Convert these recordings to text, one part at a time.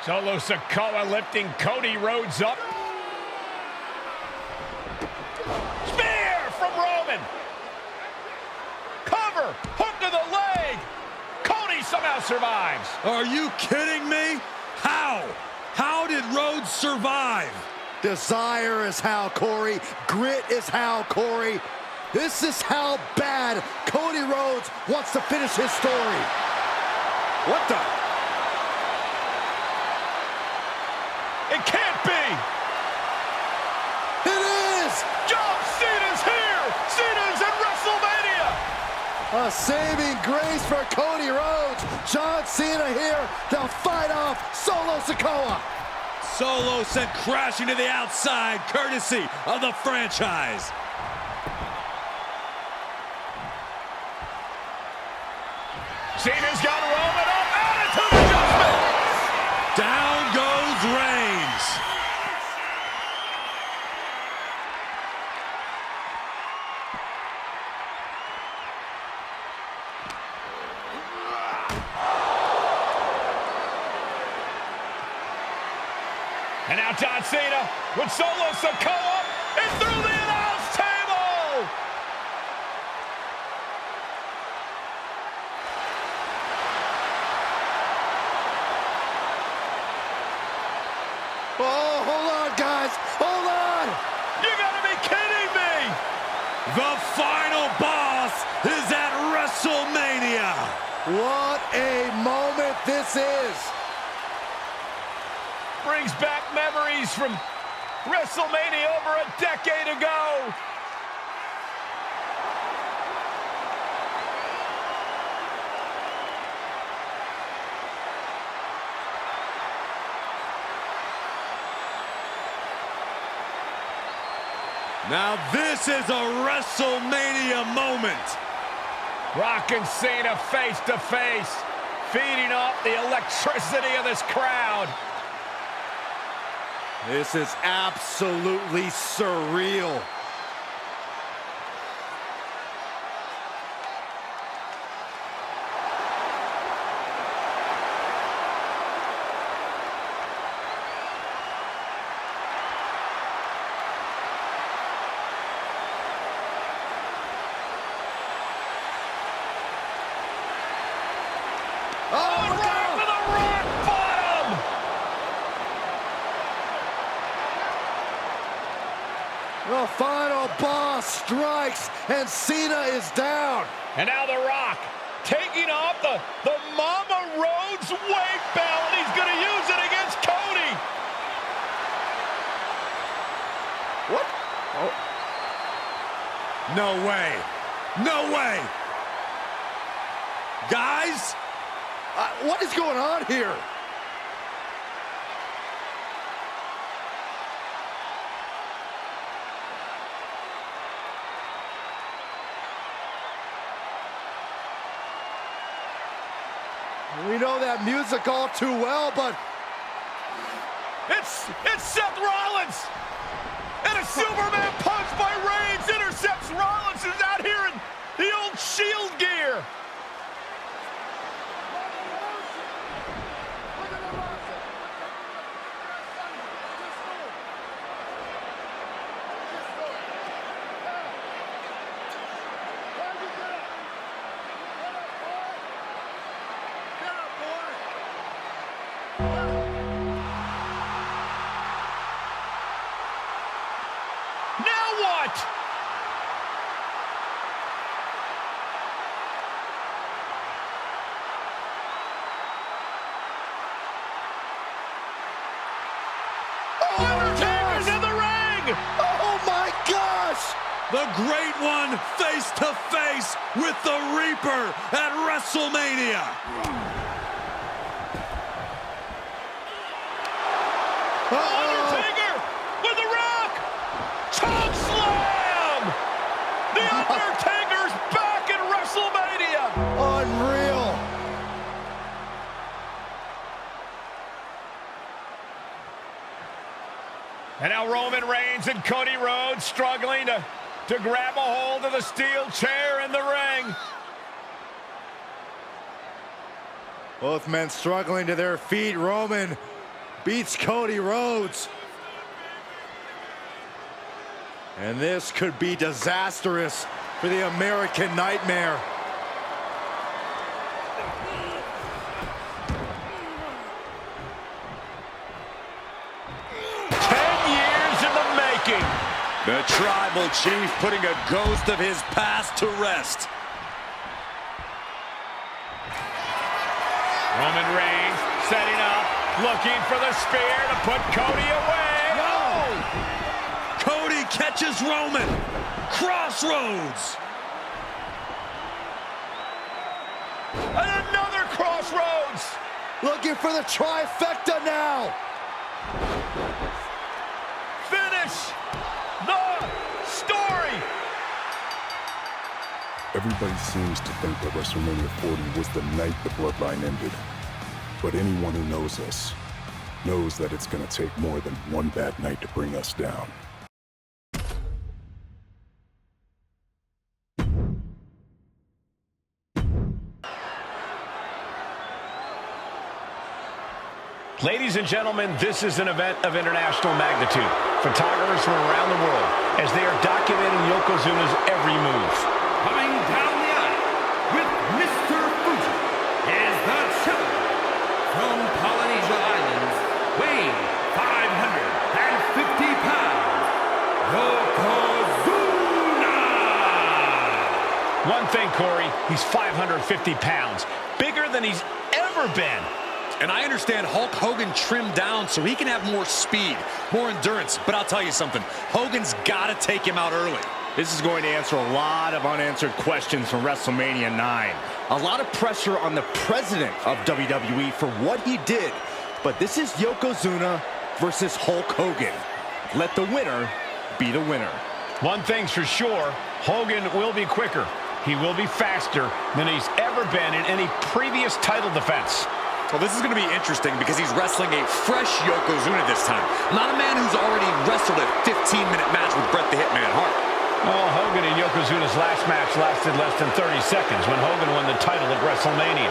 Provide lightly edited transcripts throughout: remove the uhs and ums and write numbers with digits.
Solo Sikoa lifting Cody Rhodes up. Spear from Roman. Cover, hook to the leg. Cody somehow survives. Are you kidding me? How? How did Rhodes survive? Desire is how, Corey. Grit is how, Corey. This is how bad Cody Rhodes wants to finish his story. What the? It can't be. It is! John Cena's here. Cena's in WrestleMania. A saving grace for Cody Rhodes. John Cena here to fight off Solo Sikoa. Solo sent crashing to the outside, courtesy of the franchise. Cena's got Roman up, attitude adjustment. Down goes Reigns. And now John Cena with Solo Sikoa and through the announce table. Oh, hold on, guys. Hold on. You gotta be kidding me. The final boss is at WrestleMania. What a moment this is. Brings back memories from WrestleMania over a decade ago. Now this is a WrestleMania moment. Rock and Cena face to face, feeding off the electricity of this crowd. This is absolutely surreal. The final boss strikes, and Cena is down. And now The Rock taking off the Mama Rhodes weight belt, and he's going to use it against Cody. What? Oh. No way. No way. Guys? What is going on here? We know that music all too well, but it's Seth Rollins, and a Superman punch by Reigns intercepts Rollins, who's out here in the old Shield gear. Undertaker's in the ring! Oh my gosh! The Great One face to face with the Reaper at WrestleMania. Undertaker with the Rock! Choke slam! The Undertaker's back in WrestleMania! Unreal! And now Roman Reigns and Cody Rhodes struggling to grab a hold of the steel chair in the ring. Both men struggling to their feet. Roman beats Cody Rhodes. And this could be disastrous for the American Nightmare. The Tribal Chief putting a ghost of his past to rest. Roman Reigns setting up, looking for the spear to put Cody away. No! Cody catches Roman. Crossroads. And another crossroads. Looking for the trifecta now. Finish the story. Everybody seems to think that WrestleMania 40 was the night the bloodline ended. But anyone who knows us knows that it's going to take more than one bad night to bring us down. Ladies and gentlemen, this is an event of international magnitude. Photographers from around the world as they are documenting Yokozuna's every move. Coming down the aisle with Mr. Fuji is the champion from Polynesia Islands, weighing 550 pounds, Yokozuna! One thing, Corey, he's 550 pounds, bigger than he's ever been. And I understand Hulk Hogan trimmed down so he can have more speed, more endurance. But I'll tell you something, Hogan's got to take him out early. This is going to answer a lot of unanswered questions from WrestleMania 9. A lot of pressure on the president of WWE for what he did. But this is Yokozuna versus Hulk Hogan. Let the winner be the winner. One thing's for sure, Hogan will be quicker. He will be faster than he's ever been in any previous title defense. Well, this is going to be interesting because he's wrestling a fresh Yokozuna this time. Not a man who's already wrestled a 15-minute match with Bret the Hitman Hart. Well, Hogan and Yokozuna's last match lasted less than 30 seconds when Hogan won the title at WrestleMania.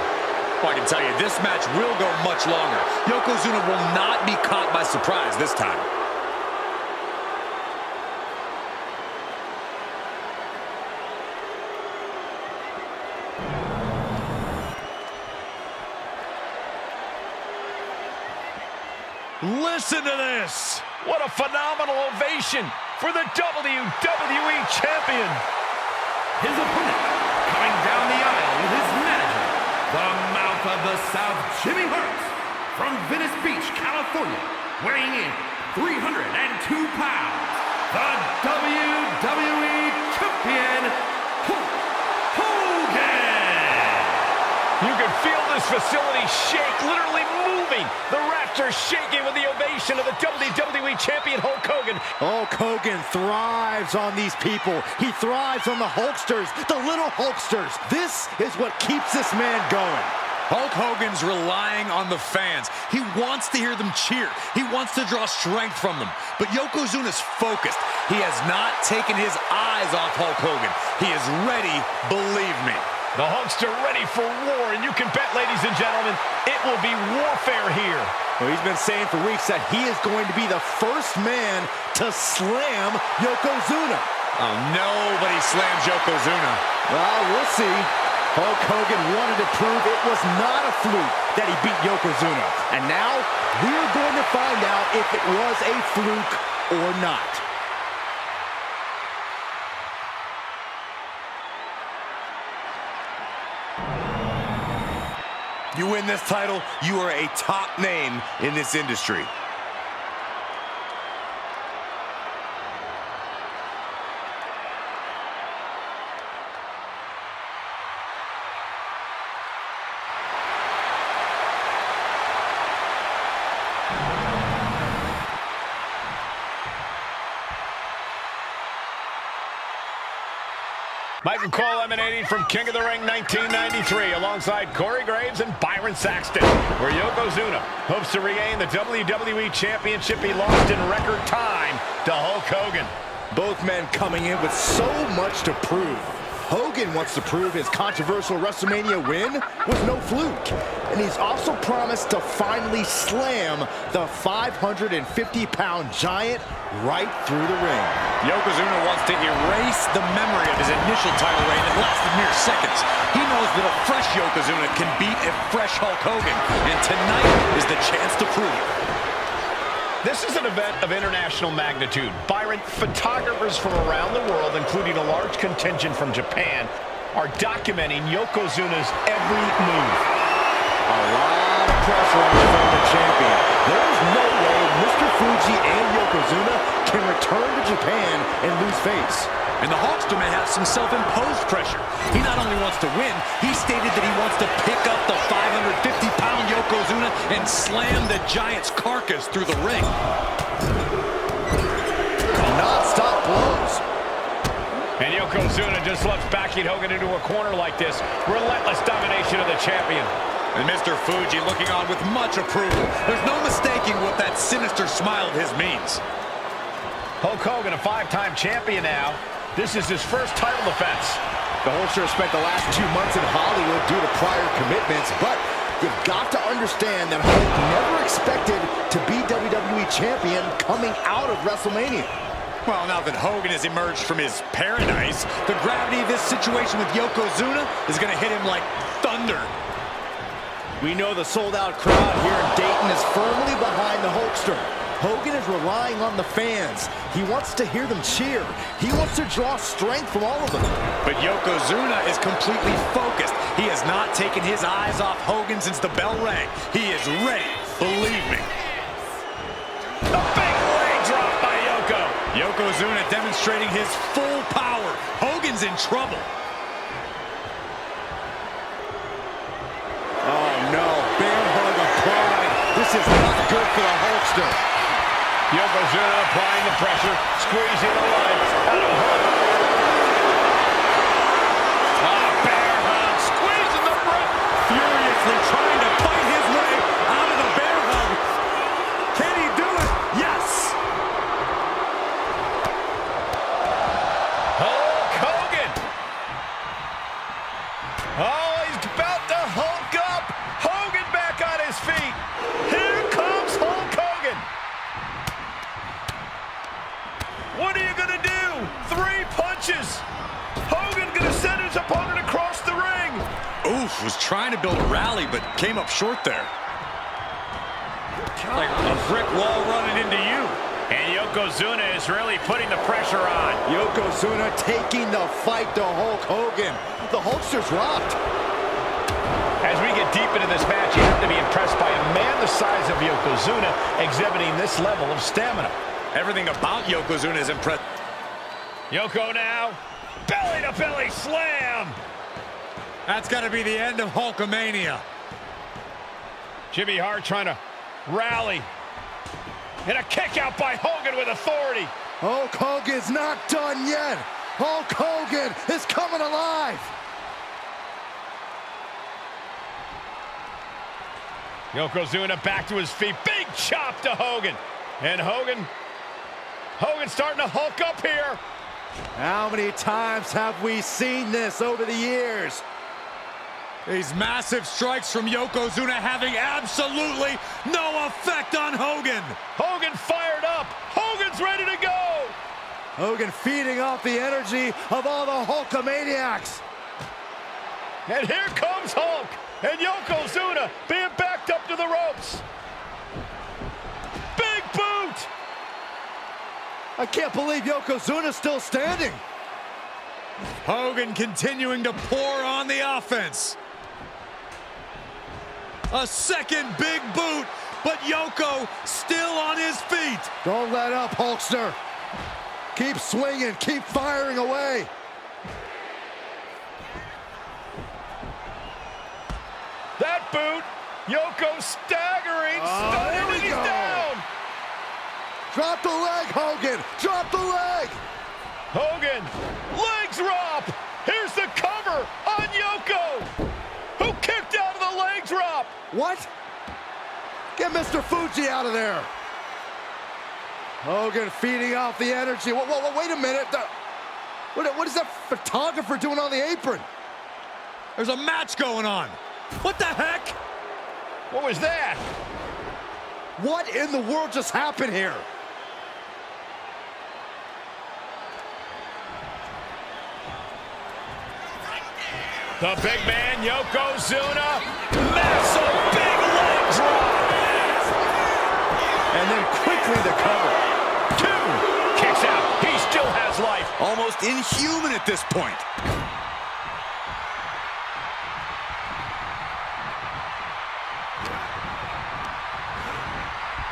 Well, I can tell you, this match will go much longer. Yokozuna will not be caught by surprise this time. Listen to this. What a phenomenal ovation for the WWE Champion. His opponent, coming down the aisle with his manager, the Mouth of the South, Jimmy Hart, from Venice Beach, California, weighing in 302 pounds, the WWE Champion, Hulk Hogan. You can feel this facility shake, literally moving. The rafters shaking with the ovation of the WWE Champion, Hulk Hogan. Hulk Hogan thrives on these people. He thrives on the Hulksters, the little Hulksters. This is what keeps this man going. Hulk Hogan's relying on the fans. He wants to hear them cheer. He wants to draw strength from them. But Yokozuna's focused. He has not taken his eyes off Hulk Hogan. He is ready, believe me. The Hulkster ready for war, and you can bet, ladies and gentlemen, it will be warfare here. Well, he's been saying for weeks that he is going to be the first man to slam Yokozuna. Oh, nobody slams Yokozuna. Well, we'll see. Hulk Hogan wanted to prove it was not a fluke that he beat Yokozuna. And now, we're going to find out if it was a fluke or not. You win this title, you are a top name in this industry. Michael Cole emanating from King of the Ring 1993 alongside Corey Graves and Byron Saxton, where Yokozuna hopes to regain the WWE Championship he lost in record time to Hulk Hogan. Both men coming in with so much to prove. Hogan wants to prove his controversial WrestleMania win was no fluke. And he's also promised to finally slam the 550-pound giant right through the ring. Yokozuna wants to erase the memory of his initial title reign that lasted mere seconds. He knows that a fresh Yokozuna can beat a fresh Hulk Hogan, and tonight is the chance to prove it. This is an event of international magnitude. Byron, photographers from around the world, including a large contingent from Japan, are documenting Yokozuna's every move. A lot of pressure on the former champion. There is no way Mr. Fuji and Yokozuna can return to Japan and lose face. And the Hulkster may have some self-imposed pressure. He not only wants to win, he stated that he wants to pick up the 550-pound Yokozuna and slam the giant's carcass through the ring. Non-stop blows. And Yokozuna just loves backing Hogan into a corner like this. Relentless domination of the champion. And Mr. Fuji looking on with much approval. There's no mistaking what that sinister smile of his means. Hulk Hogan, a 5-time champion now. This is his first title defense. The Hulkster spent the last 2 months in Hollywood due to prior commitments, but you've got to understand that Hulk never expected to be WWE champion coming out of WrestleMania. Well, now that Hogan has emerged from his paradise, the gravity of this situation with Yokozuna is going to hit him like thunder. We know the sold-out crowd here in Dayton is firmly behind the Hulkster. Hogan is relying on the fans. He wants to hear them cheer. He wants to draw strength from all of them. But Yokozuna is completely focused. He has not taken his eyes off Hogan since the bell rang. He is ready, believe me. A big leg drop by Yoko. Yokozuna demonstrating his full power. Hogan's in trouble. Oh no, bear hug of pride. This is not good for the Hulkster. Yokozuna applying the pressure, squeezing the life out of Hulk. Bear hug, squeezing the breath. Furiously trying to fight his way out of the bear hug. Can he do it? Yes! Hulk Hogan. Oh, he's about to Hulk up. Hogan back on his feet. Here comes Hulk Hogan. What are you going to do? 3 punches. Hogan going to send his opponent across the ring. Oof, was trying to build a rally, but came up short there. Like a brick wall running into you. And Yokozuna is really putting the pressure on. Yokozuna taking the fight to Hulk Hogan. The Hulkster's rocked. As we get deep into this match, you have to be impressed by a man the size of Yokozuna exhibiting this level of stamina. Everything about Yokozuna is impressive. Yoko now, belly-to-belly slam. That's got to be the end of Hulkamania. Jimmy Hart trying to rally. And a kick out by Hogan with authority. Hulk Hogan's not done yet. Hulk Hogan is coming alive. Yokozuna back to his feet. Big chop to Hogan. And Hogan starting to Hulk up here. How many times have we seen this over the years? These massive strikes from Yokozuna having absolutely no effect on Hogan. Hogan fired up. Hogan's ready to go. Hogan feeding off the energy of all the Hulkamaniacs. And here comes Hulk. And Yokozuna being backed up to the ropes. Big boot. I can't believe Yokozuna's still standing. Hogan continuing to pour on the offense. A second big boot, but Yoko still on his feet. Don't let up, Hulkster. Keep swinging, keep firing away. That boot, Yoko staggering, stunning, and he's down. Drop the leg, Hogan, drop the leg. Hogan, leg drop. Here's the cover on Yoko, who kicked out of the leg drop. What? Get Mr. Fuji out of there. Hogan feeding off the energy. Whoa, wait a minute. What is that photographer doing on the apron? There's a match going on. What the heck? What was that? What in the world just happened here? The big man, Yokozuna. Massive big leg drop. And then quickly the cover. 2. Kicks out. He still has life. Almost inhuman at this point.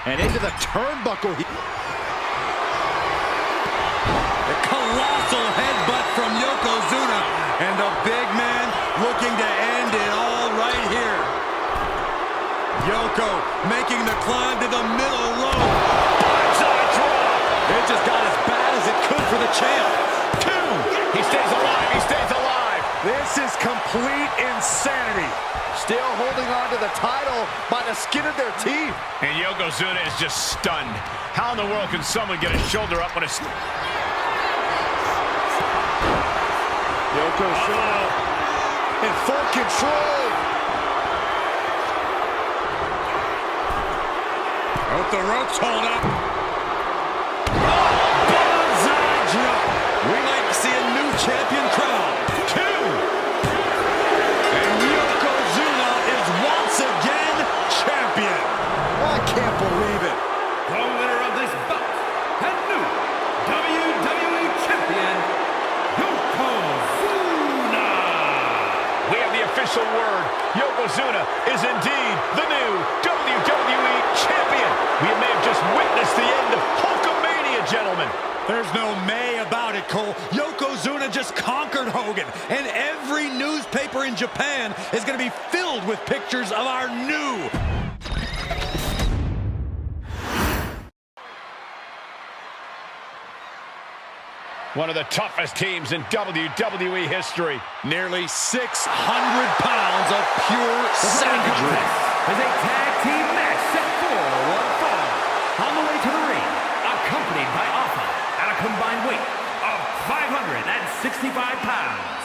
And into the turnbuckle. The colossal headbutt from Yokozuna. And the big man looking to end it all right here. Yoko making the climb to the middle rope. Bonsai drop. It just got as bad as it could for the champ. 2. He stays alive. He stays alive. This is complete insanity. Still holding on to the title by the skin of their teeth. And Yokozuna is just stunned. How in the world can someone get a shoulder up when it's... Yokozuna in full control. Hope the ropes hold up. Bonsai drop. We might see a new champion crowned. 2. And Yokozuna is once again champion. I can't believe it. The winner of this bout, and new WWE Champion, Yokozuna. We have the official word. Yokozuna is indeed the new WWE Champion. We may have just witnessed the end of Hulkamania, gentlemen. There's no may about it, Cole. Yokozuna just conquered Hogan, and every newspaper in Japan is going to be filled with pictures of our new... One of the toughest teams in WWE history. Nearly 600 pounds of pure savagery. Is a tag team match set for one fall. On the way to the ring, accompanied by Alpha at a combined weight of 565 pounds.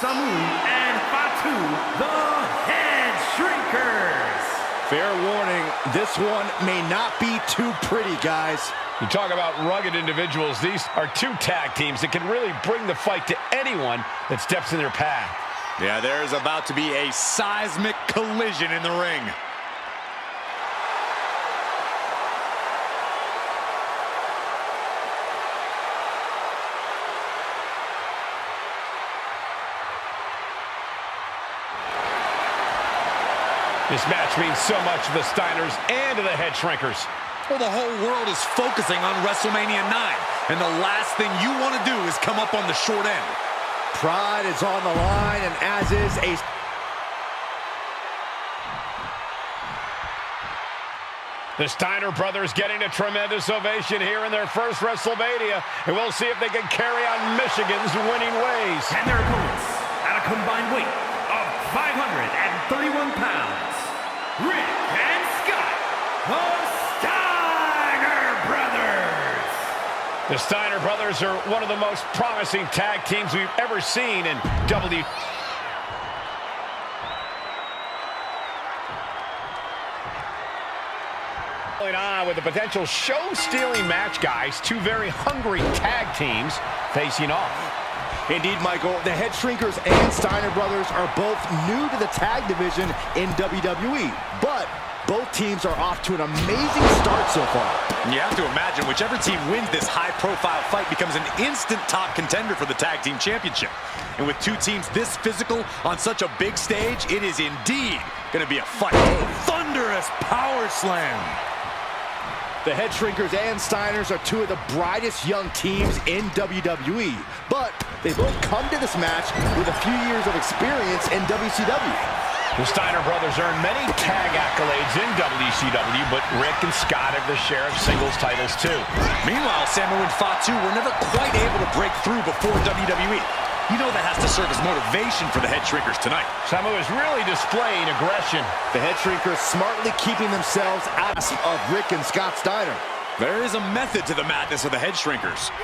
Samu and Fatu, the Head Shrinkers. Fair warning, this one may not be too pretty, guys. You talk about rugged individuals. These are 2 tag teams that can really bring the fight to anyone that steps in their path. Yeah, there's about to be a seismic collision in the ring. This match means so much to the Steiners and to the Head Shrinkers. Well, the whole world is focusing on WrestleMania 9, and the last thing you want to do is come up on the short end. Pride is on the line, and as is a... The Steiner brothers getting a tremendous ovation here in their first WrestleMania, and we'll see if they can carry on Michigan's winning ways. And their opponents, at a combined weight of 531 pounds, Rick and Scott, the Steiner Brothers. The Steiner brothers are one of the most promising tag teams we've ever seen in WWE. On with a potential show-stealing match, guys. 2 very hungry tag teams facing off. Indeed, Michael, the Head Shrinkers and Steiner brothers are both new to the tag division in WWE, but both teams are off to an amazing start so far. You have to imagine whichever team wins this high-profile fight becomes an instant top contender for the tag team championship. And with 2 teams this physical on such a big stage, it is indeed going to be a fight. Thunderous power slam. The Head Shrinkers and Steiners are 2 of the brightest young teams in WWE, but they both come to this match with a few years of experience in WCW. The Steiner brothers earned many tag accolades in WCW, but Rick and Scott have their share of singles titles too. Meanwhile, Samu and Fatu were never quite able to break through before WWE. You know that has to serve as motivation for the Head Shrinkers tonight. Samu is really displaying aggression. The Head Shrinkers smartly keeping themselves out of Rick and Scott Steiner. There is a method to the madness of the Head Shrinkers.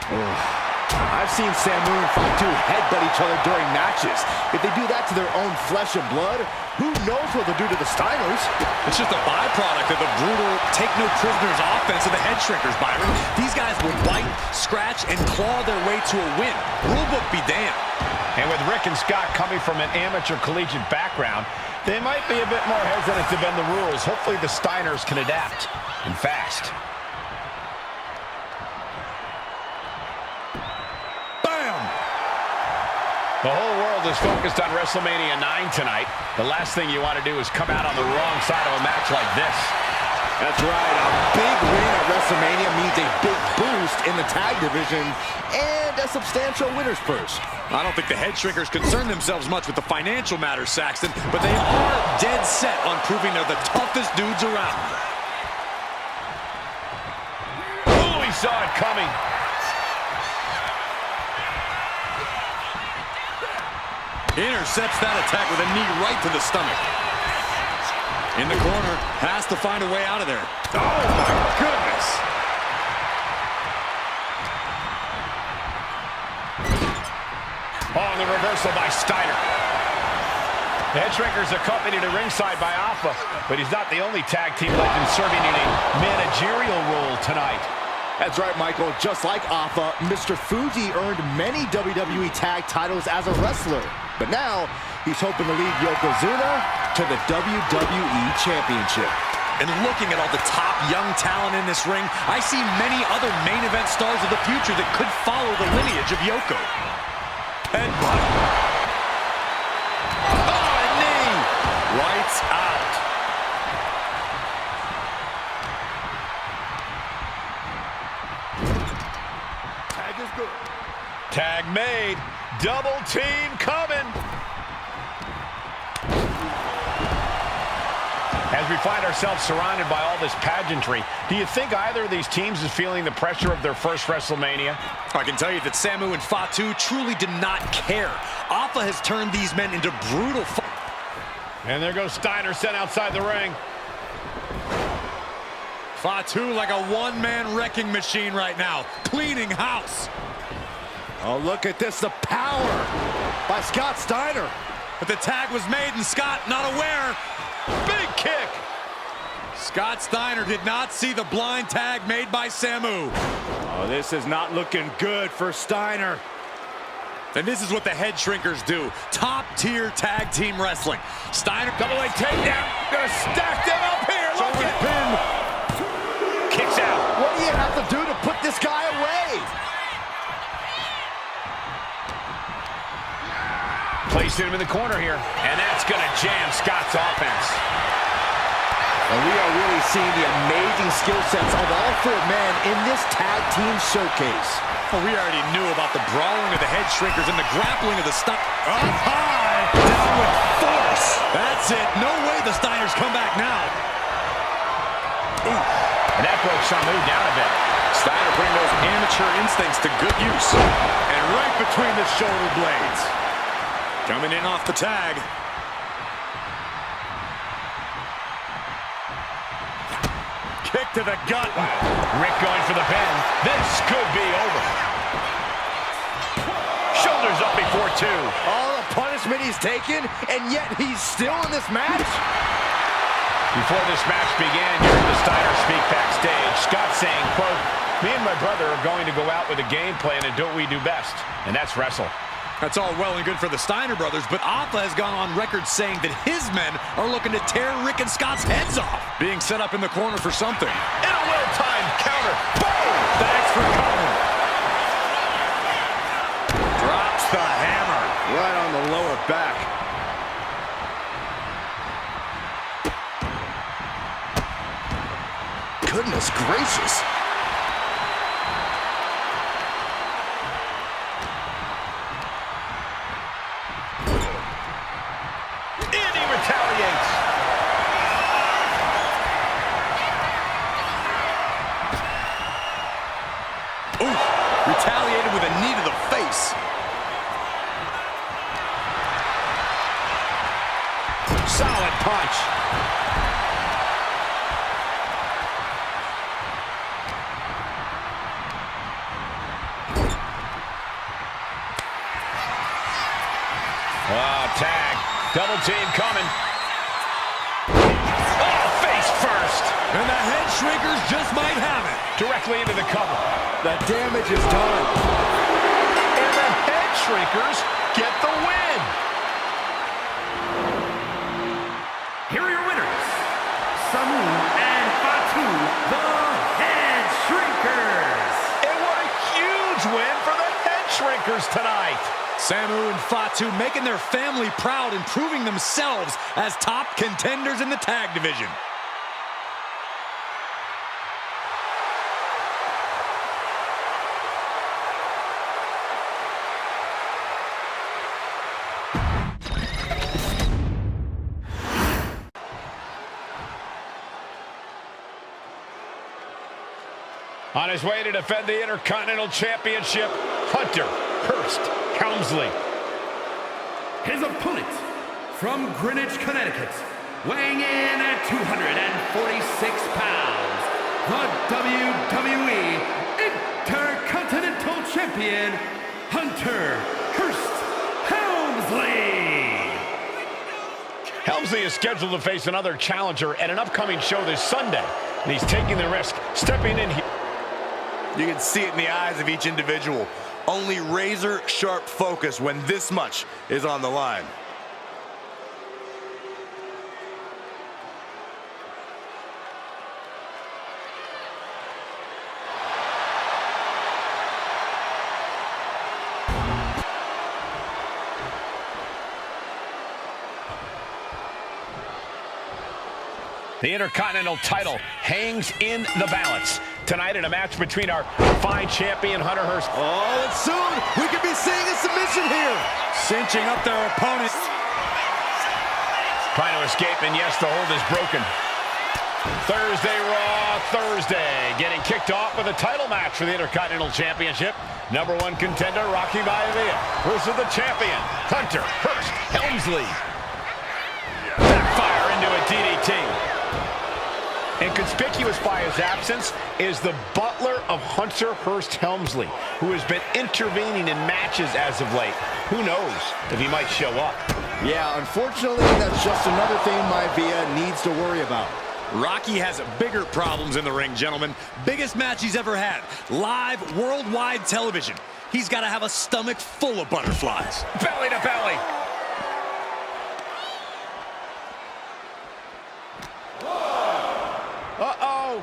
I've seen Samu and Fatu headbutt each other during matches. If they do that to their own flesh and blood, who knows what they'll do to the Steiners? It's just a byproduct of the brutal take-no-prisoners offense of the head shrinkers, Byron. These guys will bite, scratch, and claw their way to a win. Rulebook be damned. And with Rick and Scott coming from an amateur collegiate background, they might be a bit more hesitant to bend the rules. Hopefully the Steiners can adapt, and fast. The whole world is focused on WrestleMania 9 tonight. The last thing you want to do is come out on the wrong side of a match like this. That's right. A big win at WrestleMania means a big boost in the tag division and a substantial winner's purse. I don't think the head shrinkers concern themselves much with the financial matters, Saxton, but they are dead set on proving they're the toughest dudes around. Oh, he saw it coming. Intercepts that attack with a knee right to the stomach. In the corner, has to find a way out of there. Oh, my goodness. Oh, and the reversal by Steiner. The head shrinkers accompanied to ringside by Alpha, but he's not the only tag team legend serving in a managerial role tonight. That's right, Michael. Just like Alpha, Mr. Fuji earned many WWE tag titles as a wrestler. But now, he's hoping to lead Yokozuna to the WWE Championship. And looking at all the top young talent in this ring, I see many other main event stars of the future that could follow the lineage of Yoko. Headbutt. Oh, a knee! Lights out. Tag is good. Tag made. Double team coming. As we find ourselves surrounded by all this pageantry, do you think either of these teams is feeling the pressure of their first WrestleMania? I can tell you that Samu and Fatu truly did not care. Alpha has turned these men into brutal. And there goes Steiner sent outside the ring. Fatu like a one-man wrecking machine right now, cleaning house. Oh, look at this, the power by Scott Steiner. But the tag was made and Scott not aware. Big kick. Scott Steiner did not see the blind tag made by Samu. Oh, this is not looking good for Steiner. And this is what the head shrinkers do. Top-tier tag team wrestling. Steiner, Double-leg takedown. Gonna stack them up here. Look at Pin. Kicks out. What do you have to do to put this guy away? Placing him in the corner here. And that's gonna jam Scott's offense. And we are really seeing the amazing skill sets of all four men in this tag team showcase. well, we already knew about the brawling of the head shrinkers and the grappling of the Up high, down with force. That's it. No way the Steiners come back now. Ooh. And that broke Samu down a bit. Steiner putting those amateur instincts to good use. And right between the shoulder blades. Coming in off the tag. Kick to the gut. Rick going for the pin. This could be over. Shoulders up before two. All the punishment he's taken, and yet he's still in this match? Before this match began, you heard the Steiner speak backstage. Scott saying, quote, "Me and my brother are going to go out with a game plan and do what we do best, and that's wrestle." That's all well and good for the Steiner brothers, but Alpha has gone on record saying that his men are looking to tear Rick and Scott's heads off. Being set up in the corner for something. In a well-timed counter. Boom! Thanks for coming. Drops the hammer. Right on the lower back. Goodness gracious. And he retaliates. Ooh, retaliated with a knee to the face. Solid punch. Oh, tag. Double team coming. Oh, face first. And the head shrinkers just might have it. Directly into the cover. The damage is done. And the head shrinkers get the win. Here are your winners, Samu and Fatu, the Head Shrinkers. And what a huge win for the head shrinkers tonight. Samu and Fatu making their family proud and proving themselves as top contenders in the tag division. On his way to defend the Intercontinental Championship, Hunter Hearst Helmsley. His opponent, from Greenwich, Connecticut, weighing in at 246 pounds, the WWE Intercontinental Champion, Hunter Hearst Helmsley. Helmsley is scheduled to face another challenger at an upcoming show this Sunday, and he's taking the risk, stepping in here. You can see it in the eyes of each individual. Only razor-sharp focus when this much is on the line. The Intercontinental title hangs in the balance tonight in a match between our fine champion, Hunter Hearst. Oh, and soon we could be seeing a submission here. Cinching up their opponent. Trying to escape, and yes, the hold is broken. Thursday Raw, Thursday. Getting kicked off with a title match for the Intercontinental Championship. Number one contender, Rocky Maivia, versus the champion, Hunter Hearst Helmsley. Backfire into a DDT. And conspicuous by his absence is the butler of Hunter Hearst Helmsley, who has been intervening in matches as of late. Who knows if he might show up. Yeah, unfortunately, that's just another thing Maivia needs to worry about. Rocky has bigger problems in the ring, gentlemen. Biggest match he's ever had. Live, worldwide television. He's got to have a stomach full of butterflies. Belly to belly. Uh-oh.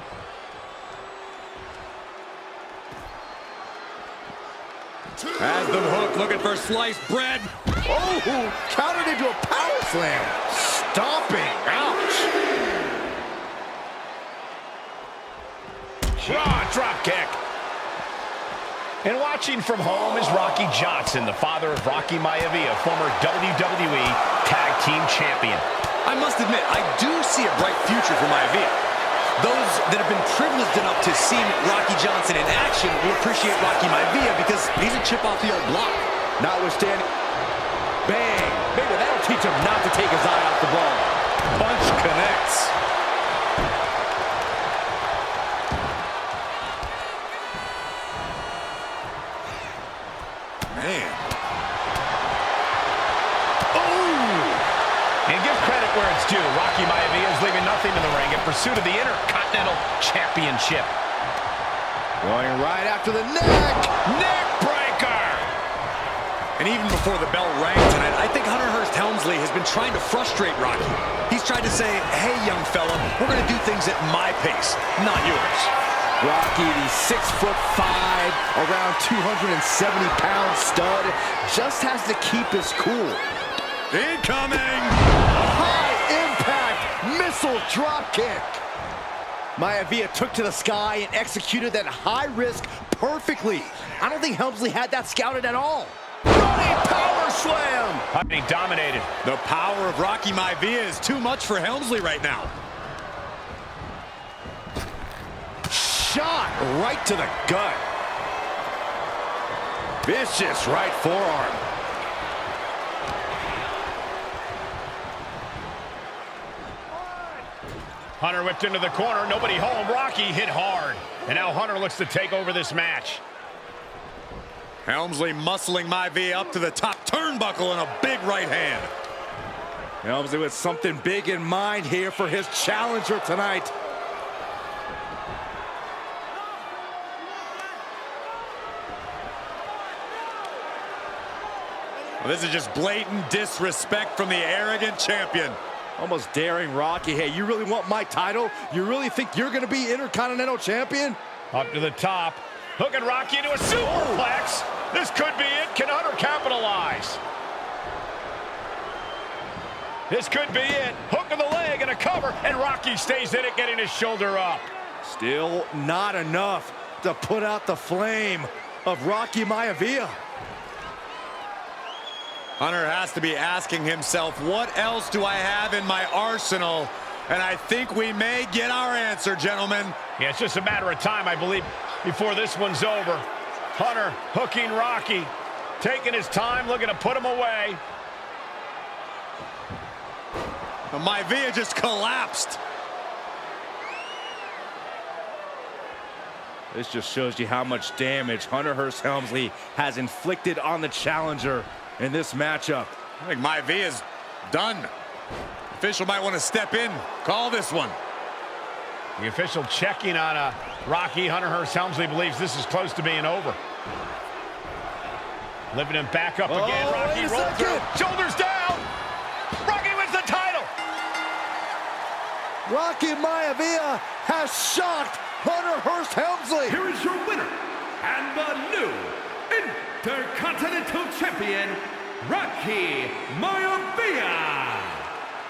Has the hook, looking for sliced bread. Oh, countered into a power slam. Stomping. Ouch. Raw drop kick. And watching from home is Rocky Johnson, the father of Rocky Maivia, former WWE Tag Team Champion. I must admit, I do see a bright future for Maivia. Those that have been privileged enough to see Rocky Johnson in action will appreciate Rocky Maivia because he's a chip off the old block. Notwithstanding. Bang. Maybe that'll teach him not to take his eye off the ball. Punch connects. Man. And give credit where it's due. Rocky Maivia is leaving nothing in the ring in pursuit of the Intercontinental Championship. Going right after the neck. Neck breaker. And even before the bell rang tonight, I think Hunter Hearst Helmsley has been trying to frustrate Rocky. He's tried to say, hey, young fella, we're going to do things at my pace, not yours. Rocky, the 6'5", around 270-pound stud, just has to keep his cool. Incoming! High impact missile drop kick. Maivia took to the sky and executed that high risk perfectly. I don't think Helmsley had that scouted at all. Running power slam. He dominated. The power of Rocky Maivia is too much for Helmsley right now. Shot right to the gut. Vicious right forearm. Hunter whipped into the corner. Nobody home. Rocky hit hard. And now Hunter looks to take over this match. Helmsley muscling Maivia up to the top turnbuckle and a big right hand. Helmsley with something big in mind here for his challenger tonight. Well, this is just blatant disrespect from the arrogant champion. Almost daring Rocky. Hey, you really want my title? You really think you're going to be Intercontinental Champion? Up to the top. Hooking Rocky into a superplex. This could be it. Can Hunter capitalize? This could be it. Hook of the leg and a cover, and Rocky stays in it, getting his shoulder up. Still not enough to put out the flame of Rocky Maivia. Hunter has to be asking himself, what else do I have in my arsenal? And I think we may get our answer, gentlemen. Yeah, it's just a matter of time, I believe, before this one's over. Hunter hooking Rocky, taking his time, looking to put him away. Maivia just collapsed. This just shows you how much damage Hunter Hearst Helmsley has inflicted on the challenger in this matchup. I think Maivia's done. Official might want to step in, call this one. The official checking on Rocky. Hunter Hearst Helmsley believes this is close to being over. Lifting him back up again. Rocky rolls through. Shoulders down. Rocky wins the title. Rocky Maivia has shocked Hunter Hearst Helmsley. Here is your winner, and the new Intercontinental Champion, Rocky Maivia.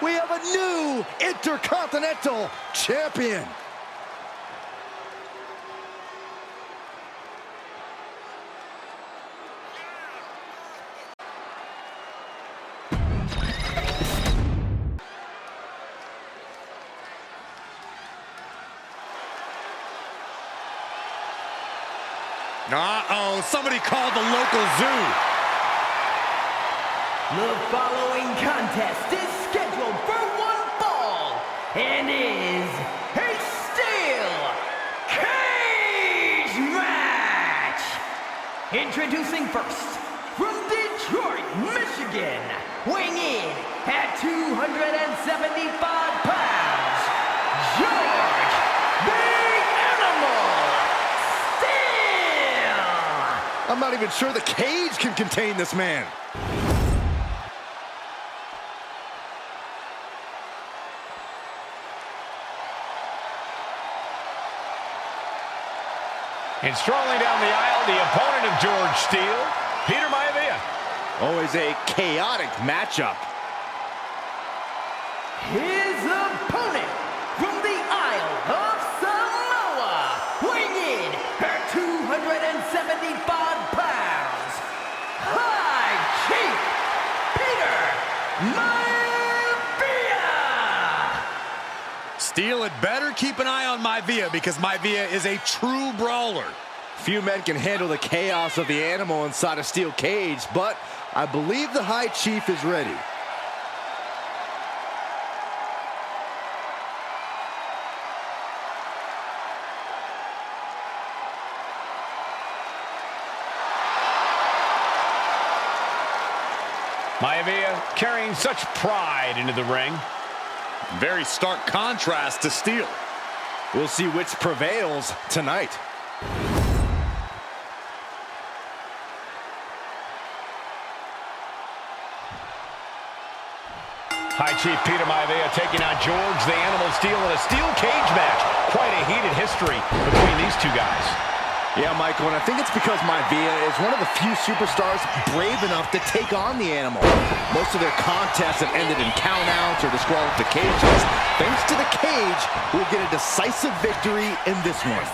We have a new Intercontinental Champion. Uh-oh, somebody called the local zoo. The following contest is scheduled for one fall and is a steel cage match. Introducing first, from Detroit, Michigan, weighing in at 275 pounds, George the Animal Steele. I'm not even sure the cage can contain this man. And strolling down the aisle, the opponent of George Steele, Peter Maivia. Always a chaotic matchup. His opponent from the Isle of Samoa, weighing in at 275 pounds, High Chief Peter Maivia. Steele had better keep an eye on Maivia because Maivia is a true brawler. Few men can handle the chaos of the animal inside a steel cage, but I believe the High Chief is ready. Maivia carrying such pride into the ring. Very stark contrast to Steele. We'll see which prevails tonight. High Chief Peter Maivia taking on George the Animal Steele in a steel cage match. Quite a heated history between these two guys. Yeah, Michael, and I think it's because Maivia is one of the few superstars brave enough to take on the animal. Most of their contests have ended in countouts or disqualifications. Thanks to the cage, we'll get a decisive victory in this one.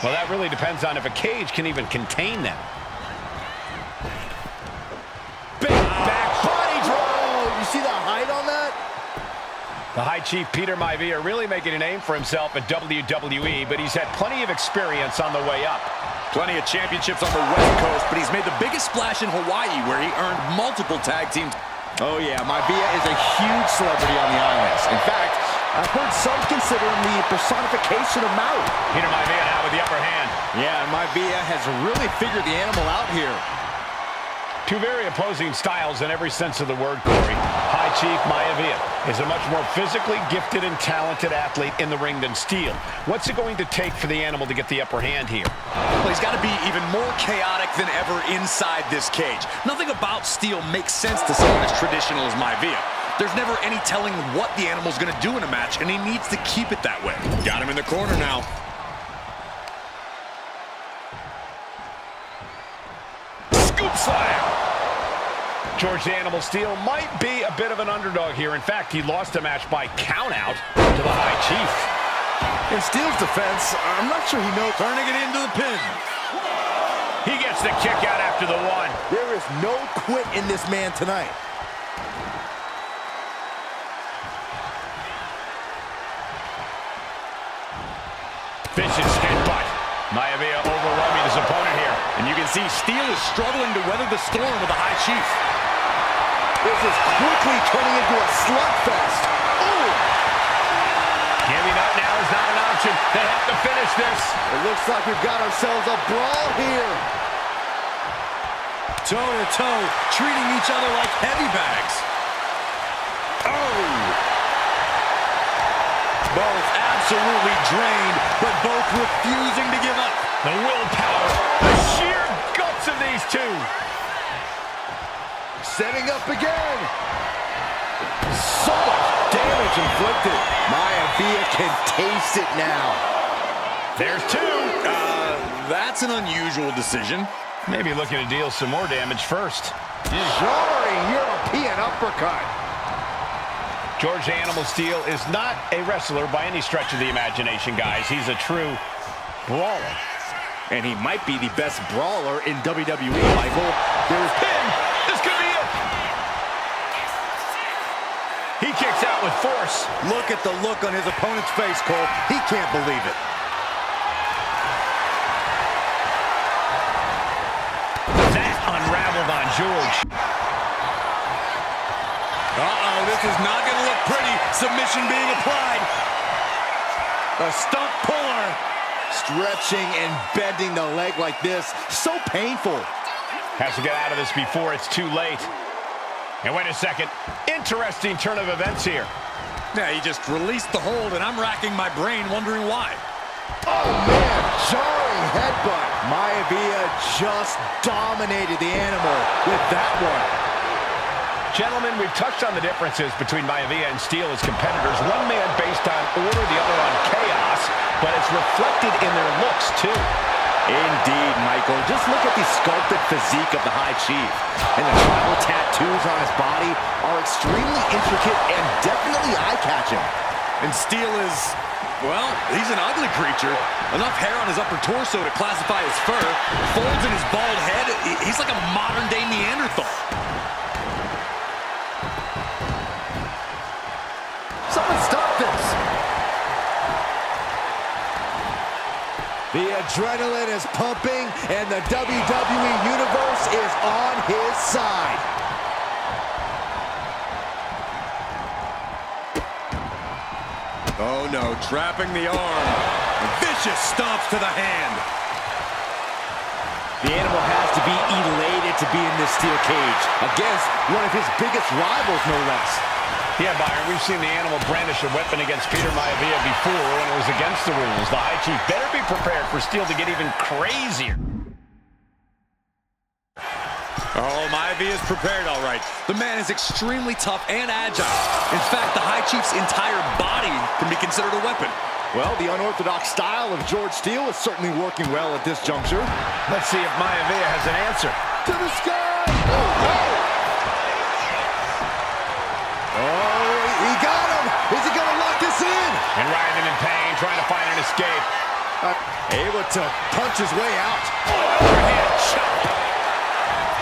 Well, that really depends on if a cage can even contain them. Big back body drop. You see the height on that? The High Chief Peter Maivia really making a name for himself at WWE, but he's had plenty of experience on the way up. Plenty of championships on the West Coast, but he's made the biggest splash in Hawaii, where he earned multiple tag teams. Oh yeah, Maivia is a huge celebrity on the islands. In fact, I've heard some consider him the personification of Maui. Peter Maivia now with the upper hand. Yeah, and Maivia has really figured the animal out here. Two very opposing styles in every sense of the word, Corey. High Chief Maivia is a much more physically gifted and talented athlete in the ring than Steel. What's it going to take for the animal to get the upper hand here? Well, he's got to be even more chaotic than ever inside this cage. Nothing about Steel makes sense to someone as traditional as Maivia. There's never any telling what the animal's going to do in a match, and he needs to keep it that way. Got him in the corner now. Scoop slam! George the Animal Steel might be a bit of an underdog here. In fact, he lost a match by countout to the High Chief. In Steel's defense, I'm not sure he knows. Turning it into the pin. He gets the kick out after the one. There is no quit in this man tonight. Vicious headbutt. Maivia overwhelming his opponent here. And you can see Steel is struggling to weather the storm with the High Chief. This is quickly turning into a slugfest. Oh! Giving up now is not an option. They have to finish this. It looks like we've got ourselves a brawl here. Toe-to-toe, treating each other like heavy bags. Oh! Both absolutely drained, but both refusing to give up. The willpower, the sheer guts of these two. Setting up again. So much damage inflicted. Maivia can taste it now. There's two. That's an unusual decision. Maybe looking to deal some more damage first. Jarring European uppercut. George the Animal Steel is not a wrestler by any stretch of the imagination, guys. He's a true brawler. And he might be the best brawler in WWE, Michael. There's pin. This could be it. He kicks out with force. Look at the look on his opponent's face, Cole. He can't believe it. That unraveled on George. Uh-oh, this is not going to look pretty. Submission being applied. A stump puller. Stretching and bending the leg like this. So painful. Has to get out of this before it's too late. And wait a second. Interesting turn of events here. Yeah, he just released the hold, and I'm racking my brain wondering why. Oh, man. Jarring headbutt. Maivia just dominated the animal with that one. Gentlemen, we've touched on the differences between Maivia and Steel as competitors. One man based on order, the other on chaos, but it's reflected in their looks, too. Indeed, Michael. Just look at the sculpted physique of the High Chief. And the tribal tattoos on his body are extremely intricate and definitely eye-catching. And Steel is, well, he's an ugly creature. Enough hair on his upper torso to classify as fur. Folds in his bald head. He's like a modern-day Neanderthal. Someone stop this. The adrenaline is pumping, and the WWE Universe is on his side. Oh, no, trapping the arm. Vicious stomps to the hand. The animal has to be elated to be in this steel cage against one of his biggest rivals, no less. Yeah, Byron, we've seen the animal brandish a weapon against Peter Maivia before when it was against the rules. The High Chief better be prepared for Steel to get even crazier. Oh, Maivia is prepared, all right. The man is extremely tough and agile. In fact, the High Chief's entire body can be considered a weapon. Well, the unorthodox style of George Steel is certainly working well at this juncture. Let's see if Maivia has an answer. To the sky! Oh! Oh, he got him! Is he gonna lock this in? And writhing in pain, trying to find an escape. Able to punch his way out. Overhand chop.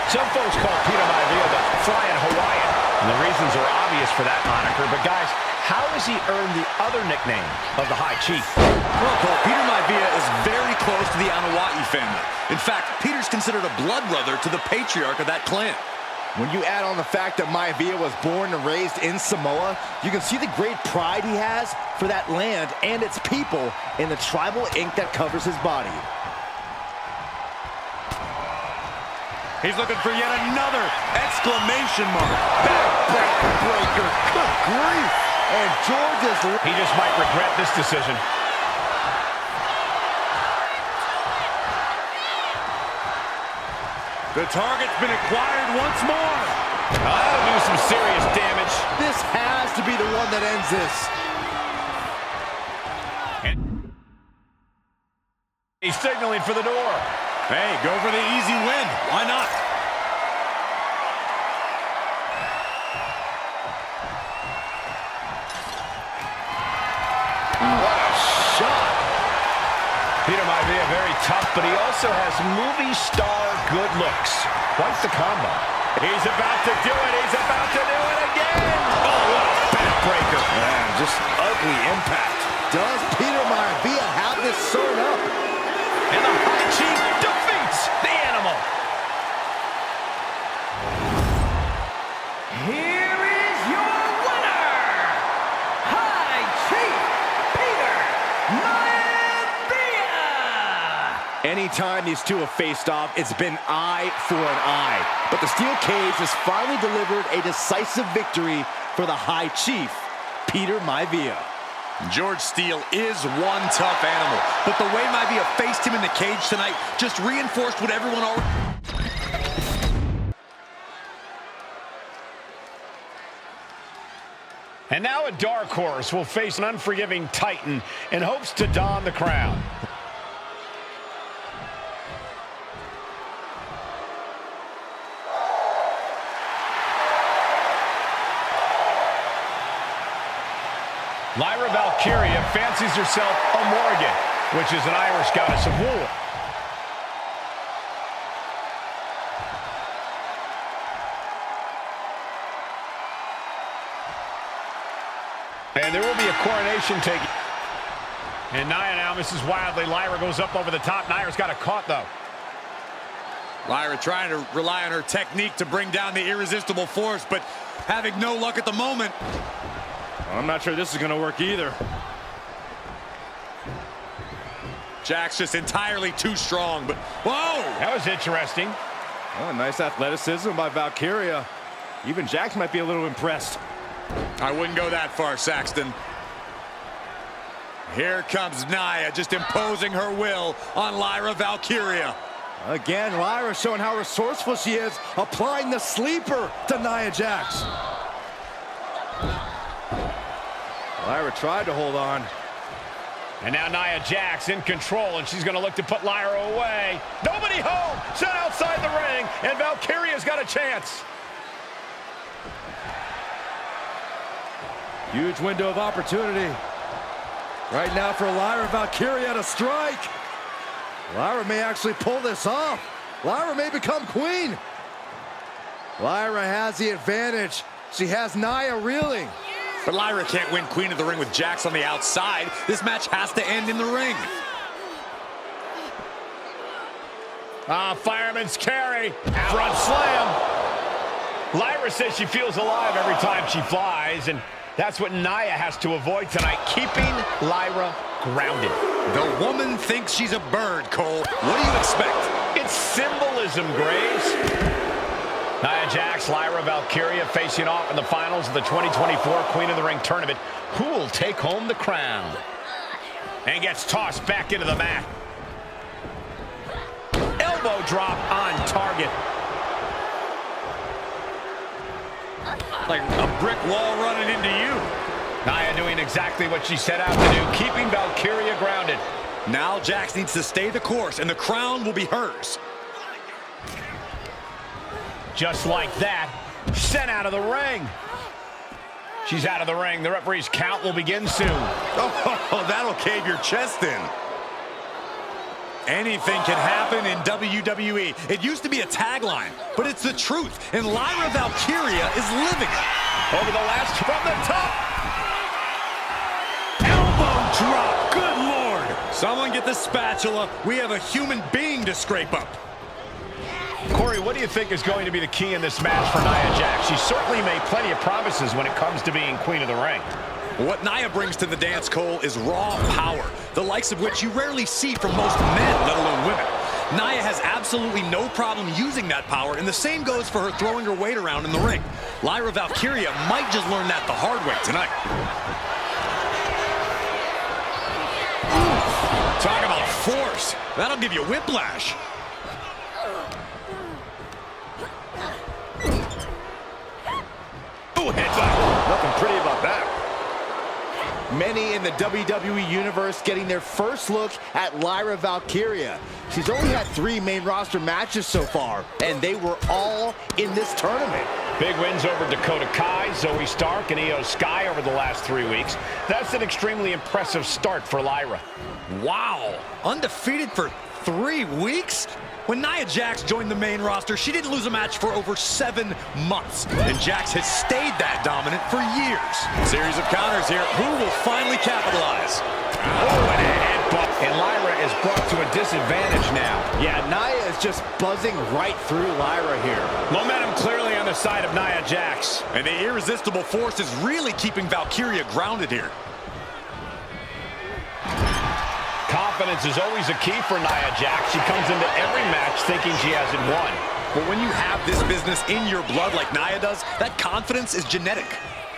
Some folks call Peter Maivia the Flying Hawaiian, and the reasons are obvious for that moniker. But guys, how has he earned the other nickname of the High Chief? Well, Cole, Peter Maivia is very close to the Anawa'i family. In fact, Peter's considered a blood brother to the patriarch of that clan. When you add on the fact that Maivia was born and raised in Samoa, you can see the great pride he has for that land and its people in the tribal ink that covers his body. He's looking for yet another exclamation mark. Backbreaker. Good grief. And George is... He just might regret this decision. The target's been acquired once more. That'll do some serious damage. This has to be the one that ends this. He's signaling for the door. Hey, go for the easy win. Why not? What a shot. Peter might be very tough, but he also has movie star good looks. Quite the combo. He's about to do it. He's about to do it again. Oh, what a backbreaker. Man, just ugly impact. Does Peter Maivia have this sewn up? And the High Chief defeats the Animal. Here is your winner, High Chief Peter Maivia. Anytime these two have faced off, it's been eye for an eye. But the steel cage has finally delivered a decisive victory for the High Chief, Peter Maivia. George Steele is one tough animal, but the way Maivia faced him in the cage tonight just reinforced what everyone already... And now a dark horse will face an unforgiving Titan in hopes to don the crown. Lyra Valkyria fancies herself a Morrigan, which is an Irish goddess of war. And there will be a coronation taking. And Nia now misses wildly. Lyra goes up over the top. Nia's got it caught, though. Lyra trying to rely on her technique to bring down the irresistible force, but having no luck at the moment. I'm not sure this is going to work either. Jack's just entirely too strong, but whoa! That was interesting. Oh, nice athleticism by Valkyria. Even Jax might be a little impressed. I wouldn't go that far, Saxton. Here comes Nia, just imposing her will on Lyra Valkyria. Again, Lyra showing how resourceful she is, applying the sleeper to Nia Jax. Lyra tried to hold on. And now Nia Jax in control, and she's going to look to put Lyra away. Nobody home! Set outside the ring, and Valkyria's got a chance. Huge window of opportunity. Right now for Lyra Valkyria to strike. Lyra may actually pull this off. Lyra may become queen. Lyra has the advantage. She has Nia reeling. But Lyra can't win Queen of the Ring with Jax on the outside. This match has to end in the ring. Fireman's carry. Front slam. Lyra says she feels alive every time she flies, and that's what Nia has to avoid tonight, keeping Lyra grounded. The woman thinks she's a bird, Cole. What do you expect? It's symbolism, Graves. Nia Jax, Lyra Valkyria facing off in the finals of the 2024 Queen of the Ring tournament. Who will take home the crown? And gets tossed back into the mat. Elbow drop on target. Like a brick wall running into you. Nia doing exactly what she set out to do, keeping Valkyria grounded. Now Jax needs to stay the course, and the crown will be hers. Just like that, sent out of the ring. She's out of the ring. The referee's count will begin soon. Oh, that'll cave your chest in. Anything can happen in WWE. It used to be a tagline, but it's the truth. And Lyra Valkyria is living it. Over the last from the top. Elbow drop. Good Lord. Someone get the spatula. We have a human being to scrape up. Corey, what do you think is going to be the key in this match for Nia Jax? She certainly made plenty of promises when it comes to being Queen of the Ring. What Nia brings to the dance, Cole, is raw power, the likes of which you rarely see from most men, let alone women. Nia has absolutely no problem using that power, and the same goes for her throwing her weight around in the ring. Lyra Valkyria might just learn that the hard way tonight. Talk about force. That'll give you whiplash. Oh, headbutt. Nothing pretty about that. Many in the WWE Universe getting their first look at Lyra Valkyria. She's only had 3 main roster matches so far, and they were all in this tournament. Big wins over Dakota Kai, Zoe Stark, and Io Sky over the last 3 weeks. That's an extremely impressive start for Lyra. Wow, undefeated for 3 weeks? When Nia Jax joined the main roster, she didn't lose a match for over 7 months. And Jax has stayed that dominant for years. Series of counters here. Who will finally capitalize? Oh, and a headbutt. And Lyra is brought to a disadvantage now. Yeah, Nia is just buzzing right through Lyra here. Momentum clearly on the side of Nia Jax. And the irresistible force is really keeping Valkyria grounded here. Confidence is always a key for Nia Jax. She comes into every match thinking she hasn't won. But when you have this business in your blood like Nia does, that confidence is genetic.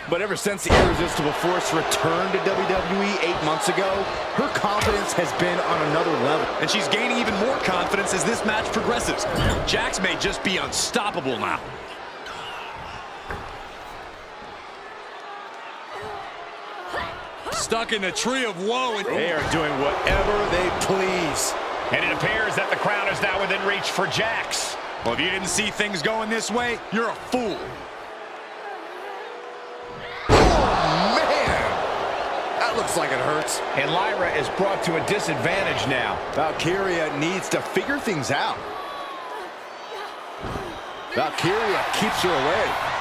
But ever since the Irresistible Force returned to WWE 8 months ago, her confidence has been on another level. And she's gaining even more confidence as this match progresses. Jax may just be unstoppable now. Stuck in the tree of woe. They are doing whatever they please. And it appears that the crown is now within reach for Jax. Well, if you didn't see things going this way, you're a fool. Oh, man! That looks like it hurts. And Lyra is brought to a disadvantage now. Valkyria needs to figure things out. Valkyria keeps her away.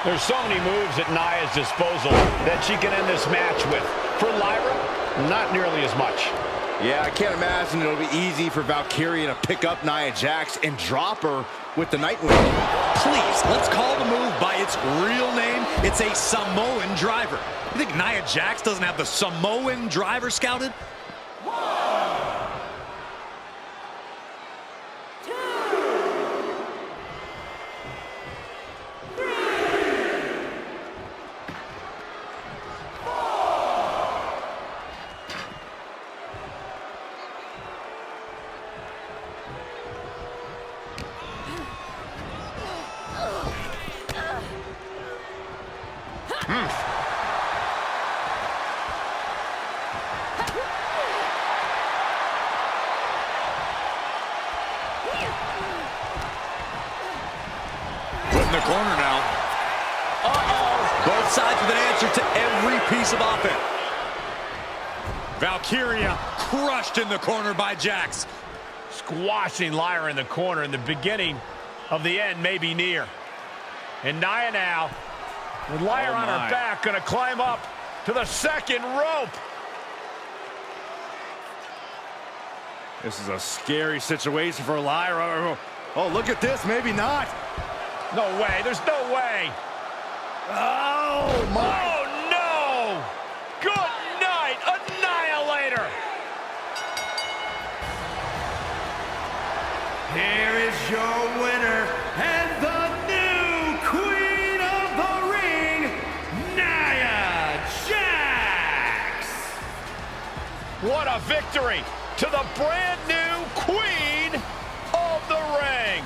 There's so many moves at Nia's disposal that she can end this match with. For Lyra, not nearly as much. Yeah, I can't imagine it'll be easy for Valkyria to pick up Nia Jax and drop her with the Nightwing. Please, let's call the move by its real name. It's a Samoan driver. You think Nia Jax doesn't have the Samoan driver scouted? In the corner now. Uh-oh. Both sides with an answer to every piece of offense. Valkyria crushed in the corner by Jax. Squashing Lyra in the corner, and the beginning of the end may be near. And Nia now, with Lyra on her back, going to climb up to the second rope. This is a scary situation for Lyra. Oh, look at this. Maybe not. No way. There's no way. Oh, my. Oh, no. Good night, Annihilator. Here is your winner and the new Queen of the Ring, Nia Jax. What a victory to the brand new Queen of the Ring.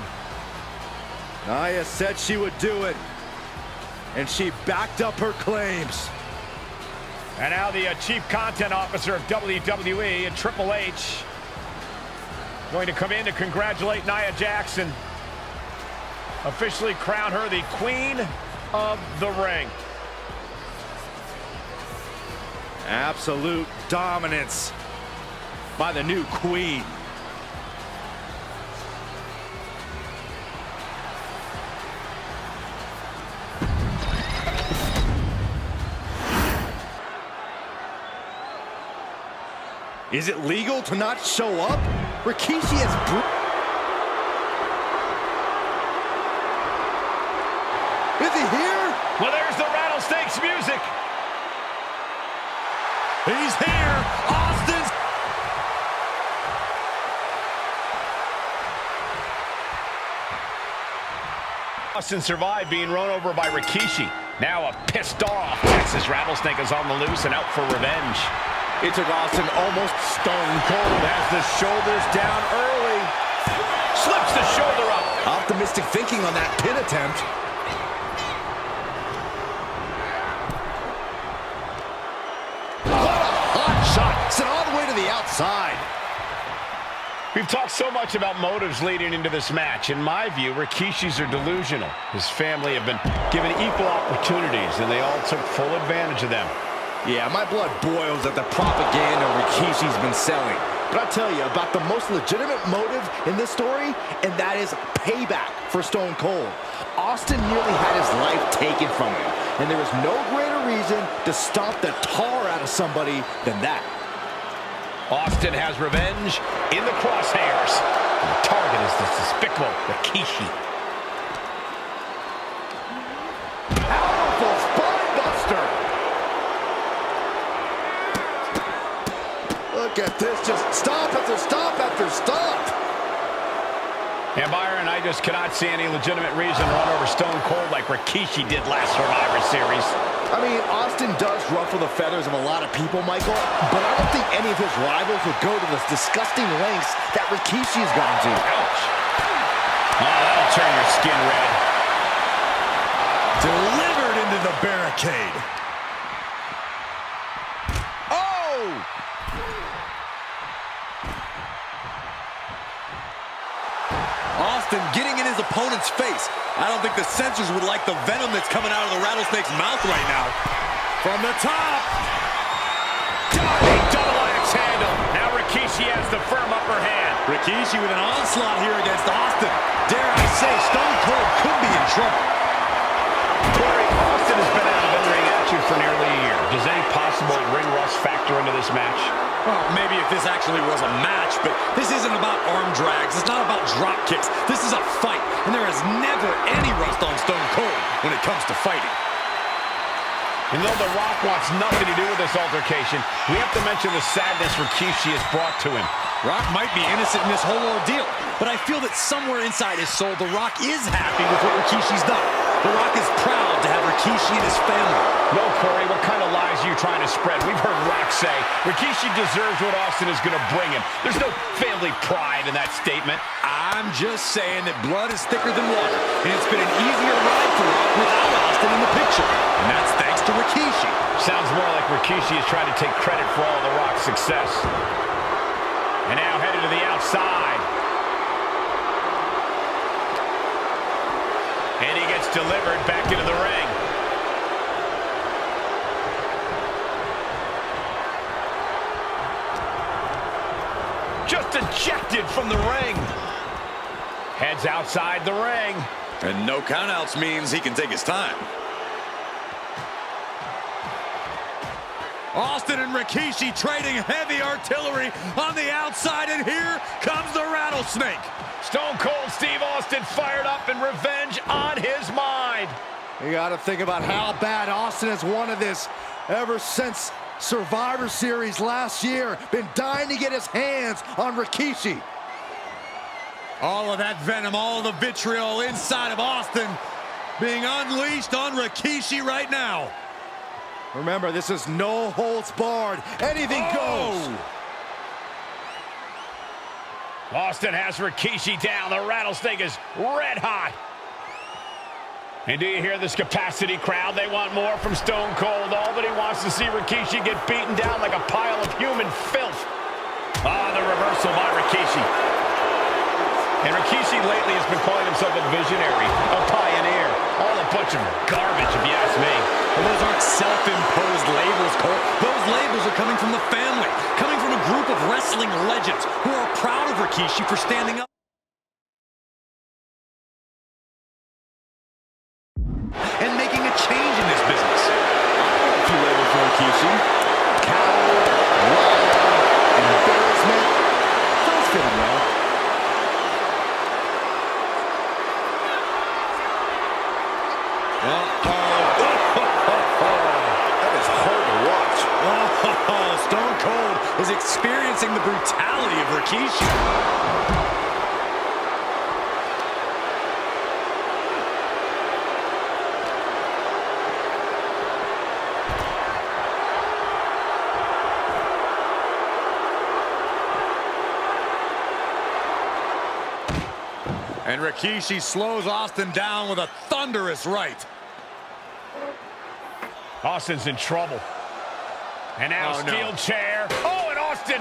Nia said she would do it, and she backed up her claims. And now the Chief Content Officer of WWE and Triple H going to come in to congratulate Nia Jax, officially crown her the Queen of the Ring. Absolute dominance by the new Queen. Is it legal to not show up? Rikishi has... Is he here? Well, there's the Rattlesnakes music. He's here. Austin's... Austin survived being run over by Rikishi. Now a pissed off Texas Rattlesnake is on the loose and out for revenge. It took Austin almost stone cold. Has the shoulders down early. Slips the shoulder up. Optimistic thinking on that pin attempt. What a hot shot. Sent all the way to the outside. We've talked so much about motives leading into this match. In my view, Rikishi's are delusional. His family have been given equal opportunities, and they all took full advantage of them. Yeah, my blood boils at the propaganda Rikishi's been selling. But I'll tell you about the most legitimate motive in this story, and that is payback for Stone Cold. Austin nearly had his life taken from him, and there is no greater reason to stomp the tar out of somebody than that. Austin has revenge in the crosshairs. The target is the despicable Rikishi. Powerful spinebuster. Look at this, just stop after stop after stop. And Byron, I just cannot see any legitimate reason to run over Stone Cold like Rikishi did last Survivor Series. I mean, Austin does ruffle the feathers of a lot of people, Michael, but I don't think any of his rivals would go to the disgusting lengths that Rikishi has gone to. Ouch. Oh, that'll turn your skin red. Delivered into the barricade. Oh! Austin getting in his opponent's face. I don't think the censors would like the venom that's coming out of the Rattlesnake's mouth right now. From the top. Diving double axe handle. Now Rikishi has the firm upper hand. Rikishi with an onslaught here against Austin. Dare I say, Stone Cold could be in trouble. Corey, Austin has been out of in-ring action for nearly a year. Does any possible ring rust factor into this match? Well, maybe if this actually was a match, but this isn't about arm drags. It's not about drop kicks. This is a fight, and there is never any rust on Stone Cold when it comes to fighting. And though The Rock wants nothing to do with this altercation, we have to mention the sadness Rikishi has brought to him. Rock might be innocent in this whole ordeal, but I feel that somewhere inside his soul, The Rock is happy with what Rikishi's done. The Rock is proud to have Rikishi and his family. No, Corey, what kind of lies are you trying to spread? We've heard Rock say Rikishi deserves what Austin is going to bring him. There's no family pride in that statement. I'm just saying that blood is thicker than water, and it's been an easier ride for Rock without Austin in the picture. And that's thanks to Rikishi. Sounds more like Rikishi is trying to take credit for all of The Rock's success. And now headed to the outside. And he gets delivered back into the ring. Just ejected from the ring. Heads outside the ring. And no countouts means he can take his time. Austin and Rikishi trading heavy artillery on the outside, and here comes the Rattlesnake. Stone Cold Steve Austin fired up and revenge on his mind. You got to think about how bad Austin has wanted this ever since Survivor Series last year. Been dying to get his hands on Rikishi. All of that venom, all of the vitriol inside of Austin being unleashed on Rikishi right now. Remember, this is no holds barred. Anything goes. Austin has Rikishi down. The Rattlesnake is red hot. And do you hear this capacity crowd? They want more from Stone Cold. All that he wants to see Rikishi get beaten down like a pile of human filth. Ah, the reversal by Rikishi. And Rikishi lately has been calling himself a visionary, a pioneer. All a bunch of garbage, if you ask me. Well, those aren't self-imposed labels, Cole. Those labels are coming from the family, coming from a group of wrestling legends who are proud of Rikishi for standing up and making a change in this business. A few labels for Rikishi. Coward, liar, embarrassment. Those fit him well. That is hard to watch. Stone Cold is experiencing the brutality of Rikishi. And Rikishi slows Austin down with a thunderous right. Austin's in trouble. And now steel chair. Oh, and Austin,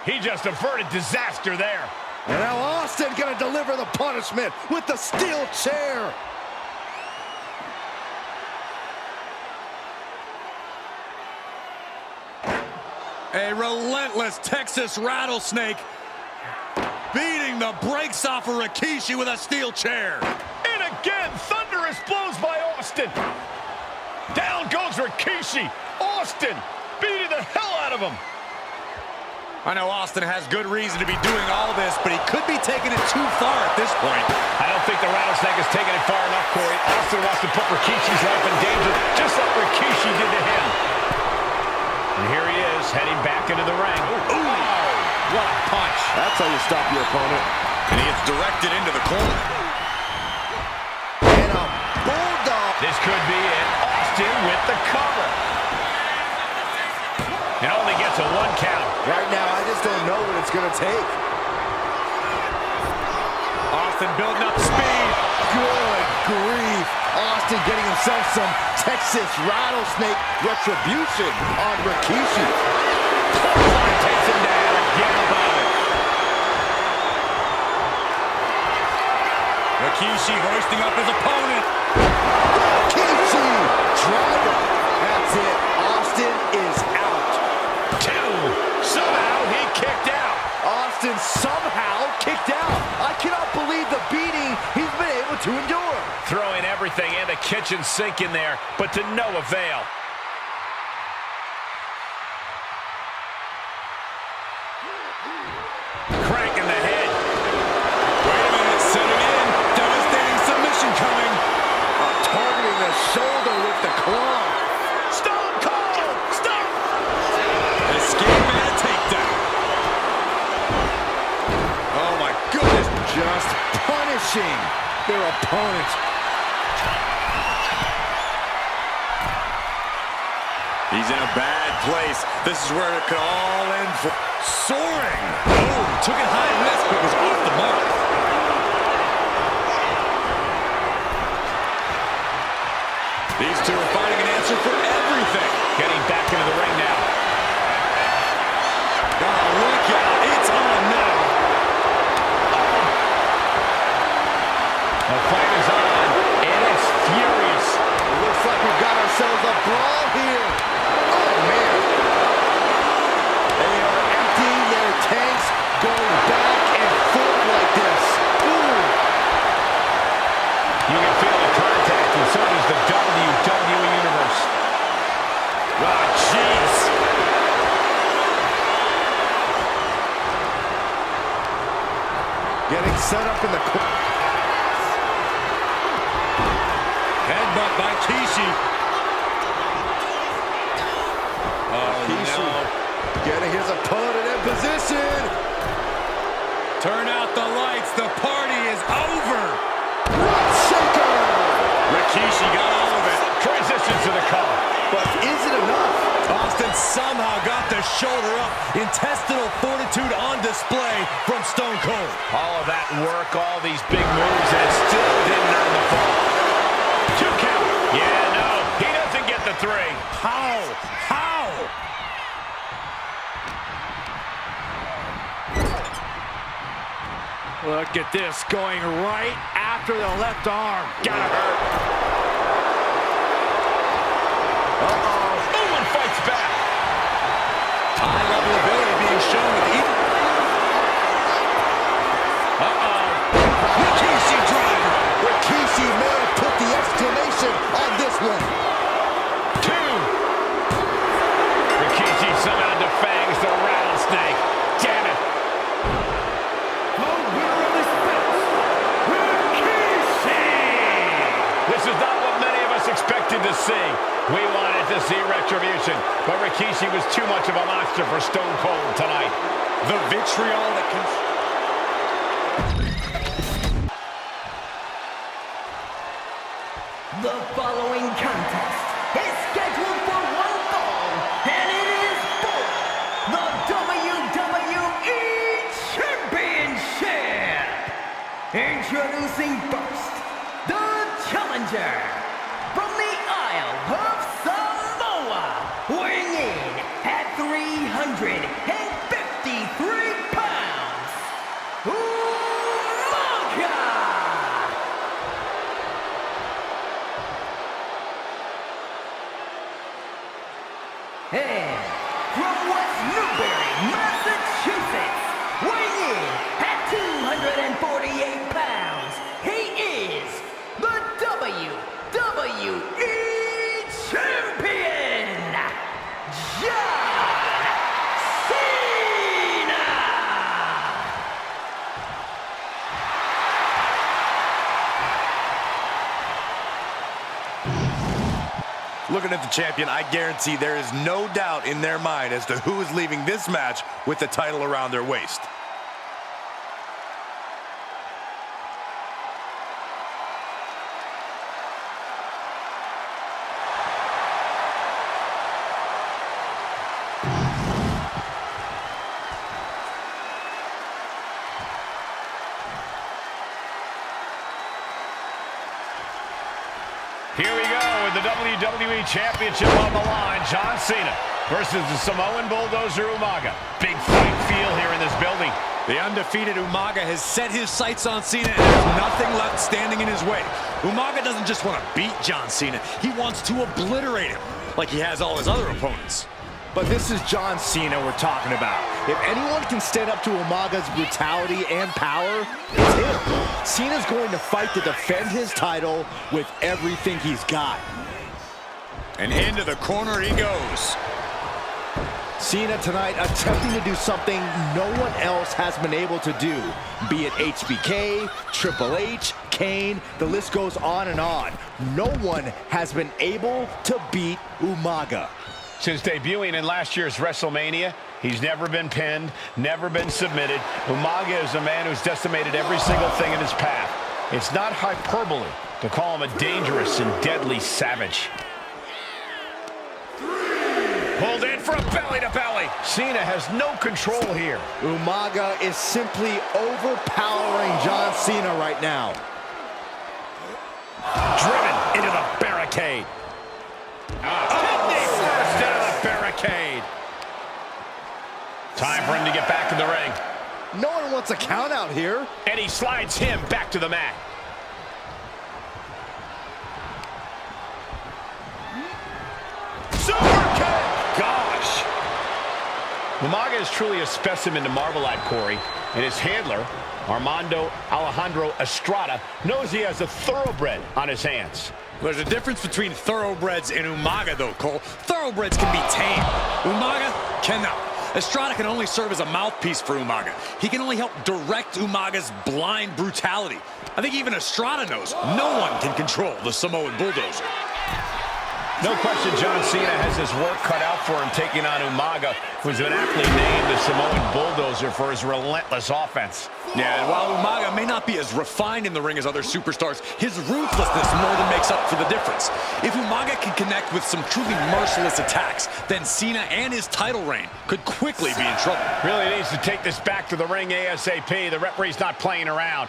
he just averted disaster there. And now Austin gonna deliver the punishment with the steel chair. A relentless Texas rattlesnake beating the brakes off of Rikishi with a steel chair. And again, thunderous blows by Austin. Down goes Rikishi. Austin beating the hell out of him. I know Austin has good reason to be doing all this, but he could be taking it too far at this point. I don't think the rattlesnake is taking it far enough, Corey. Austin wants to put Rikishi's life in danger, just like Rikishi did to him. And here he is, heading back into the ring. Ooh. What a punch. That's how you stop your opponent. And he gets directed into the corner. And a bulldog. This could be it. Austin with the cover. It only gets a 1 count. Right now, I just don't know what it's going to take. Austin building up speed. Good grief. Austin getting himself some Texas rattlesnake retribution on Rikishi. Takes him down. Get about it. Rikishi hoisting up his opponent. Rikishi driver. That's it. Austin is out. 2. Somehow he kicked out. Austin somehow kicked out. I cannot believe the beating he's been able to endure. Throwing everything in the kitchen sink in there, but to no avail. Cranking the head. Wait a minute, setting in. Devastating submission coming. Targeting the shoulder with the claw. Stone Cold! Stop! Escape and a takedown. Oh my goodness. Just punishing their opponent. He's in a bad place. This is where it could all end for soaring. Oh, took it high risk, but was off the mark. These two are finding an answer for everything. Getting back into the ring now. Oh, look out. It's on now. The fight is on. It is furious. It looks like we've got ourselves a brawl here. Oh, man. They are emptying their tanks, going back and forth like this. Ooh. You can feel the contact, and so does the WWE Universe. Oh, jeez. Getting set up in the corner. Headbutt by Kishi. Oh, Kishi getting his opponent in position. Turn out the lights. The party is over. What shaker? Rikishi got all of it. Transition to the cover. But is it enough? Austin somehow got the shoulder up. Intestinal fortitude on display from Stone Cold. All of that work, all these big moves, and it still didn't earn the fall. 2 count. Yeah, no, he doesn't get the 3. How? How? Look at this, going right after the left arm. Gotta hurt. Uh-oh. Owen fights back. High level ability being shown with even. Uh-oh. Rikishi driver. Rikishi may have put the exclamation on this one. 2. Rikishi somehow defangs the rattlesnake. Damn it. The winner of this bout, Rikishi! This is not what many of us expected to see. We wanted to see retribution, but Rikishi was too much of a monster for Stone Cold tonight. The vitriol that can. The following contest is scheduled for 1 fall, and it is for the WWE Championship. Introducing first, the challenger from the Isle of Samoa, weighing in at 353 pounds, Umaga! And from West Newbury, Massachusetts, weighing in at 248 pounds, he is the WWE Champion, John Cena! Looking at the champion, I guarantee there is no doubt in their mind as to who is leaving this match with the title around their waist. Here we go with the WWE Championship on the line. John Cena versus the Samoan Bulldozer Umaga. Big fight feel here in this building. The undefeated Umaga has set his sights on Cena and there's nothing left standing in his way. Umaga doesn't just want to beat John Cena, he wants to obliterate him like he has all his other opponents. But this is John Cena we're talking about. If anyone can stand up to Umaga's brutality and power, it's him. Cena's going to fight to defend his title with everything he's got. And into the corner he goes. Cena tonight attempting to do something no one else has been able to do. Be it HBK, Triple H, Kane, the list goes on and on. No one has been able to beat Umaga. Since debuting in last year's WrestleMania, he's never been pinned, never been submitted. Umaga is a man who's decimated every single thing in his path. It's not hyperbole to call him a dangerous and deadly savage. Pulled in for a belly-to-belly. Cena has no control here. Umaga is simply overpowering John Cena right now. Driven into the barricade. First into the barricade. Time for him to get back in the ring. No one wants a count out here. And he slides him back to the mat. Super kick! Gosh. Umaga is truly a specimen to marvel at, Corey. And his handler, Armando Alejandro Estrada, knows he has a thoroughbred on his hands. There's a difference between thoroughbreds and Umaga, though, Cole. Thoroughbreds can be tamed. Umaga cannot. Estrada can only serve as a mouthpiece for Umaga. He can only help direct Umaga's blind brutality. I think even Estrada knows no one can control the Samoan Bulldozer. No question John Cena has his work cut out for him taking on Umaga, who's been aptly named the Samoan Bulldozer for his relentless offense. Yeah, and while Umaga may not be as refined in the ring as other superstars, his ruthlessness more than makes up for the difference. If Umaga can connect with some truly merciless attacks, then Cena and his title reign could quickly be in trouble. Really needs to take this back to the ring ASAP. The referee's not playing around.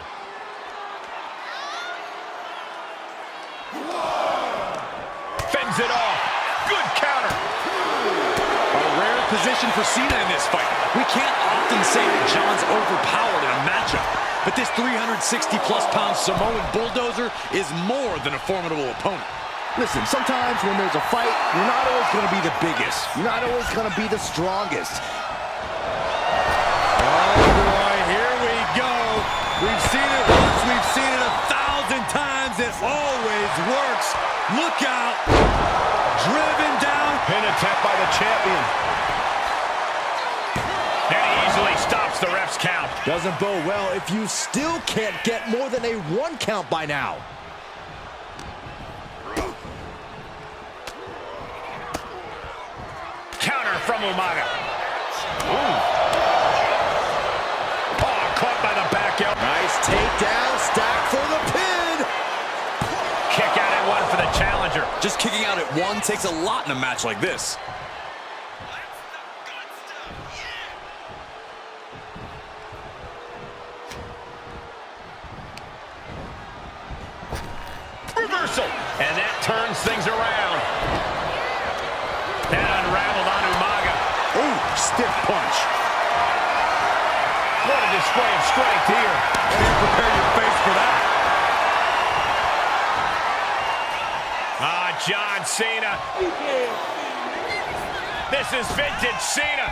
Fends it off. Good counter. A rare position for Cena in this fight. We can't often say that John's overpowered in a matchup, but this 360-plus pound Samoan Bulldozer is more than a formidable opponent. Listen, sometimes when there's a fight, you're not always going to be the biggest. You're not always going to be the strongest. Oh, boy, here we go. We've seen it once. We've seen it 1,000 times. It always works. Look out. Driven down. Pin attempt by the champion. And he easily stops the ref's count. Doesn't bode well if you still can't get more than a 1 count by now. Counter from Umaga. Ooh. Oh, caught by the back elbow. Nice takedown, stack for the pin. Kick out at 1 for the challenger. Just kicking out at 1 takes a lot in a match like this. reversal, and that turns things around. That unraveled on Umaga. Ooh, stiff punch. What a display of strength here. And prepare your face for that. John Cena. This is vintage Cena.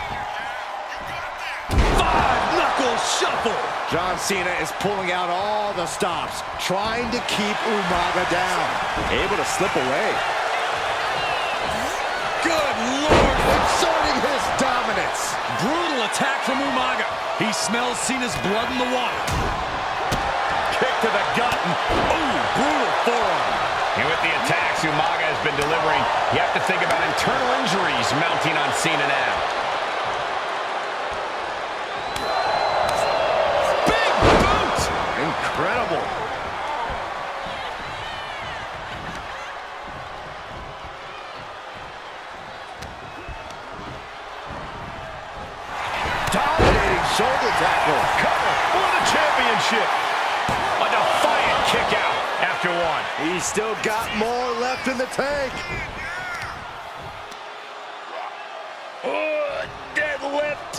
5-knuckle shuffle. John Cena is pulling out all the stops, trying to keep Umaga down. Able to slip away. Good Lord. Exerting his dominance. Brutal attack from Umaga. He smells Cena's blood in the water. Kick to the gut. Ooh, brutal forearm. And with the attacks Umaga has been delivering, you have to think about internal injuries mounting on Cena now. Big boot! Incredible. Dominating shoulder tackle. Cover for the championship. A defiant kick out after one. He's still got more left in the tank. Deadlift.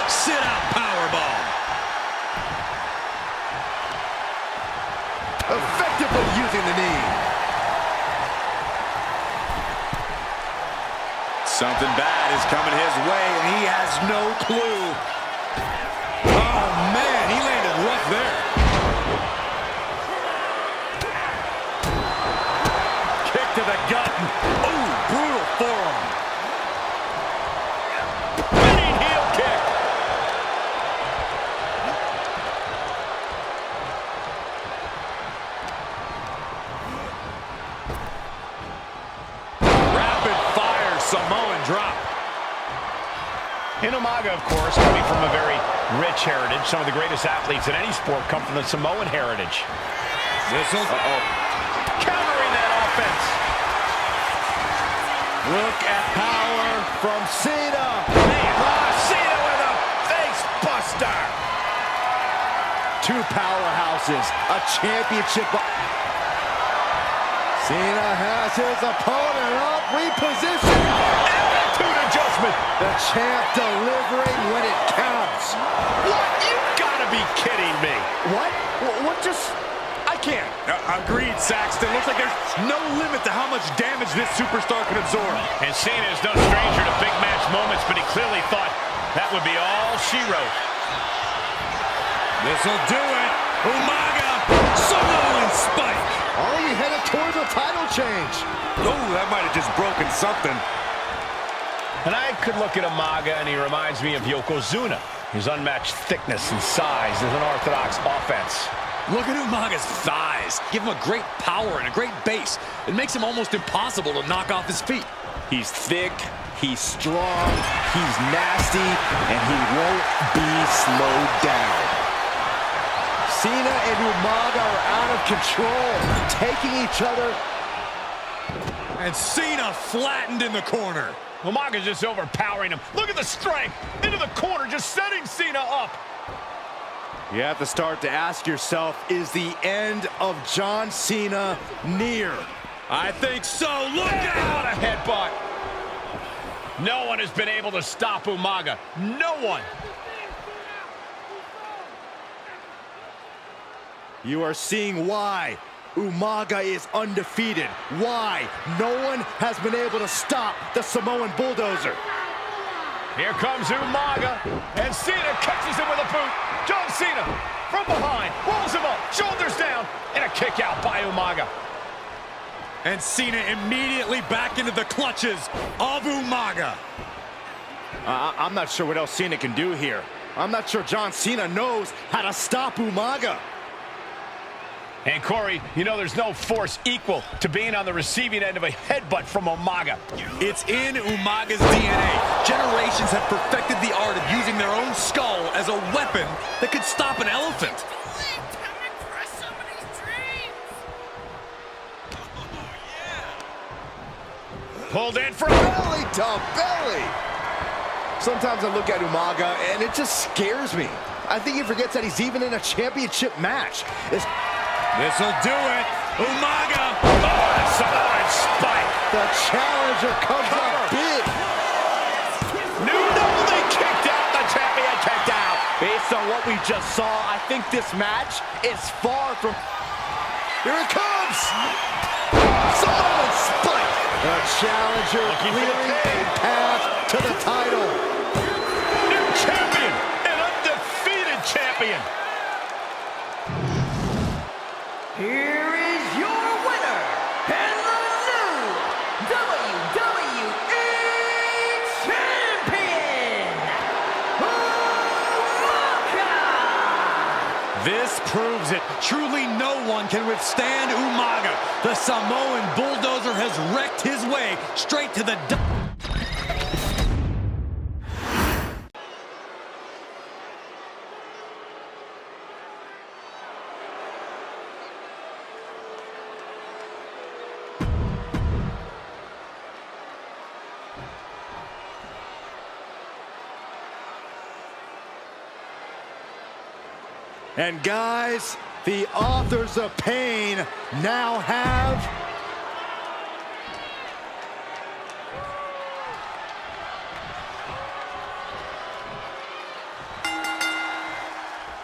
Sit out powerbomb. Effectively using the knee. Something bad is coming his way, and he has no clue. Oh, man, he landed rough there. Kick to the gut. Ooh, brutal forearm. Spinning heel kick. Rapid fire Samoan drop. And Umaga, of course, coming from a very rich heritage. Some of the greatest athletes in any sport come from the Samoan heritage. Whistle. Countering that offense. Look at power from Cena. Cena with a face buster. Two powerhouses, a championship. Cena has his opponent up, repositioned. Attitude adjustment. The champ delivering when it counts. What? You gotta be kidding me. What? What just... I can't. Agreed, Saxton. Looks like there's no limit to how much damage this superstar can absorb. And Cena is no stranger to big match moments, but he clearly thought that would be all she wrote. This'll do it. Umaga, Samoan spike. Are we headed towards a title change? Oh, that might have just broken something. And I could look at Umaga, and he reminds me of Yokozuna. His unmatched thickness and size is an orthodox offense. Look at Umaga's thighs. Give him a great power and a great base. It makes him almost impossible to knock off his feet. He's thick, he's strong, he's nasty, and he won't be slowed down. Cena and Umaga are out of control, taking each other. And Cena flattened in the corner. Umaga's just overpowering him. Look at the strength. Into the corner, just setting Cena up. You have to start to ask yourself, is the end of John Cena near? I think so. Look out! What a headbutt. No one has been able to stop Umaga. No one. You are seeing why Umaga is undefeated. Why no one has been able to stop the Samoan bulldozer. Here comes Umaga, and Cena catches him with a boot. John Cena from behind, rolls him up, shoulders down, and a kick out by Umaga. And Cena immediately back into the clutches of Umaga. I'm not sure what else Cena can do here. I'm not sure John Cena knows how to stop Umaga. And Corey, you know there's no force equal to being on the receiving end of a headbutt from Umaga. It's in Umaga's DNA. Generations have perfected the art of using their own skull as a weapon that could stop an elephant. Pulled in for Belly to belly. Sometimes I look at Umaga and it just scares me. I think he forgets that he's even in a championship match. This'll do it. Umaga. Oh, Samoan spike. The challenger comes up big. They kicked out. The champion kicked out. Based on what we just saw, I think this match is far from... Here it comes. Samoan spike. The challenger clearing a path to the title. New champion, an undefeated champion. Here is your winner, and the new WWE Champion, Umaga! This proves it. Truly no one can withstand Umaga. The Samoan bulldozer has wrecked his way straight to the... And guys, the authors of pain now have...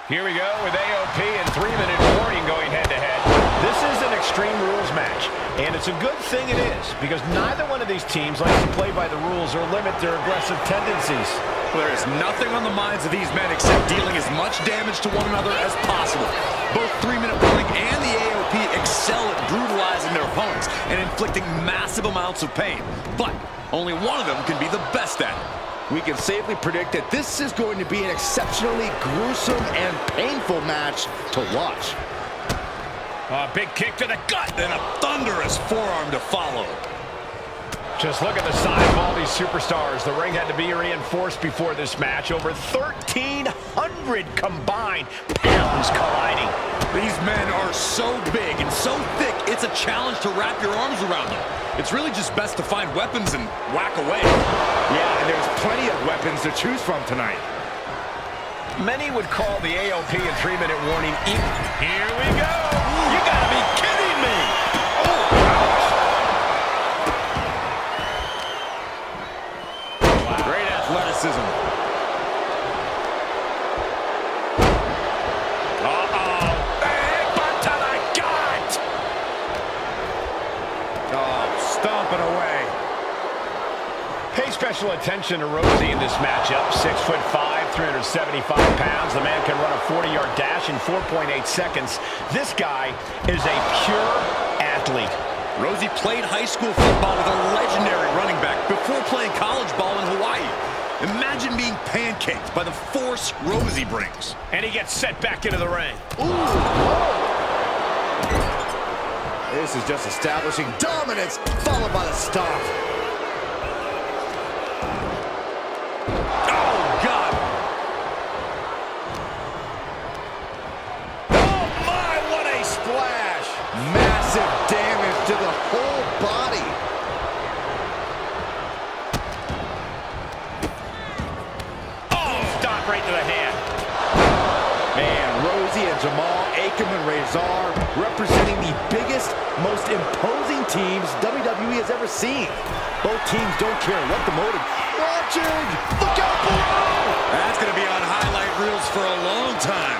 Here we go with AOP and 3-minute warning going head-to-head. This is an Extreme Rules match, and it's a good thing it is, because neither one of these teams likes to play by the rules or limit their aggressive tendencies. There is nothing on the minds of these men except dealing as much damage to one another as possible. Both 3-minute warning and the AOP excel at brutalizing their opponents and inflicting massive amounts of pain. But only one of them can be the best at it. We can safely predict that this is going to be an exceptionally gruesome and painful match to watch. A big kick to the gut and a thunderous forearm to follow. Just look at the size of all these superstars. The ring had to be reinforced before this match. Over 1,300 combined pounds colliding. These men are so big and so thick, it's a challenge to wrap your arms around them. It's really just best to find weapons and whack away. Yeah, and there's plenty of weapons to choose from tonight. Many would call the AOP and 3-minute warning. Here we go. You gotta be kidding me. Oh, wow. Great athleticism. Stomping away. Pay special attention to Rosie in this matchup. 6'5", 375 pounds. The man can run a 40-yard dash in 4.8 seconds. This guy is a pure athlete. Rosie played high school football with a legendary running back before playing college ball in Hawaii. Imagine being pancaked by the force Rosie brings. And he gets set back into the ring. Ooh. This is just establishing dominance, followed by the stomp. Oh, God. Oh, my, what a splash. Massive damage to the whole body. Oh, stomp right to the hand. Man, Rosie and Jamal, Akam and Razor representing the biggest, most imposing teams WWE has ever seen. Both teams don't care what the motive. Watching! Look out below! That's going to be on highlight reels for a long time.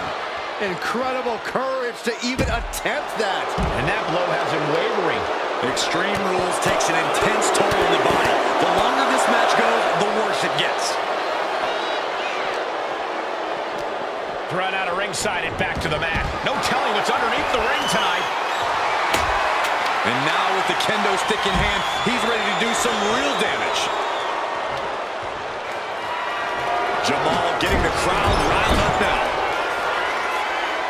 Incredible courage to even attempt that. And that blow has him wavering. Extreme Rules takes an intense toll on the body. The longer this match goes, the worse it gets. Thrown out of ringside and back to the mat. No telling what's underneath the ring tonight. And now with the kendo stick in hand, he's ready to do some real damage. Jamal getting the crowd riled up now.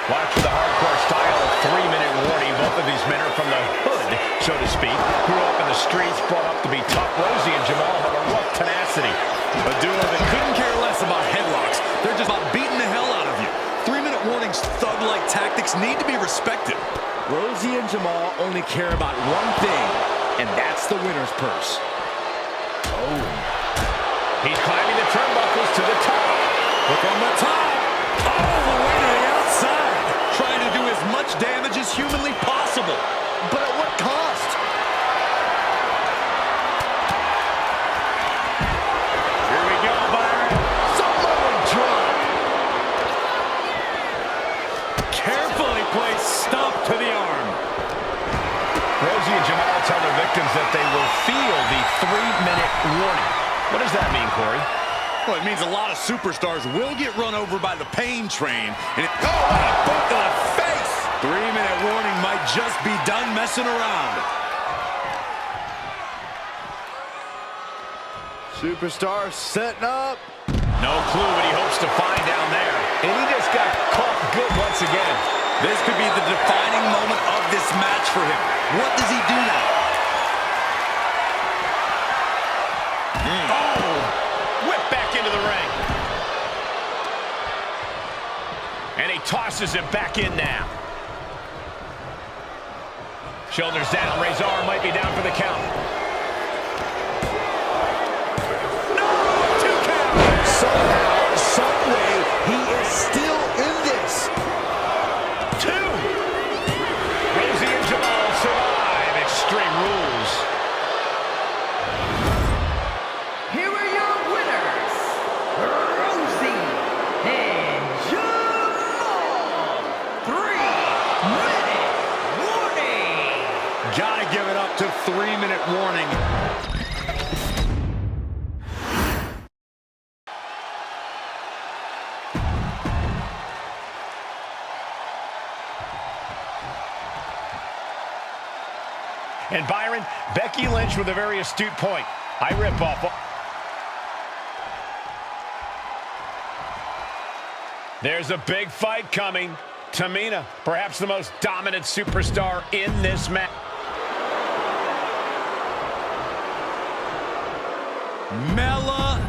Watch for the hardcore style of 3-minute warning. Both of these men are from the hood, so to speak. Grew up in the streets, brought up to be tough. Rosie and Jamal have a rough tenacity. A duo that couldn't care less about headlocks. They're just about beating the hell out of you. 3-minute warning's thug-like tactics need to be respected. Rosie and Jamal only care about one thing, and that's the winner's purse. Oh. He's climbing the turnbuckles to the top. Look on the top. All the way to the outside. Trying to do as much damage as humanly possible. but at what cost? Here we go, Byron. Samoan drop. Carefully placed stomp to the arm. Rosie and Jamal tell their victims that they will feel the 3-minute warning. What does that mean, Corey? Well, it means a lot of superstars will get run over by the pain train. And what a boot to the face! 3-minute warning might just be done messing around. Superstar setting up. No clue what he hopes to find down there. And he just got caught good once again. This could be the defining moment of this match for him. What does he do now? Oh! Whip back into the ring. And he tosses it back in now. Shoulders down. Ray's arm might be down for the count. No! 2 count! Somehow, someway, he is still in this. 2. Rosie and Jamal survive Extreme Rules. Here are your winners, Rosie and Jamal. 3-minute warning. Gotta give it up to 3-minute warning. And Byron, Becky Lynch with a very astute point. I rip off. There's a big fight coming. Tamina, perhaps the most dominant superstar in this match. Mella.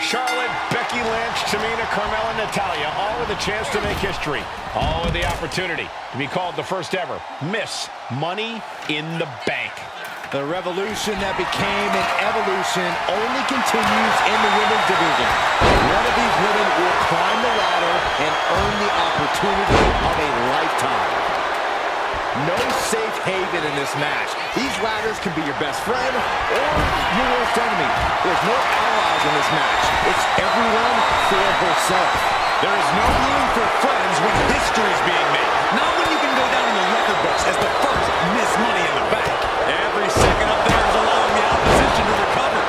Charlotte, Becky Lynch, Tamina, Carmella, Natalya, all with a chance to make history. All with the opportunity to be called the first ever Miss Money in the Bank. The revolution that became an evolution only continues in the women's division. One of these women will climb the ladder and earn the opportunity of a lifetime. No safe haven in this match. These ladders can be your best friend or your worst enemy. There's no allies in this match. It's everyone for herself. There is no room for friends when history is being made. Not when you can go down in the record books as the first Miss Money in the Bank. Every second up there is allowing the opposition to recover.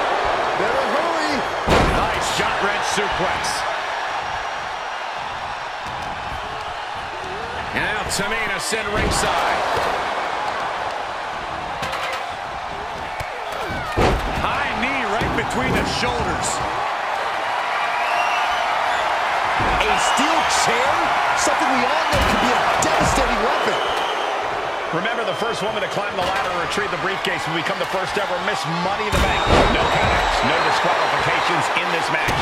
Better hurry. Nice shot wrench suplex. And now Tamina sent ringside. High knee right between the shoulders. A steel chair? Something we all know can be a devastating weapon. Remember, the first woman to climb the ladder and retrieve the briefcase will become the first ever Miss Money in the Bank. No countouts, no disqualifications in this match.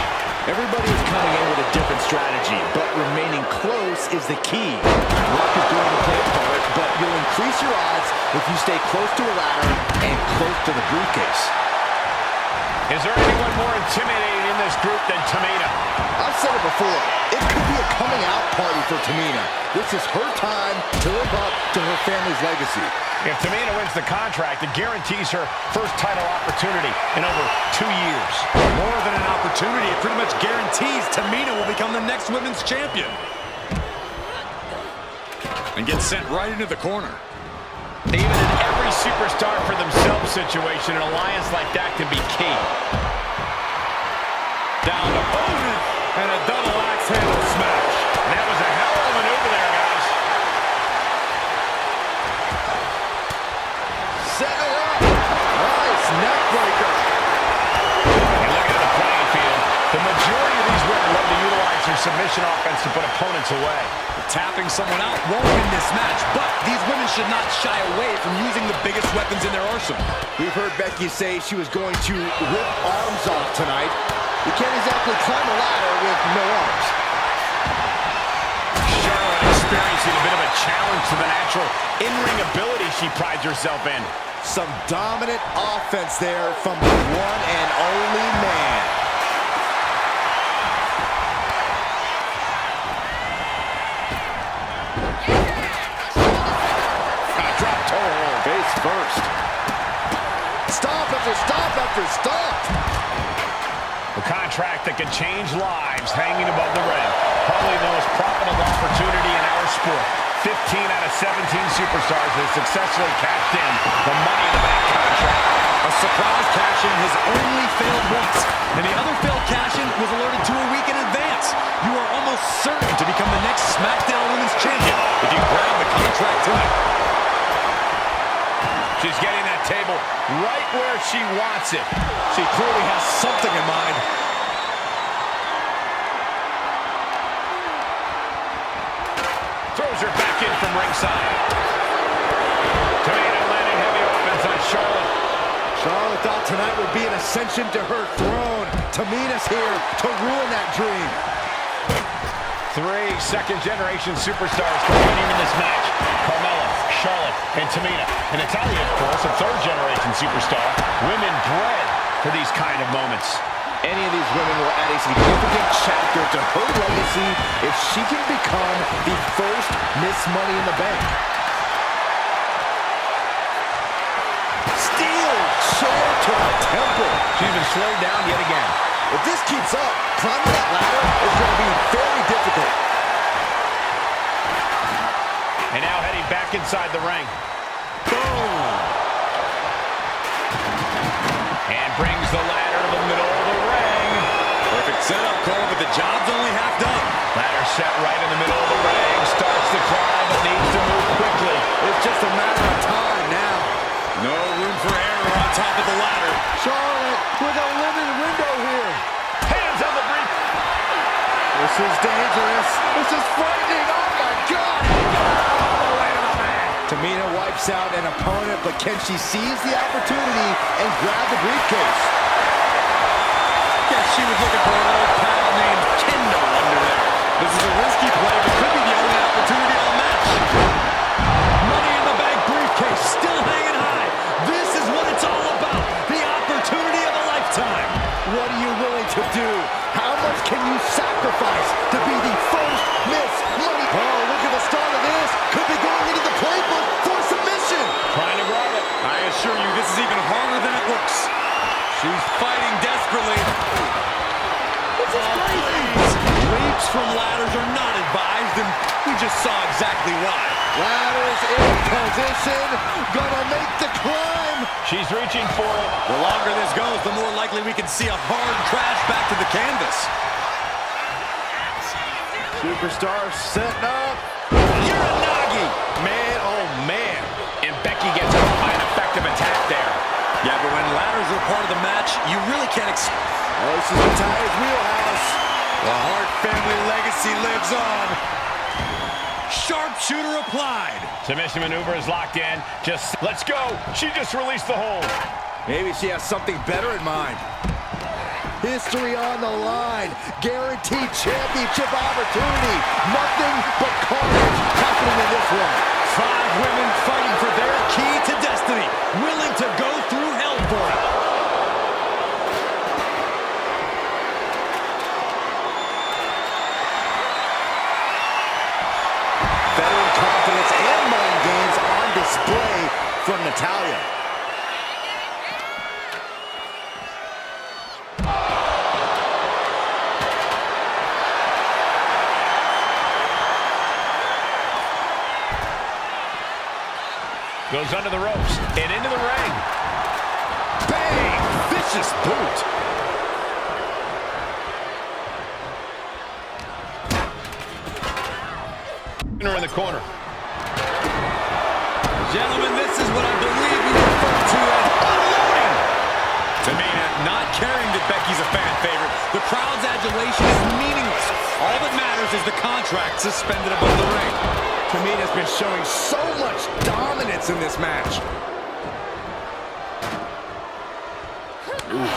Everybody is coming in with a different strategy, but remaining close is the key. Luck is going to play a part, but you'll increase your odds if you stay close to a ladder and close to the briefcase. Is there anyone more intimidating in this group than Tamina? I've said it before, it could be a coming out party for Tamina. This is her time to live up to her family's legacy. If Tamina wins the contract, it guarantees her first title opportunity in over 2 years. More than an opportunity, it pretty much guarantees Tamina will become the next women's champion. And get sent right into the corner. Even in every superstar for themselves situation, an alliance like that can be key. Down to Bowden, and a double axe handle smash. That was a hell of a maneuver there, guys. Set it up. Nice neck breaker. And look at the playing field. The majority of these women love to utilize their submission offense to put opponents away. Tapping someone out won't win this match, but these women should not shy away from using the biggest weapons in their arsenal. We've heard Becky say she was going to rip arms off tonight. You can't exactly climb a ladder with no arms. Charlotte experiencing a bit of a challenge to the natural in-ring ability she prides herself in. Some dominant offense there from the one and only man. first. Stop after stop after stop. A contract that can change lives hanging above the ring. Probably the most profitable opportunity in our sport. 15 out of 17 superstars have successfully cashed in the Money in the Bank contract. A surprise cash-in has only failed once, and the other failed cash-in was alerted to a week in advance. You are almost certain to become the next SmackDown Women's Champion if you grab the contract tonight. She's getting that table right where she wants it. She clearly has something in mind. Throws her back in from ringside. Tamina landing heavy offense on Charlotte. Charlotte thought tonight would be an ascension to her throne. Tamina's here to ruin that dream. 3 second-generation superstars competing in this match. Carmella, Charlotte, and Tamina. And Natalya, of course, a third-generation superstar. Women bred for these kind of moments. Any of these women will add a significant chapter to her legacy if she can become the first Miss Money in the Bank. Steel chair to the temple. She's been slowed down yet again. If this keeps up, climbing that ladder is going to be very difficult. And now heading back inside the ring. Boom. And brings the ladder to the middle of the ring. Perfect setup, Cole, but the job's only half done. Ladder set right in the middle of the ring. Starts to climb, but needs to move quickly. It's just a matter of time now. No room for error on top of the ladder. Charlotte with a limited window here. Hands on the brief. This is dangerous. This is frightening. Oh, my God. Tamina wipes out an opponent, but can she seize the opportunity and grab the briefcase? Guess she was looking for an old pal named Kendall under there. This is a risky play, but could be the only opportunity on the match. Money in the Bank briefcase still hanging high. This is what it's all about. The opportunity of a lifetime. What are you willing to do? How much can you sacrifice to be the first Miss Money? Oh, look at the start of this. Could be going into the playbook for submission. Trying to grab it. I assure you, this is even harder than it looks. She's fighting desperately. This is crazy. Leaps from ladders are not advised, and we just saw exactly why. Ladders in position. Gonna make the climb. She's reaching for it. The longer this goes, the more likely we can see a hard crash back to the canvas. Superstar setting up. Uranagi. Man, oh man. And Becky gets hit by an effective attack there. Yeah, but when ladders are part of the match, you really can't Oh, this is Natalya's wheelhouse. The Hart family legacy lives on. Sharpshooter applied. Submission maneuver is locked in. Just, let's go. She just released the hold. Maybe she has something better in mind. History on the line. Guaranteed championship opportunity. Nothing but carnage happening in this one. 5 women fighting for their key to destiny. Willing to go through hell for it. Veteran confidence and mind games on display from Natalya. Goes under the ropes and into the ring. Bang! Vicious boot. Her in the corner. Gentlemen, this is what I believe we refer to as unloading. Tamina not caring that Becky's a fan favorite. The crowd's adulation is meaningless. All that matters is the contract suspended above the ring. Tamina's been showing so much dominance in this match. Oof.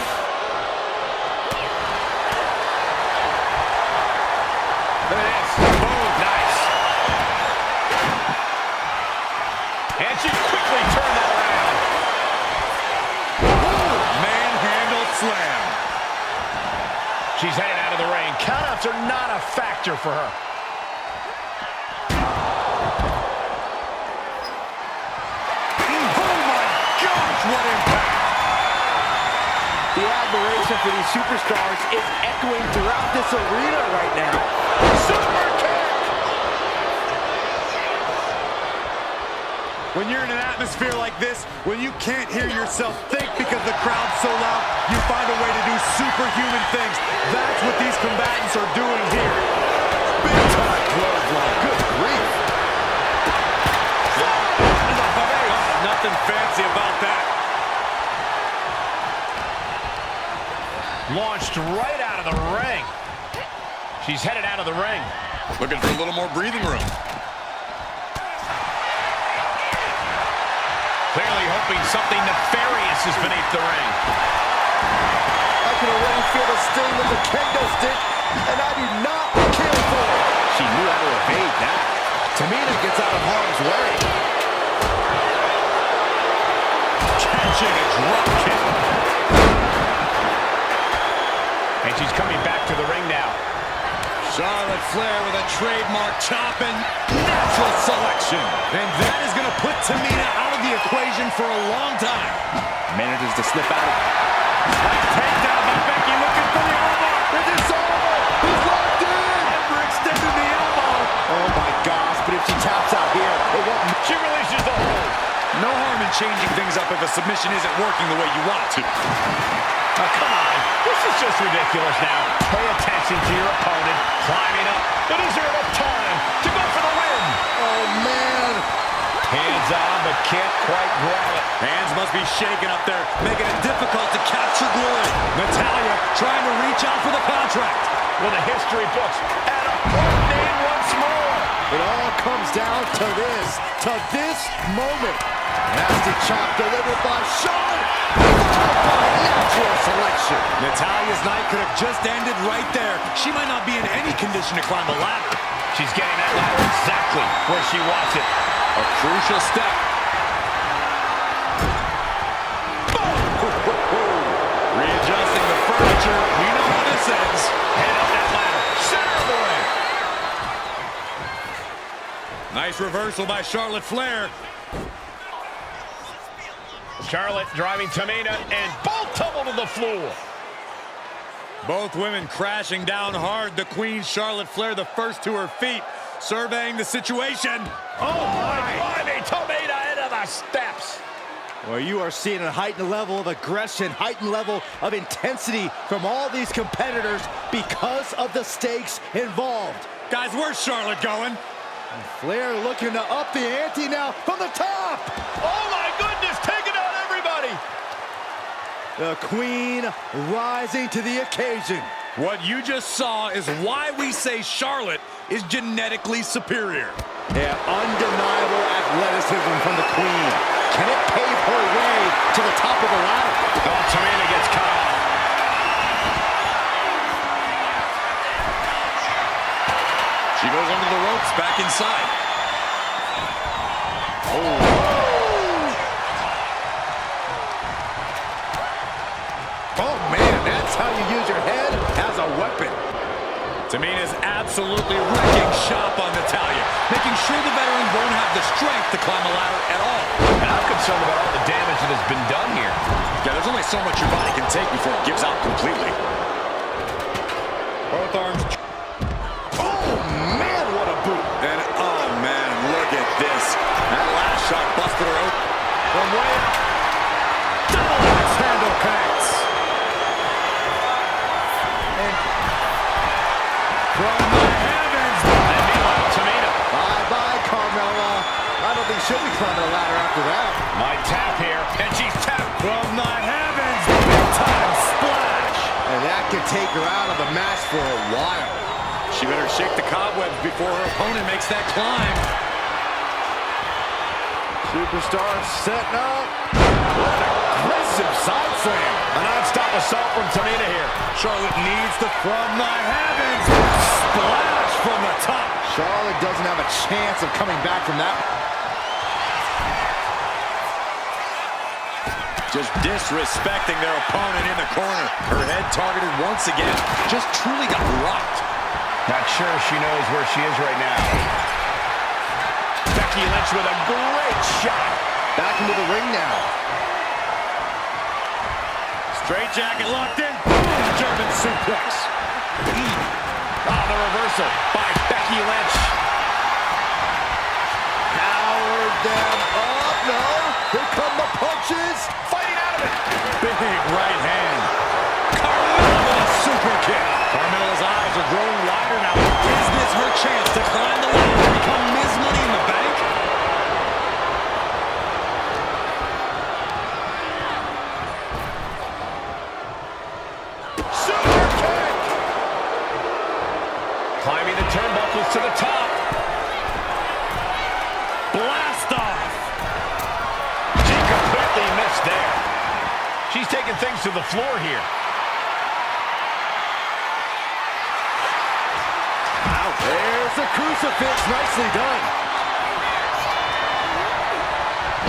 Look at this. Boom. Nice. And she quickly turned that around. Manhandle slam. She's headed out of the ring. Countouts are not a factor for her. Oh my what impact! The admiration for these superstars is echoing throughout this arena right now. Super kick! When you're in an atmosphere like this, when you can't hear yourself think because the crowd's so loud, you find a way to do superhuman things. That's what these combatants are doing here. Big time clothesline. Good grief. Nothing fancy about that. Launched right out of the ring. She's headed out of the ring. Looking for a little more breathing room. Clearly hoping something nefarious is beneath the ring. I can already feel the sting of the kendo stick, and I do not care for it. She knew how to evade that. Tamina gets out of harm's way. Catching a drop kick. And she's coming back to the ring now. Charlotte Flair with a trademark chop and natural selection. And that is going to put Tamina out of the equation for a long time. Manages to slip out of it. Takedown by Becky, looking for the elbow. Is this over? He's locked in! Never extended the elbow. Oh my gosh, but if she taps out here, it won't. She releases the hold. No harm in changing things up if a submission isn't working the way you want it to. Oh, come on. This is just ridiculous now. Pay attention to your opponent. Climbing up. But is there enough time to go for the win? Oh, man. Hands on, but can't quite grab it. Hands must be shaking up there, making it difficult to capture glory. Natalya trying to reach out for the contract. Well, the history books add up her name once more. It all comes down to this moment. Nasty chop delivered by Shawn. Followed by natural selection. Natalya's night could have just ended right there. She might not be in any condition to climb the ladder. She's getting that ladder exactly where she wants it. A crucial step. Readjusting the furniture. We know how this ends. Head up that ladder. Center of the ring. Nice reversal by Charlotte Flair. Charlotte driving Tamina, and both tumble to the floor. Both women crashing down hard. The Queen, Charlotte Flair, the first to her feet, surveying the situation. Oh, my. Climbing Tamina into the steps. Well, you are seeing a heightened level of aggression, heightened level of intensity from all these competitors because of the stakes involved. Guys, where's Charlotte going? Flair looking to up the ante now from the top. Oh, my goodness, taking out everybody. The Queen rising to the occasion. What you just saw is why we say Charlotte is genetically superior. Yeah, undeniable athleticism from the Queen. Can it pave her way to the top of the ladder? Oh, Tamina gets cut off. She goes under the ropes, back inside. Oh, man, that's how you use your head as a weapon. Tamina's absolutely wrecking shop on Natalya, making sure the veteran won't have the strength to climb a ladder at all. And I'm concerned about all the damage that has been done here. Yeah, there's only so much your body can take before it gives out completely. Both arms. Oh, man, what a boot. And, oh, man, look at this. That last shot busted her open. From way up. Double axe handle connects. And from the heavens. And meanwhile, Tamina. bye-bye, Carmella. I don't think she'll be climbing a ladder after that. My tap here, and she's tapped. From the heavens. Big time splash. And that could take her out of the match for a while. She better shake the cobwebs before her opponent makes that climb. Superstar setting up. What an aggressive side slam. A non-stop assault from Tamina here. Charlotte needs the from the heavens. Splash from the top. Charlotte doesn't have a chance of coming back from that. Just disrespecting their opponent in the corner. Her head targeted once again. Just truly got rocked. Not sure she knows where she is right now. Becky Lynch with a great shot. Back into the ring now. Straight jacket locked in. German suplex. Oh, the reversal by Becky Lynch. Powered them up. No. Here come the punches. Fighting out of it. Big right hand. Carmella super kick. Carmella's eyes are growing wider now. Is this her chance to climb the ladder and become Ms. Money in the Bank? Super kick. Climbing the turnbuckles to the top. Blast off. She completely missed there. She's taking things to the floor here. There's the crucifix. Nicely done.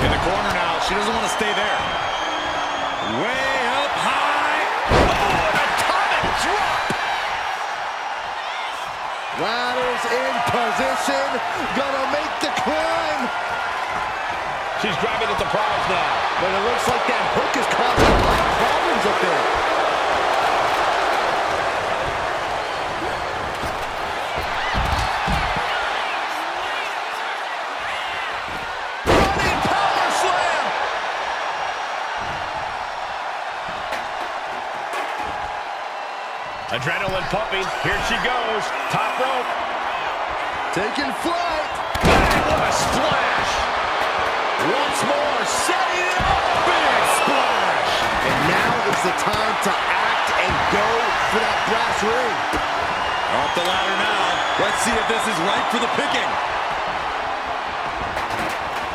In the corner now. She doesn't want to stay there. Way up high. Oh, an atomic drop. Ladder's in position. Gonna make the climb. She's grabbing at the prize now. But it looks like that hook is causing a lot of problems up there. Running power slam. Adrenaline pumping. Here she goes. Top rope. Taking flight. Bang, what a splash. Once more, setting it up. Big splash. And now is the time to act and go for that brass ring. Off the ladder now. Let's see if this is right for the picking.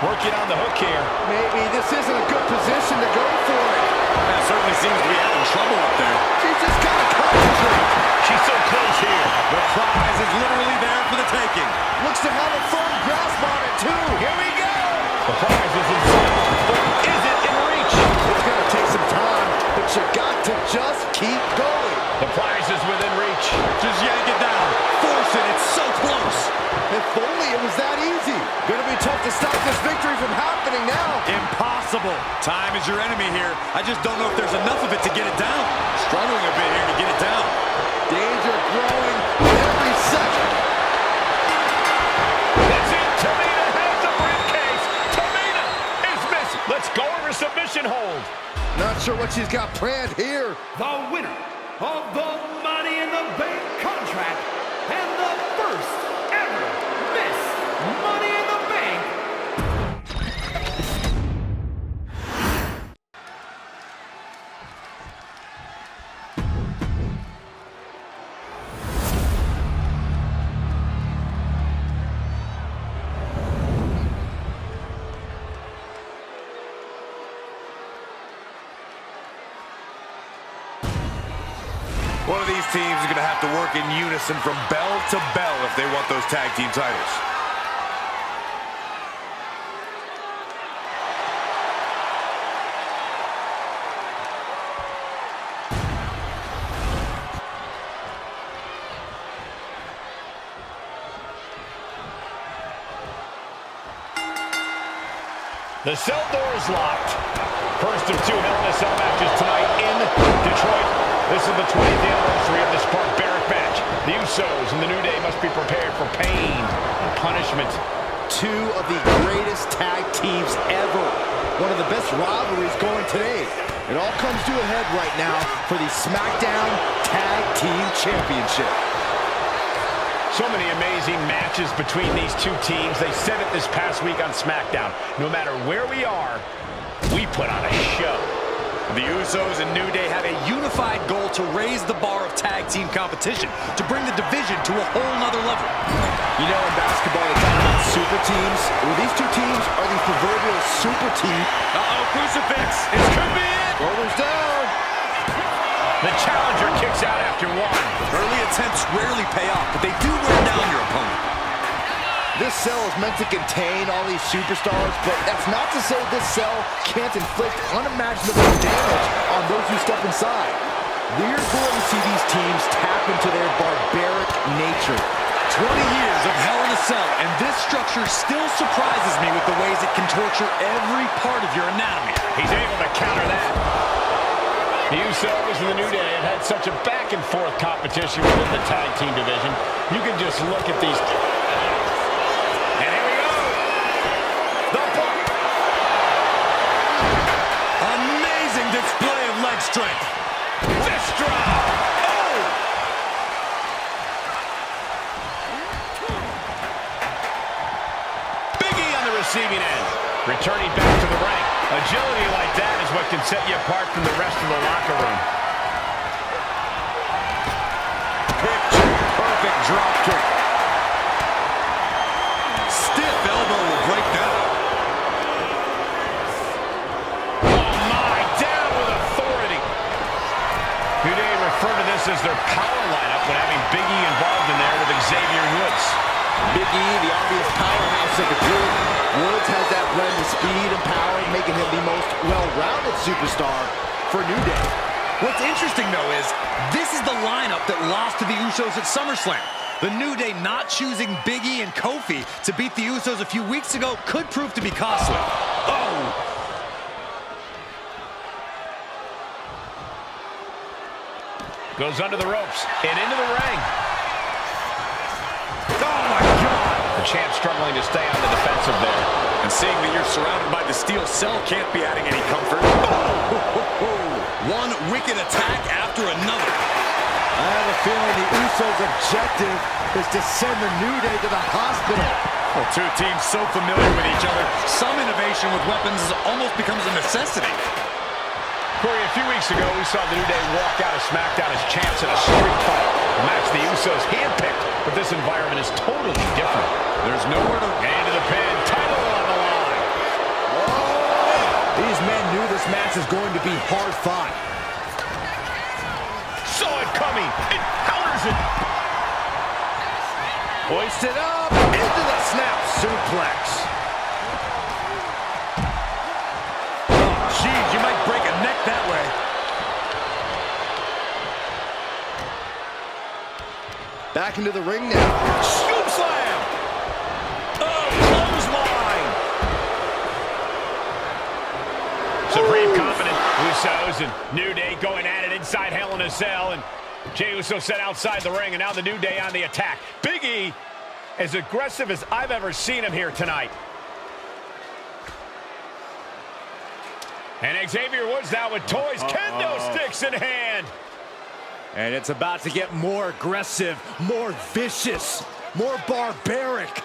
Working on the hook here. Maybe this isn't a good position to go for it. That certainly seems to be having trouble up there. She's just got to concentrate. She's so close here. The prize is literally there for the taking. Looks to have a firm grasp on it, too. Here we go. The prize is in sight, but is it in reach? It's going to take some time, but you got to just keep going. The prize is within reach. Just yank it down. Force it. It's so close. If only it was that easy. Going to be tough to stop this victory from happening now. Impossible. Time is your enemy here. I just don't know if there's enough of it to get it down. Struggling a bit here to get it down. Danger growing with every second. That's it. Tamina has the briefcase. Tamina is missing. Let's go over submission hold. Not sure what she's got planned here. The winner of the Money in the Bank contract and the first ever Miss Money in the Bank. One of these teams is going to have to work in unison from bell to bell if they want those tag team titles. The cell door is locked. First of two Hell in a Cell matches tonight in Detroit. This is the 20th anniversary of this barbaric match. The Usos and the New Day must be prepared for pain and punishment. Two of the greatest tag teams ever. One of the best rivalries going today. It all comes to a head right now for the SmackDown Tag Team Championship. So many amazing matches between these two teams. They said it this past week on SmackDown. No matter where we are, we put on a show. The Usos and New Day have a unified goal to raise the bar of tag team competition, to bring the division to a whole nother level. You know, in basketball, they talk about super teams. Well, these two teams are the proverbial super team. Uh-oh, crucifix. This could be it. Shoulders down. The challenger kicks out after one. Early attempts rarely pay off, but they do wear down your opponent. This cell is meant to contain all these superstars, but that's not to say this cell can't inflict unimaginable damage on those who step inside. We're going to see these teams tap into their barbaric nature. 20 years of Hell in a Cell, and this structure still surprises me with the ways it can torture every part of your anatomy. He's able to counter that. The Usos and the New Day have had such a back-and-forth competition within the tag team division. You can just look at these. And here we go. The block. Amazing display of leg strength. Fist drop. Oh! Big E on the receiving end. Returning back to the ring. Agility like that is what can set you apart from the rest of the locker room. Picture-perfect drop kick. Stiff elbow will break down. Oh my, down with authority. New Day refer to this as their power lineup when having Big E involved in there with Xavier Woods. Big E, the obvious powerhouse of the group. Woods has that blend of speed and power, making him the most well-rounded superstar for New Day. What's interesting, though, is this is the lineup that lost to the Usos at SummerSlam. The New Day not choosing Big E and Kofi to beat the Usos a few weeks ago could prove to be costly. Oh! Goes under the ropes and into the ring. Oh, my God! The champ struggling to stay on the defensive there. And seeing that you're surrounded by the steel cell can't be adding any comfort. One wicked attack after another. I have a feeling the Usos' objective is to send the New Day to the hospital. Well, two teams so familiar with each other, some innovation with weapons almost becomes a necessity. Corey, a few weeks ago, we saw the New Day walk out of SmackDown as champs in a street fight. A match the Usos handpicked, but this environment is totally different. There's nowhere to... Into the pin, title on the line. These men knew this match is going to be hard fought. Saw it coming, and counters it. Hoisted up, into the snap suplex. Jeez, you might break a neck that way. Back into the ring now. Scoop slam. Oh, clothesline. Supreme confident Usos and New Day going at it inside Hell in a Cell. And Jey Uso set outside the ring, and now the New Day on the attack. Big E, as aggressive as I've ever seen him here tonight. And Xavier Woods now with toys, kendo sticks in hand. And it's about to get more aggressive, more vicious, more barbaric.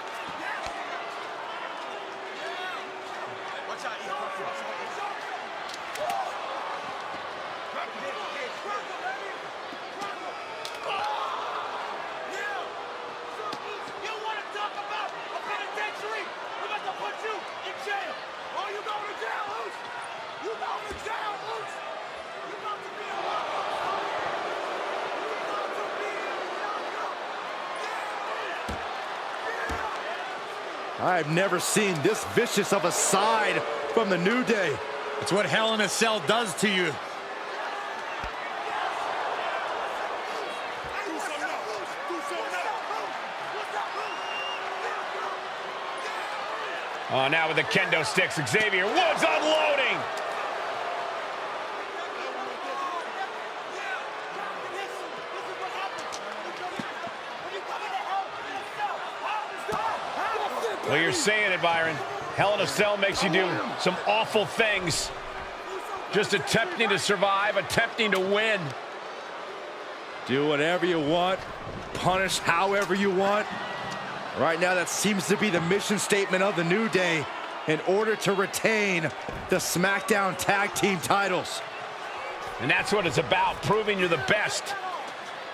I've never seen this vicious of a side from the New Day. It's what Hell in a Cell does to you. Oh, now with the kendo sticks, Xavier Woods unloading. Well, you're saying it, Byron. Hell in a Cell makes you do some awful things. Just attempting to survive, attempting to win. Do whatever you want, punish however you want. Right now, that seems to be the mission statement of the New Day in order to retain the SmackDown Tag Team titles. And that's what it's about, proving you're the best.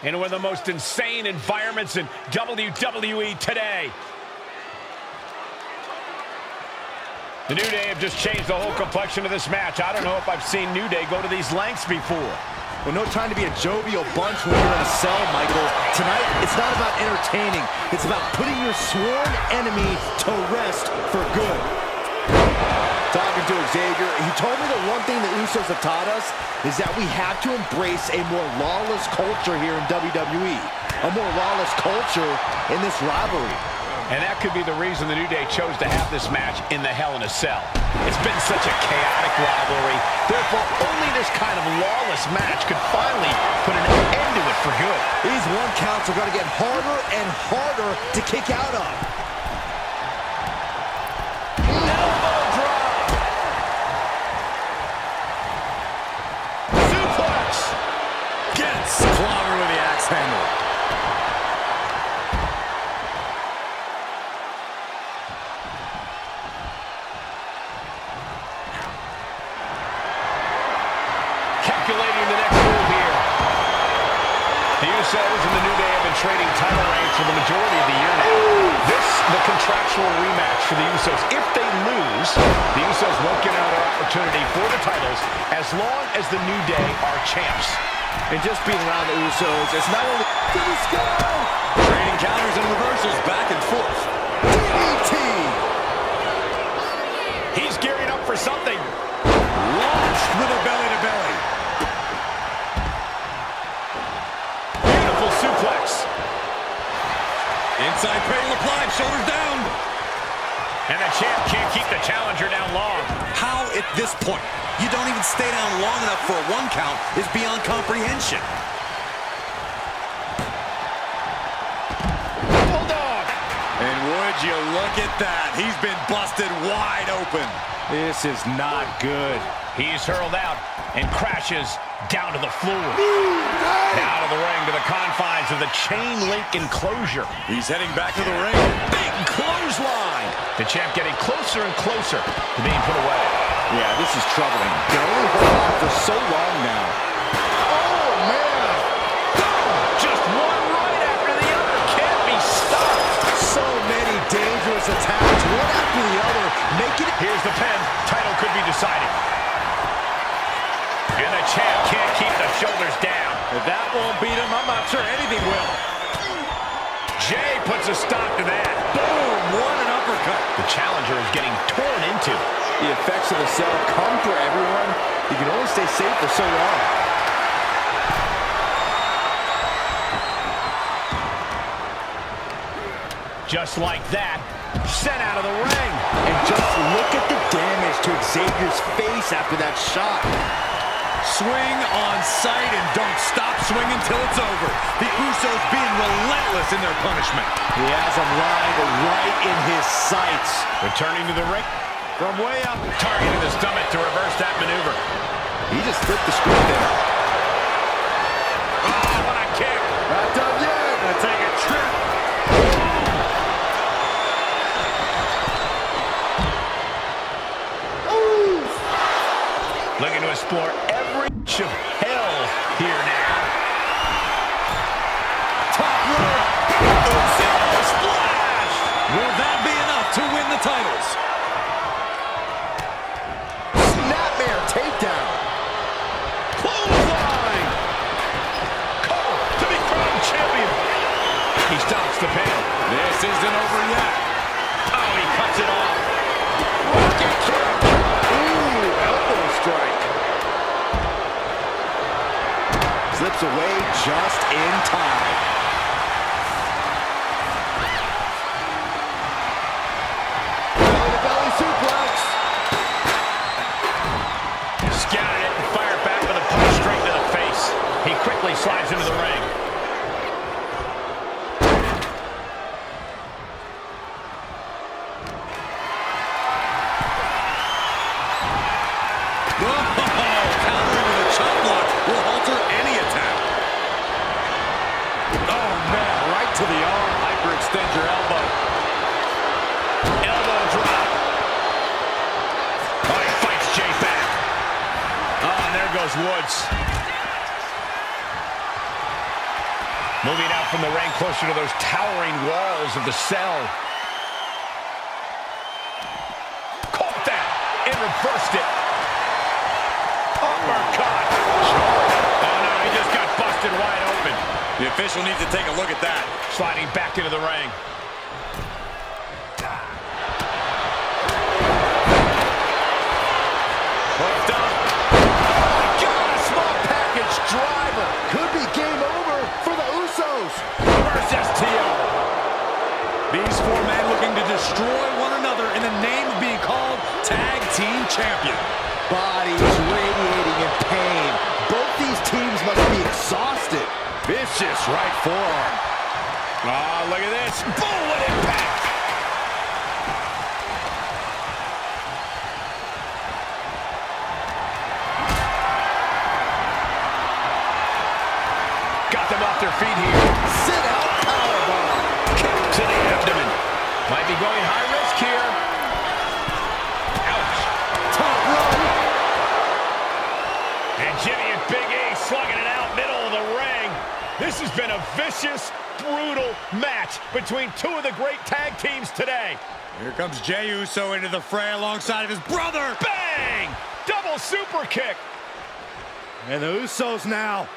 In one of the most insane environments in WWE today. The New Day have just changed the whole complexion of this match. I don't know if I've seen New Day go to these lengths before. Well, no time to be a jovial bunch when you're in a cell, Michael. Tonight, it's not about entertaining. It's about putting your sworn enemy to rest for good. Talking to Xavier, he told me the one thing the Usos have taught us is that we have to embrace a more lawless culture here in WWE. A more lawless culture in this rivalry. And that could be the reason the New Day chose to have this match in the Hell in a Cell. It's been such a chaotic rivalry. Therefore, only this kind of lawless match could finally put an end to it for good. These one counts are going to get harder and harder to kick out of. Elbow drop. Suplex. Gets clobbered with the axe handle. Calculating the next move here. The Usos and the New Day have been trading title reigns for the majority of the year now. This, the contractual rematch for the Usos. If they lose, the Usos won't get another opportunity for the titles as long as the New Day are champs. And just being around the Usos, it's not only to the sky. Trading counters and reversals back and forth. DDT. He's gearing up for something. Launched with a belly-to-belly. Beautiful suplex. Inside cradle applied, shoulders down. And the champ can't keep the challenger down long. How at this point you don't even stay down long enough for a 1 count is beyond comprehension. Bulldog. And would you look at that? He's been busted wide open. This is not good. He's hurled out and crashes down to the floor. Out of the ring to the confines of the chain link enclosure. He's heading back to the ring. Big clothesline. The champ getting closer and closer to being put away. Yeah, this is troubling. They're only holding on for so long now. Oh, man. Just one right after the other. Can't be stopped. So many dangerous attacks, one after the other. Making it. Here's the pin. Title could be decided. And the champ can't keep the shoulders down. If that won't beat him, I'm not sure anything will. Jay puts a stop to that. Boom, what an uppercut. The challenger is getting torn into. The effects of the cell come for everyone. You can only stay safe for so long. Just like that, sent out of the ring. And just look at the damage to Xavier's face after that shot. Swing on sight and don't stop swinging till it's over. The Usos being relentless in their punishment. He has him lined right in his sights. Returning to the ring. From way up, targeting the stomach to reverse that maneuver. He just flipped the script there. Oh, what a kick. Not done yet. Gonna take a trip. Looking to explore every inch of hell here now. Top rope. Usos splash. Will that be enough to win the titles? Snapmare takedown. Clothesline. Cole to be crowned champion. He stops the pin. This isn't over yet. Oh, he cuts it off. Rocket kick. Strike. Slips away just in time. Belly-to-belly suplex. Scouted it and fired back with a punch straight to the face. He quickly slides into the ring. To the arm, hyperextend your elbow. Elbow drop. Oh, he fights Jay back. Oh, and there goes Woods. Moving out from the ring closer to those towering walls of the cell. Caught that and reversed it. Uppercut. Oh, no, he just got busted wide open. The official needs to take a look at that. Sliding back into the ring. Hooked up. Got a small package driver. Could be game over for the Usos. Reverse STO. These four men destroy one another in the name of being called Tag Team Champion. Bodies radiating in pain. Both these teams must be exhausted. Vicious right forearm. Oh, look at this. Boom, what impact. Got them off their feet here. Sit out powerbomb. Kick to the abdomen. Might be going high risk here. Ouch. Top rope. And Jimmy and Big E slugging it out middle of the ring. This has been a vicious, brutal match between two of the great tag teams today. Here comes Jey Uso into the fray alongside of his brother. Bang! Double super kick. And the Usos now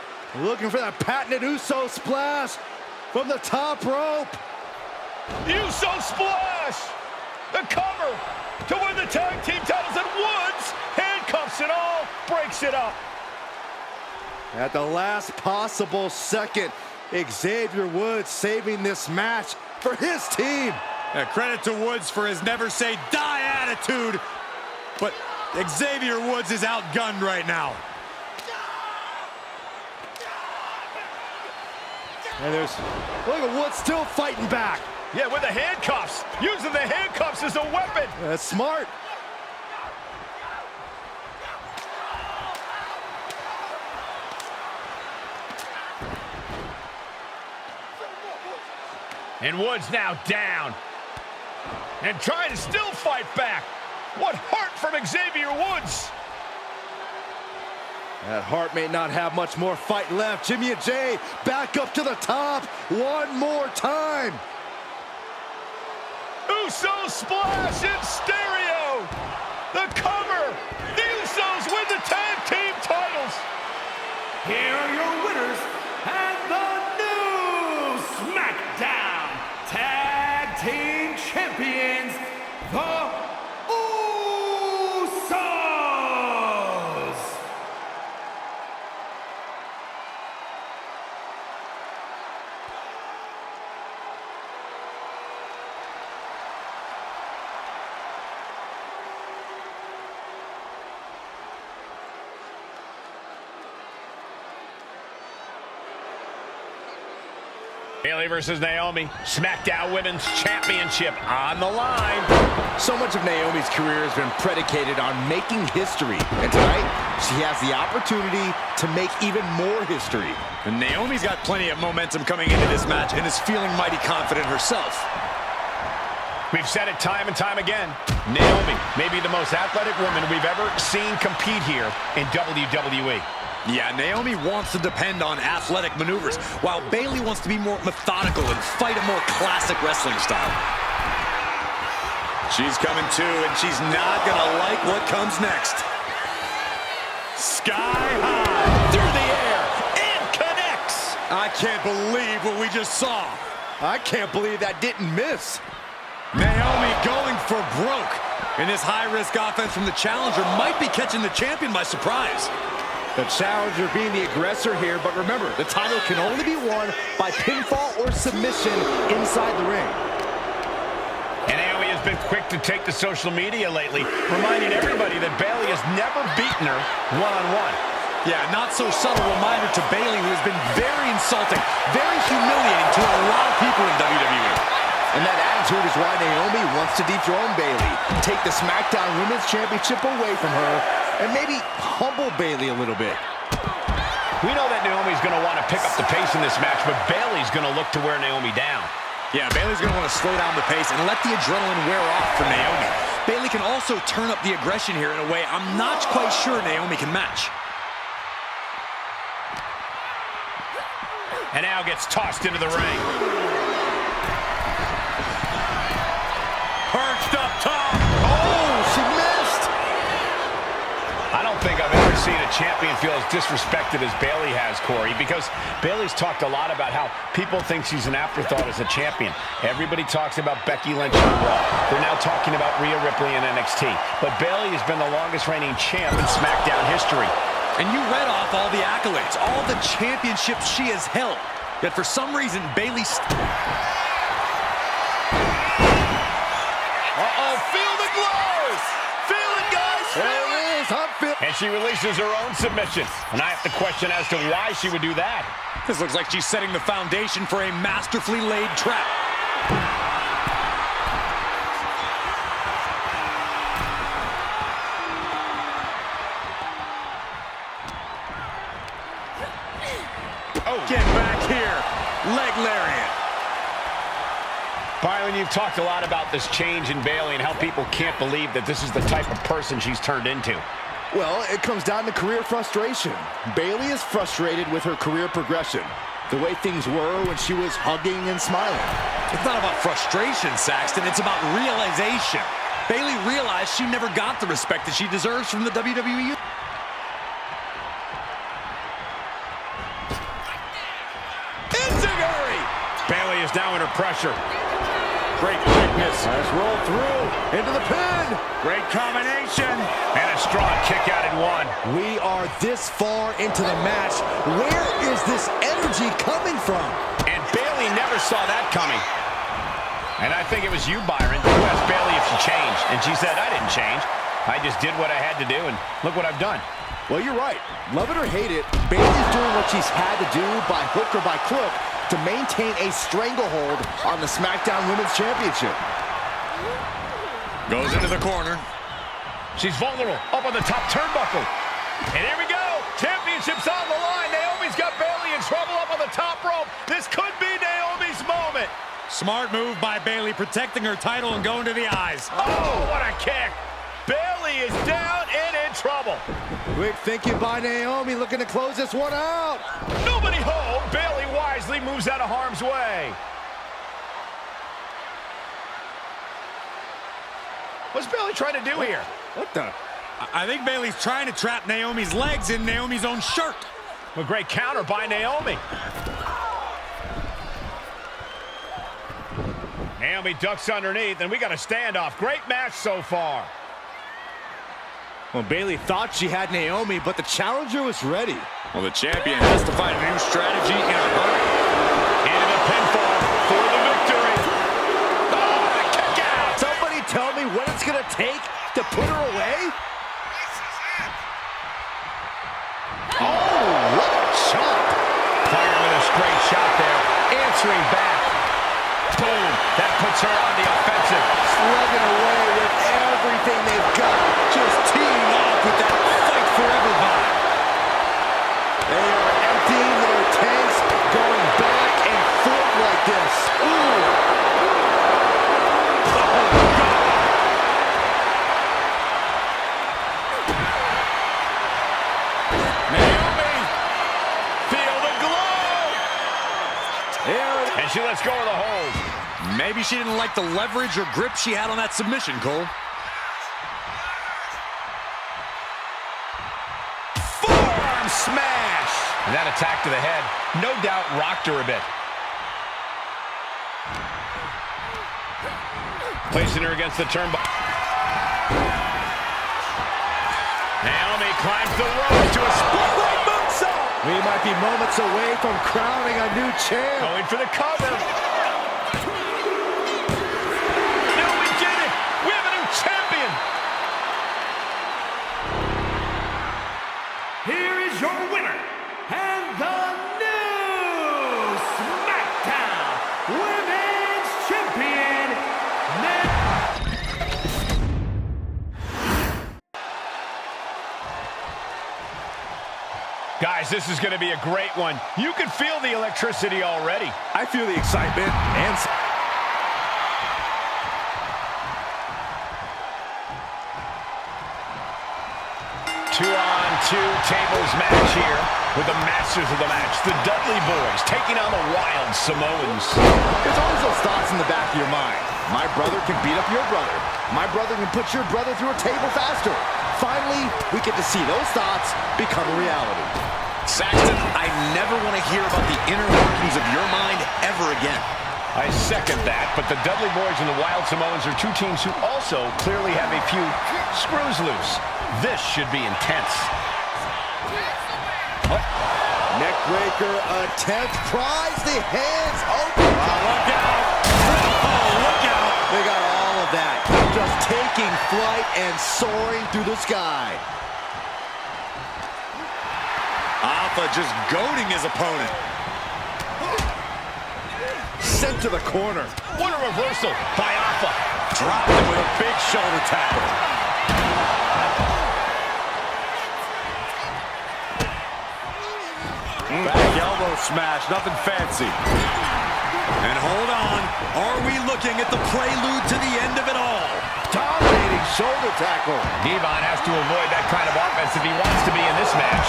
looking for that patented Uso splash from the top rope. Uso splash! The cover to win the tag team titles, and Woods handcuffs it all, breaks it up. At the last possible second, Xavier Woods saving this match for his team. Credit to Woods for his never say die attitude, but Xavier Woods is outgunned right now. And look at Woods still fighting back. Yeah, with the handcuffs. Using the handcuffs as a weapon. That's smart. And Woods now down. And trying to still fight back. What heart from Xavier Woods. That Hart may not have much more fight left. Jimmy and Jey back up to the top one more time. Uso splash in stereo. The cover. The Usos win the tag team titles. Here are your winners and the new SmackDown Tag Team Champions, the Usos. Bayley versus Naomi. SmackDown Women's Championship on the line. So much of Naomi's career has been predicated on making history. And tonight, she has the opportunity to make even more history. And Naomi's got plenty of momentum coming into this match and is feeling mighty confident herself. We've said it time and time again. Naomi may be the most athletic woman we've ever seen compete here in WWE. Yeah, Naomi wants to depend on athletic maneuvers, while Bayley wants to be more methodical and fight a more classic wrestling style. She's coming too, and she's not gonna like what comes next. Sky high, through the air, and connects. I can't believe what we just saw. I can't believe that didn't miss. Naomi going for broke. And this high-risk offense from the challenger might be catching the champion by surprise. The challenger being the aggressor here, but remember, the title can only be won by pinfall or submission inside the ring. And Naomi has been quick to take to social media lately, reminding everybody that Bayley has never beaten her one-on-one. Yeah, not so subtle reminder to Bayley, who has been very insulting, very humiliating to a lot of people in WWE. And that attitude is why Naomi wants to dethrone Bayley, take the SmackDown Women's Championship away from her, and maybe humble Bayley a little bit. We know that Naomi's going to want to pick up the pace in this match, but Bayley's going to look to wear Naomi down. Yeah, Bayley's going to want to slow down the pace and let the adrenaline wear off for Naomi. Bayley can also turn up the aggression here in a way I'm not quite sure Naomi can match. And now gets tossed into the ring. Perched up top. Oh, she missed! I don't think I've ever seen a champion feel as disrespected as Bayley has, Corey, because Bayley's talked a lot about how people think she's an afterthought as a champion. Everybody talks about Becky Lynch on Raw. They're now talking about Rhea Ripley in NXT. But Bayley has been the longest reigning champ in SmackDown history. And you read off all the accolades, all the championships she has held. Yet for some reason, Bayley... There it is, and she releases her own submission. And I have to question as to why she would do that. This looks like she's setting the foundation for a masterfully laid trap. Oh, get back here. Leg lariat. Byron, you've talked a lot about this change in Bayley and how people can't believe that this is the type of person she's turned into. Well, it comes down to career frustration. Bayley is frustrated with her career progression. The way things were when she was hugging and smiling. It's not about frustration, Saxton. It's about realization. Bayley realized she never got the respect that she deserves from the WWE. Bayley is now under pressure. Great quickness. Nice roll through. Into the pin. Great combination. And a strong kick out in one. We are this far into the match. Where is this energy coming from? And Bayley never saw that coming. And I think it was you, Byron, who asked Bayley if she changed. And she said, I didn't change. I just did what I had to do, and look what I've done. Well, you're right. Love it or hate it, Bayley's doing what she's had to do by hook or by crook to maintain a stranglehold on the SmackDown Women's Championship. Goes into the corner. She's vulnerable, up on the top turnbuckle. And here we go. Championship's on the line. Naomi's got Bayley in trouble up on the top rope. This could be Naomi's moment. Smart move by Bayley, protecting her title and going to the eyes. Oh, what a kick. Bayley is down and in trouble. Quick thinking by Naomi, looking to close this one out. Nobody home. Bayley wisely moves out of harm's way. What's Bayley trying to do here? What the? I think Bayley's trying to trap Naomi's legs in Naomi's own shirt. A great counter by Naomi. Naomi ducks underneath, and we got a standoff. Great match so far. Well, Bayley thought she had Naomi, but the challenger was ready. Well, the champion has to find a new strategy in a hurry. Into the pinfall for the victory. Oh, the kick out! Somebody tell me what it's going to take to put her away? Oh, what a shot! Firing with a straight shot there. Answering back. Boom! That puts her on the offensive. Slugging away with everything they've got. Just teeing off with that fight forever vibe. They are emptying their tanks, going back and forth like this. Ooh! Naomi! Feel the glow! And she lets go of the hold. Maybe she didn't like the leverage or grip she had on that submission, Cole. Forearm smash! And that attack to the head, no doubt rocked her a bit. Placing her against the turnbuckle. Naomi climbs the ropes to a spotlight moonsault. We might be moments away from crowning a new champ. Going for the cover. No, we did it. We have a new champion. Here is your winner, and the new SmackDown Women's Champion, Guys, this is going to be a great one. You can feel the electricity already. I feel the excitement and... 2-on-2 tables match here with the masters of the match, the Dudley Boys, taking on the Wild Samoans. There's always those thoughts in the back of your mind. My brother can beat up your brother. My brother can put your brother through a table faster. Finally, we get to see those thoughts become a reality. Saxton, I never want to hear about the inner workings of your mind ever again. I second that, but the Dudley Boys and the Wild Samoans are two teams who also clearly have a few screws loose. This should be intense. Oh. Neckbreaker attempt, pries the hands open. Oh, look out! Oh, look out! They got all of that. Just take taking flight and soaring through the sky. Alpha just goading his opponent. Sent to the corner. What a reversal by Alpha. Dropped him with a big shoulder tackle. Back elbow smash, nothing fancy. And hold on, are we looking at the prelude to the end of it all? Dominating shoulder tackle. Devon has to avoid that kind of offense if he wants to be in this match.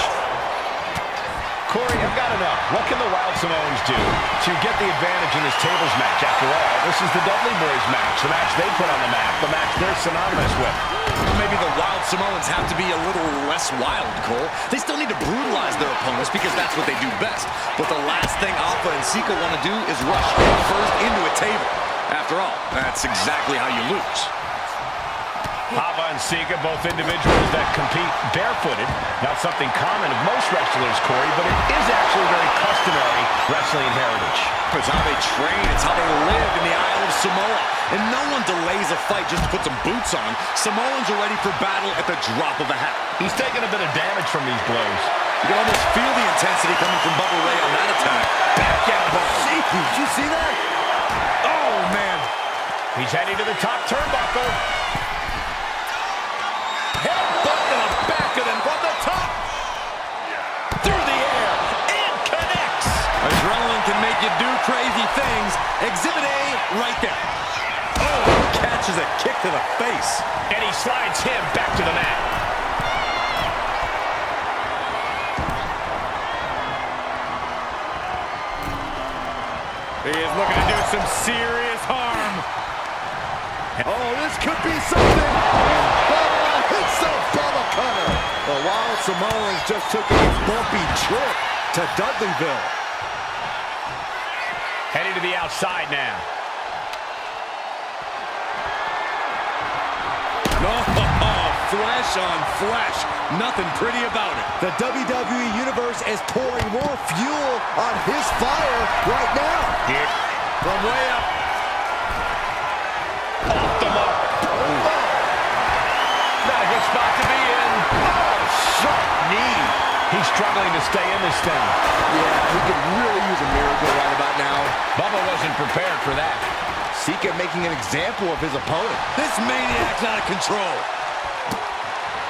Corey, I've got to know, what can the Wild Samoans do to get the advantage in this tables match? After all, this is the Dudley Boys match, the match they put on the map, the match they're synonymous with. Maybe the Wild Samoans have to be a little less wild, Cole. They still need to brutalize their opponents because that's what they do best. But the last thing Alpha and Sika want to do is rush first into a table. After all, that's exactly how you lose. Alpha and Sika, both individuals that compete barefooted. Not something common of most wrestlers, Corey, but it is actually very customary wrestling heritage. It's how they train, it's how they live in the Isle of Samoa. And no one delays a fight just to put some boots on. Samoans are ready for battle at the drop of a hat. He's taking a bit of damage from these blows. You can almost feel the intensity coming from Bubba Ray on that attack. Back elbow. Did you see that? Oh, man. He's heading to the top turnbuckle. Headbutt to the back of them from the top. Through the air. And connects. Adrenaline can make you do crazy things. Exhibit A right there. Oh, catches a kick to the face. And he slides him back to the mat. He is looking to do some serious harm. Oh, this could be something. Oh, it's a Bubba cutter. The Wild Samoans just took a bumpy trip to Dudleyville. Heading to the outside now. Oh, flesh on flesh. Nothing pretty about it. The WWE Universe is pouring more fuel on his fire right now. Here. From way up. Off the mark. Oh. Not a good spot to be in. Oh, sharp knee. He's struggling to stay in this thing. Yeah, he could really use a miracle right about now. Bubba wasn't prepared for that. Sika making an example of his opponent. This maniac's out of control.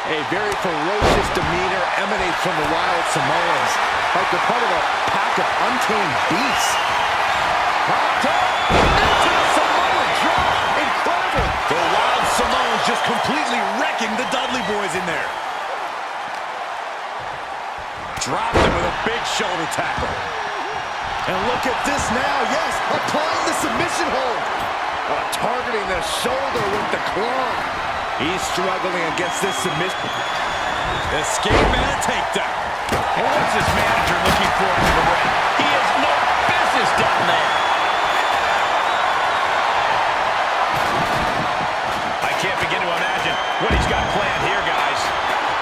A very ferocious demeanor emanates from the Wild Samoans, like they're part of a pack of untamed beasts. Popped up into the Samoan drop. Incredible. The Wild Samoans just completely wrecking the Dudley Boys in there. Dropped him with a big shoulder tackle. And look at this now. Yes, applying the submission hold. Targeting the shoulder with the club. He's struggling against this submission. Escape and a takedown. And what's this manager looking for in the ring? He has no business down there. I can't begin to imagine what he's got planned here, guys.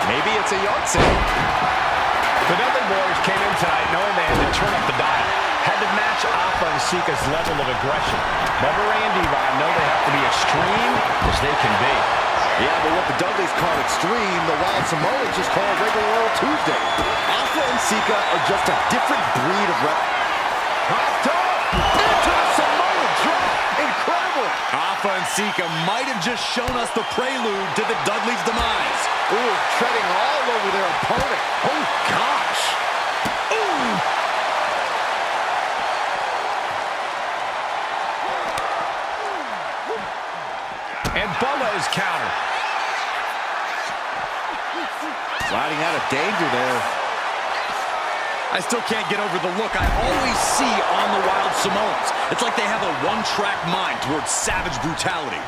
Maybe it's a yard sale. The Dudley Boys came in tonight knowing they had to turn up the dial. Had to match Alpha and Sika's level of aggression. Bubba Ray and Devon know they have to be extreme as they can be. Yeah, but what the Dudleys call extreme, the Wild Samoans just call regular old Tuesday. Alpha and Sika are just a different breed of Popped up into the Samoan drop. Incredible. Alpha and Sika might have just shown us the prelude to the Dudleys' demise. Ooh, treading all over their opponent. Oh, gosh. Ooh. And Bubba is countered. Sliding out of danger there. I still can't get over the look I always see on the Wild Samoans. It's like they have a one-track mind towards savage brutality.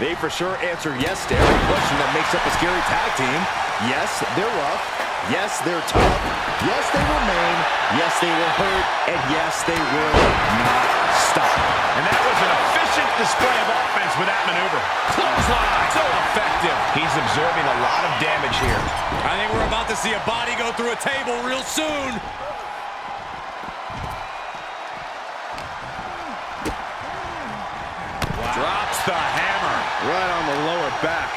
They for sure answer yes to every question that makes up a scary tag team. Yes, they're rough. Yes, they're tough. Yes, they will maim. Yes, they will hurt. And yes, they will not stop. And that was an efficient display of offense with that maneuver. Clothesline, so effective. He's absorbing a lot of damage here. I think we're about to see a body go through a table real soon. Drops the hammer. Right on the lower back.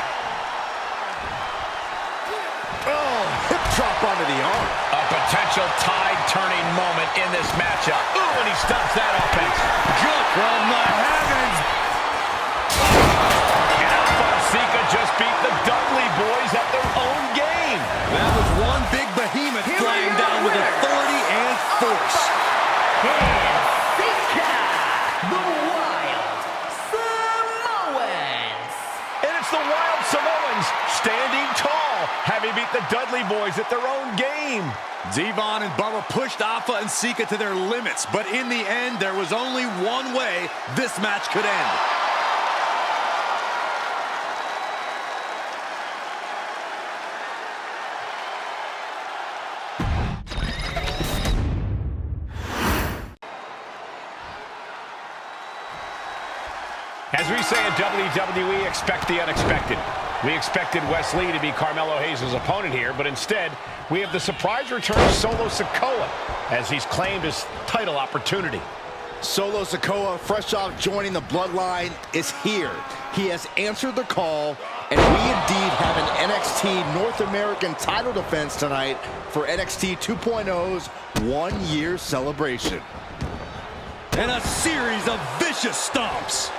Oh, hip drop onto the arm. A potential tide-turning moment in this matchup. Ooh, and he stops that offense. Good from the heavens. And Alpha and Sika just beat the Dudley Boys at their own game. That was one big behemoth flying down with authority and force. And Sika, the Wild Samoans. And it's the Wild Samoans standing tall, having beat the Dudley Boys at their own game. Devon and Bubba pushed Alpha and Sika to their limits, but in the end, there was only one way this match could end. As we say in WWE, expect the unexpected. We expected Wes Lee to be Carmelo Hayes' opponent here, but instead, we have the surprise return of Solo Sikoa as he's claimed his title opportunity. Solo Sikoa, fresh off joining the Bloodline, is here. He has answered the call, and we indeed have an NXT North American title defense tonight for NXT 2.0's one-year celebration. And a series of vicious stomps.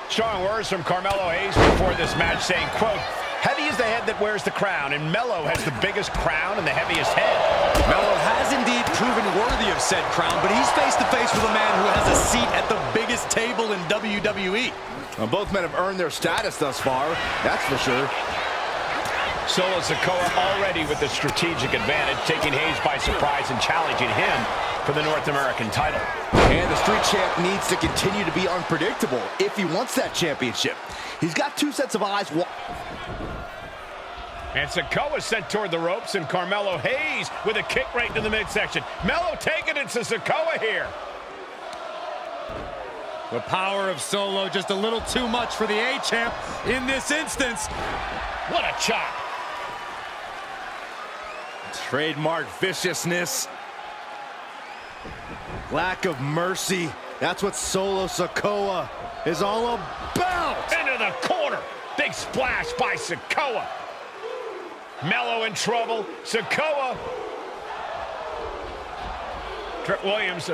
Strong words from Carmelo Hayes before this match saying, quote, "Heavy is the head that wears the crown, and Melo has the biggest crown and the heaviest head." Melo has indeed proven worthy of said crown, but he's face-to-face with a man who has a seat at the biggest table in WWE. Well, both men have earned their status thus far, that's for sure. Solo Sikoa already with the strategic advantage, taking Hayes by surprise and challenging him for the North American title. And the Street Champ needs to continue to be unpredictable if he wants that championship. He's got two sets of eyes. And Sikoa sent toward the ropes, and Carmelo Hayes with a kick right to the midsection. Melo taking it to Sikoa here. The power of Solo just a little too much for the A-Champ in this instance. What a chop. Trademark viciousness. Lack of mercy. That's what Solo Sikoa is all about. Into the corner. Big splash by Sikoa. Melo in trouble. Sikoa. Trick Williams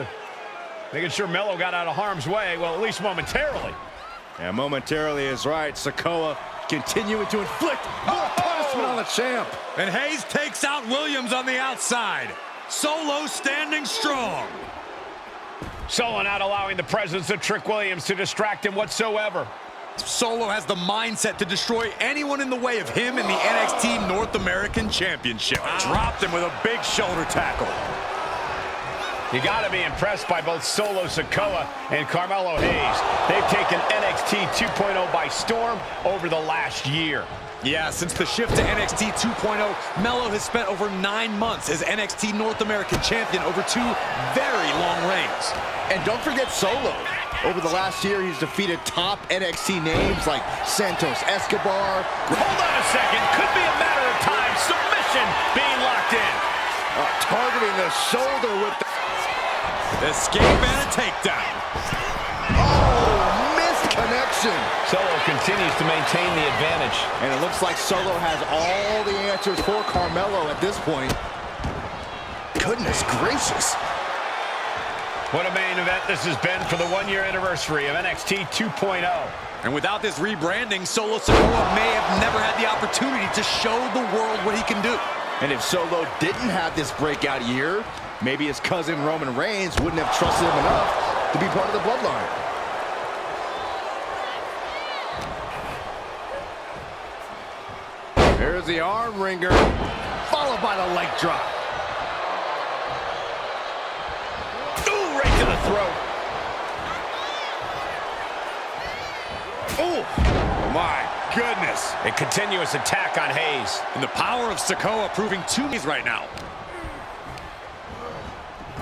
making sure Melo got out of harm's way. Well, at least momentarily. And momentarily is right. Sikoa continuing to inflict more punishment on the champ. And Hayes takes out Williams on the outside. Solo standing strong. Solo not allowing the presence of Trick Williams to distract him whatsoever. Solo has the mindset to destroy anyone in the way of him in the NXT North American Championship. Dropped him with a big shoulder tackle. You got to be impressed by both Solo Sikoa and Carmelo Hayes. They've taken NXT 2.0 by storm over the last year. Yeah, since the shift to NXT 2.0, Melo has spent over 9 months as NXT North American Champion over 2 very long reigns. And don't forget Solo. Over the last year, he's defeated top NXT names like Santos Escobar. Hold on a second. Could be a matter of time. Submission being locked in. Targeting the shoulder with the... Escape and a takedown. Oh, missed connection. Solo continues to maintain the advantage. And it looks like Solo has all the answers for Carmelo at this point. Goodness gracious. What a main event this has been for the 1-year anniversary of NXT 2.0. And without this rebranding, Solo Sikoa may have never had the opportunity to show the world what he can do. And if Solo didn't have this breakout year, maybe his cousin Roman Reigns wouldn't have trusted him enough to be part of the Bloodline. There's the arm wringer, followed by the leg drop. Ooh, right to the throat. Oh, my goodness. A continuous attack on Hayes. And the power of Sikoa proving to me right now.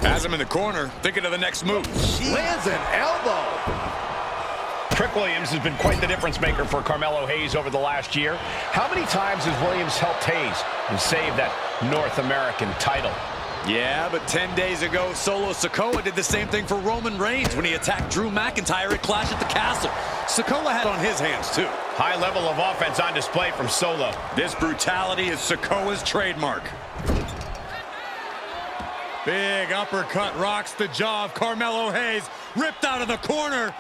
Has him in the corner, thinking of the next move. Lands an elbow. Trick Williams has been quite the difference maker for Carmelo Hayes over the last year. How many times has Williams helped Hayes and saved that North American title? Yeah, but 10 days ago, Solo Sikoa did the same thing for Roman Reigns when he attacked Drew McIntyre at Clash at the Castle. Sikoa had on his hands, too. High level of offense on display from Solo. This brutality is Sikoa's trademark. Big uppercut rocks the jaw of Carmelo Hayes, ripped out of the corner.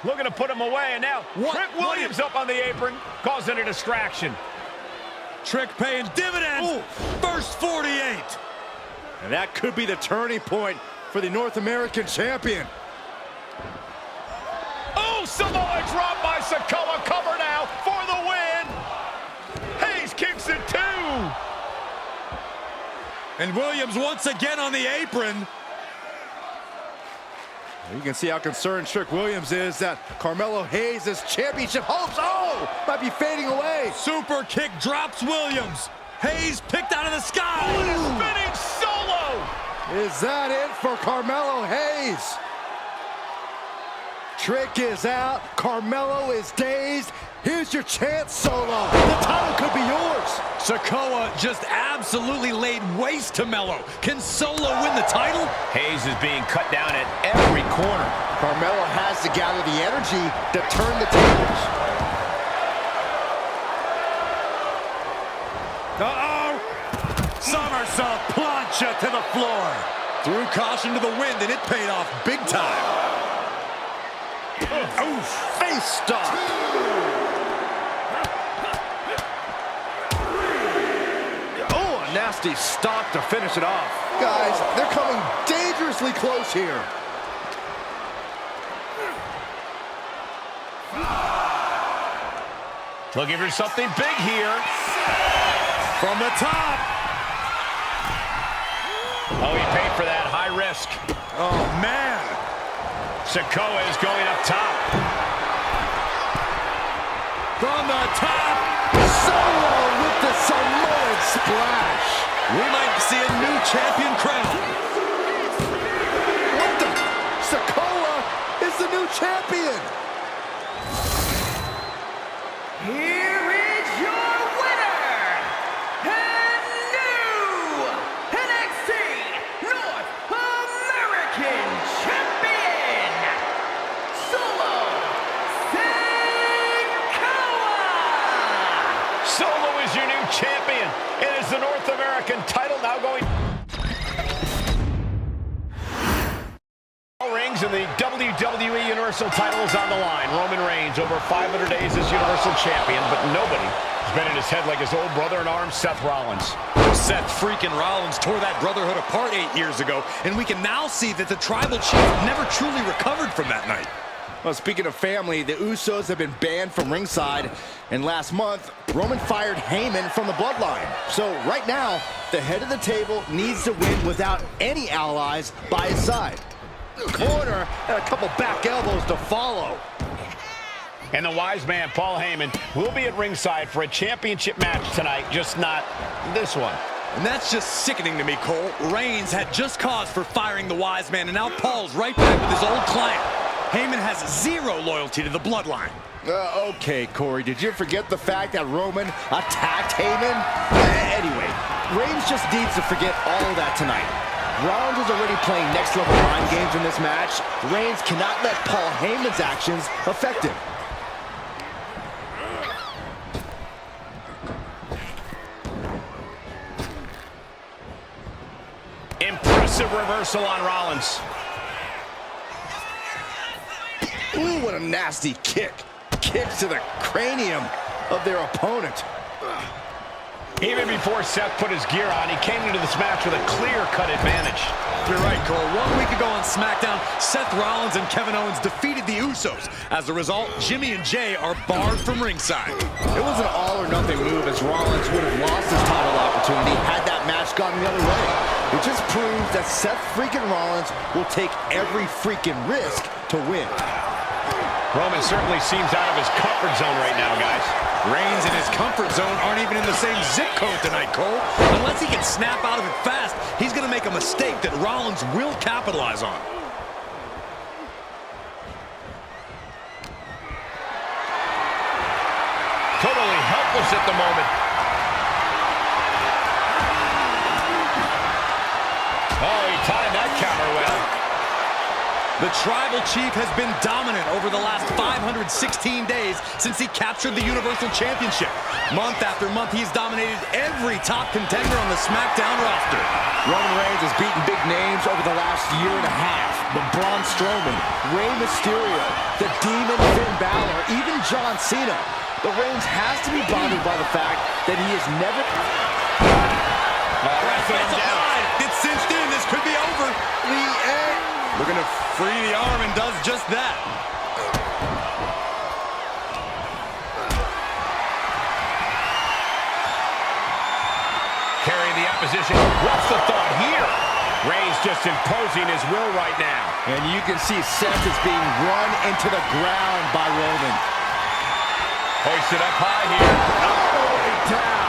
Looking to put him away, and now Trick Williams up on the apron, causing a distraction. Trick paying dividends. Ooh. First 48. And that could be the turning point for the North American champion. Oh, Samoa drop by Sikoa. Cover now for the win. Hayes kicks it too. And Williams once again on the apron. You can see how concerned Trick Williams is that Carmelo Hayes' championship hopes, might be fading away. Super kick drops Williams. Hayes picked out of the sky. What a spinning Solo. Is that it for Carmelo Hayes? Trick is out. Carmelo is dazed. Here's your chance, Solo. The title could be yours. Sikoa just absolutely laid waste to Melo. Can Solo win the title? Hayes is being cut down at every corner. Carmelo has to gather the energy to turn the tables. Uh-oh! Somersault plancha to the floor. Threw caution to the wind, and it paid off big time. Oh, face stop. Oh, a nasty stop to finish it off. Guys, they're coming dangerously close here. Looking for something big here. From the top. Oh, he paid for that. High risk. Oh, man. Sikoa is going up top. From the top. Solo with the Samoan splash. We might see a new champion crown. What the? Sikoa is the new champion. Here is your winner, and new NXT North American Champion, Solo Sikoa! Solo is your new champion. It is the North American title now going. Rings and the WWE Universal title is on the line. Roman Reigns over 500 days as Universal Champion, but nobody has been in his head like his old brother in arms, Seth Rollins. Seth freaking Rollins tore that brotherhood apart 8 years ago, and we can now see that the Tribal Chief never truly recovered from that night. Well, speaking of family, the Usos have been banned from ringside, and last month, Roman fired Heyman from the Bloodline. So right now, the head of the table needs to win without any allies by his side. Corner and a couple back elbows to follow. And the wise man, Paul Heyman, will be at ringside for a championship match tonight, just not this one. And that's just sickening to me, Cole. Reigns had just cause for firing the wise man, and now Paul's right back with his old client. Heyman has zero loyalty to the Bloodline. Okay, Corey, did you forget the fact that Roman attacked Heyman? Anyway, Reigns just needs to forget all of that tonight. Rollins is already playing next-level mind games in this match. Reigns cannot let Paul Heyman's actions affect him. Impressive reversal on Rollins. Ooh, what a nasty kick. Kicks to the cranium of their opponent. Even before Seth put his gear on, he came into this match with a clear-cut advantage. You're right, Cole. 1 week ago on SmackDown, Seth Rollins and Kevin Owens defeated the Usos. As a result, Jimmy and Jay are barred from ringside. It was an all-or-nothing move, as Rollins would have lost his title opportunity had that match gone the other way. It just proves that Seth freaking Rollins will take every freaking risk to win. Roman certainly seems out of his comfort zone right now, guys. Reigns and his comfort zone aren't even in the same zip code tonight, Cole. Unless he can snap out of it fast, he's going to make a mistake that Rollins will capitalize on. Totally helpless at the moment. The Tribal Chief has been dominant over the last 516 days since he captured the Universal Championship. Month after month, he's dominated every top contender on the SmackDown roster. Roman Reigns has beaten big names over the last year and a half. But Braun Strowman, Rey Mysterio, the Demon Finn Balor, even John Cena. But Reigns has to be bothered by the fact that he has never... It's cinched in. This could be over. The end. Looking to free the arm and does just that. Carrying the opposition. What's the thought here? Reigns just imposing his will right now. And you can see Seth is being run into the ground by Roman. Hoisted up high here. All the way down.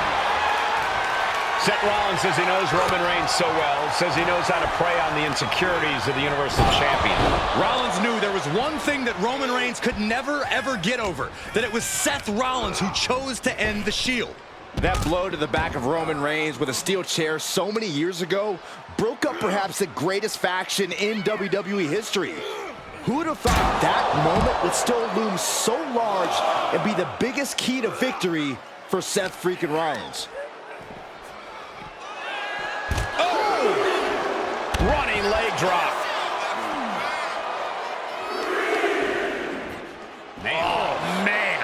Seth Rollins says he knows Roman Reigns so well, says he knows how to prey on the insecurities of the Universal Champion. Rollins knew there was one thing that Roman Reigns could never, ever get over, that it was Seth Rollins who chose to end the Shield. That blow to the back of Roman Reigns with a steel chair so many years ago broke up perhaps the greatest faction in WWE history. Who would have thought that moment would still loom so large and be the biggest key to victory for Seth freaking Rollins? Running leg drop. Man. Oh, man.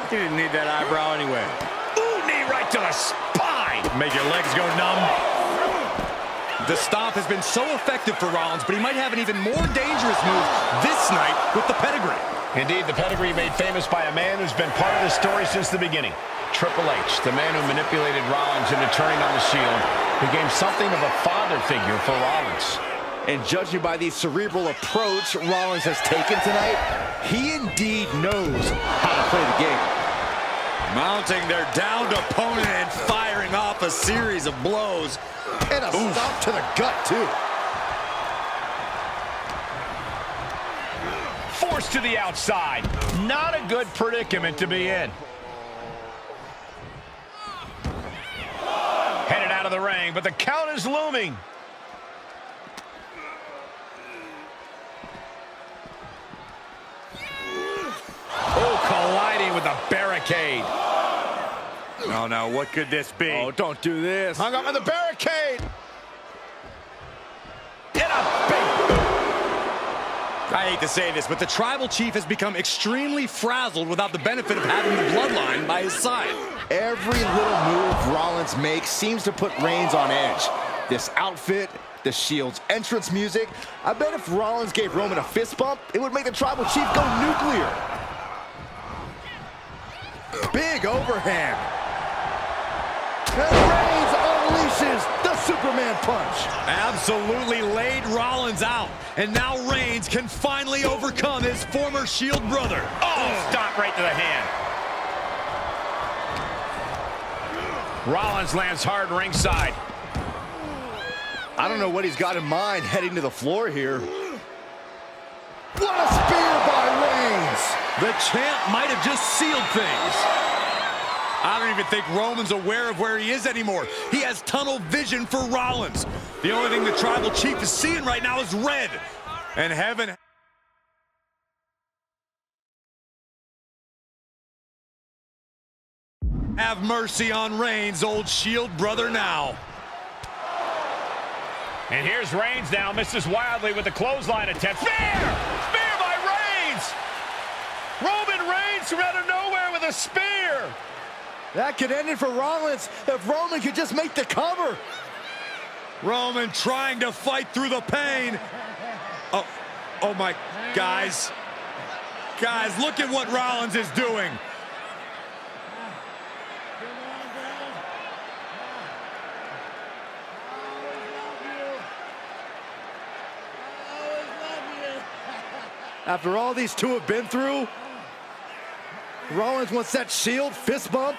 He didn't need that eyebrow anyway. Ooh, knee right to the spine. Make your legs go numb. The stomp has been so effective for Rollins, but he might have an even more dangerous move this night with the pedigree. Indeed, the pedigree made famous by a man who's been part of the story since the beginning. Triple H, the man who manipulated Rollins into turning on the Shield, became something of a father figure for Rollins. And judging by the cerebral approach Rollins has taken tonight, he indeed knows how to play the game. Mounting their downed opponent and firing off a series of blows. And a stomp to the gut, too. Forced to the outside. Not a good predicament to be in. Headed out of the ring, but the count is looming. Oh, colliding with the barricade. Oh, no, what could this be? Oh, don't do this. Hung up on the barricade. And a big boot. I hate to say this, but the Tribal Chief has become extremely frazzled without the benefit of having the bloodline by his side. Every little move Rollins makes seems to put Reigns on edge. This outfit, the Shield's entrance music. I bet if Rollins gave Roman a fist bump, it would make the Tribal Chief go nuclear. Big overhand. And Reigns unleashes the Superman punch. Absolutely laid Rollins out. And now Reigns can finally overcome his former Shield brother. Oh, stop right to the hand. Rollins lands hard ringside. I don't know what he's got in mind heading to the floor here. What a spear by Reigns! The champ might have just sealed things. I don't even think Roman's aware of where he is anymore. He has tunnel vision for Rollins. The only thing the Tribal Chief is seeing right now is red. And heaven... have mercy on Reigns, old Shield brother now. And here's Reigns now, misses wildly with the clothesline attempt. Spear! Spear by Reigns! Roman Reigns from out of nowhere with a spear! That could end it for Rollins if Roman could just make the cover. Roman trying to fight through the pain. Oh my, guys. Guys, look at what Rollins is doing. After all these two have been through, Rollins wants that Shield fist bump.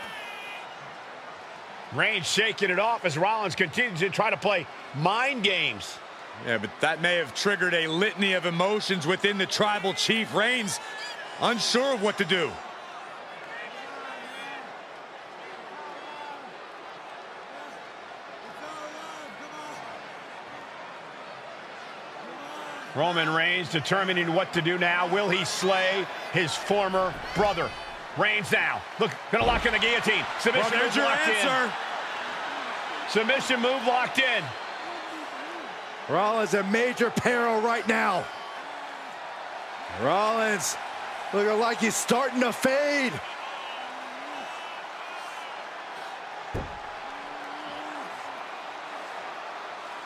Reigns shaking it off as Rollins continues to try to play mind games. Yeah, but that may have triggered a litany of emotions within the Tribal Chief. Reigns unsure of what to do. Roman Reigns determining what to do now. Will he slay his former brother? Reigns now. Look, gonna lock in the guillotine. Submission Well, there's move your locked answer. in. Submission move locked in. Rollins in major peril right now. Rollins looking like he's starting to fade.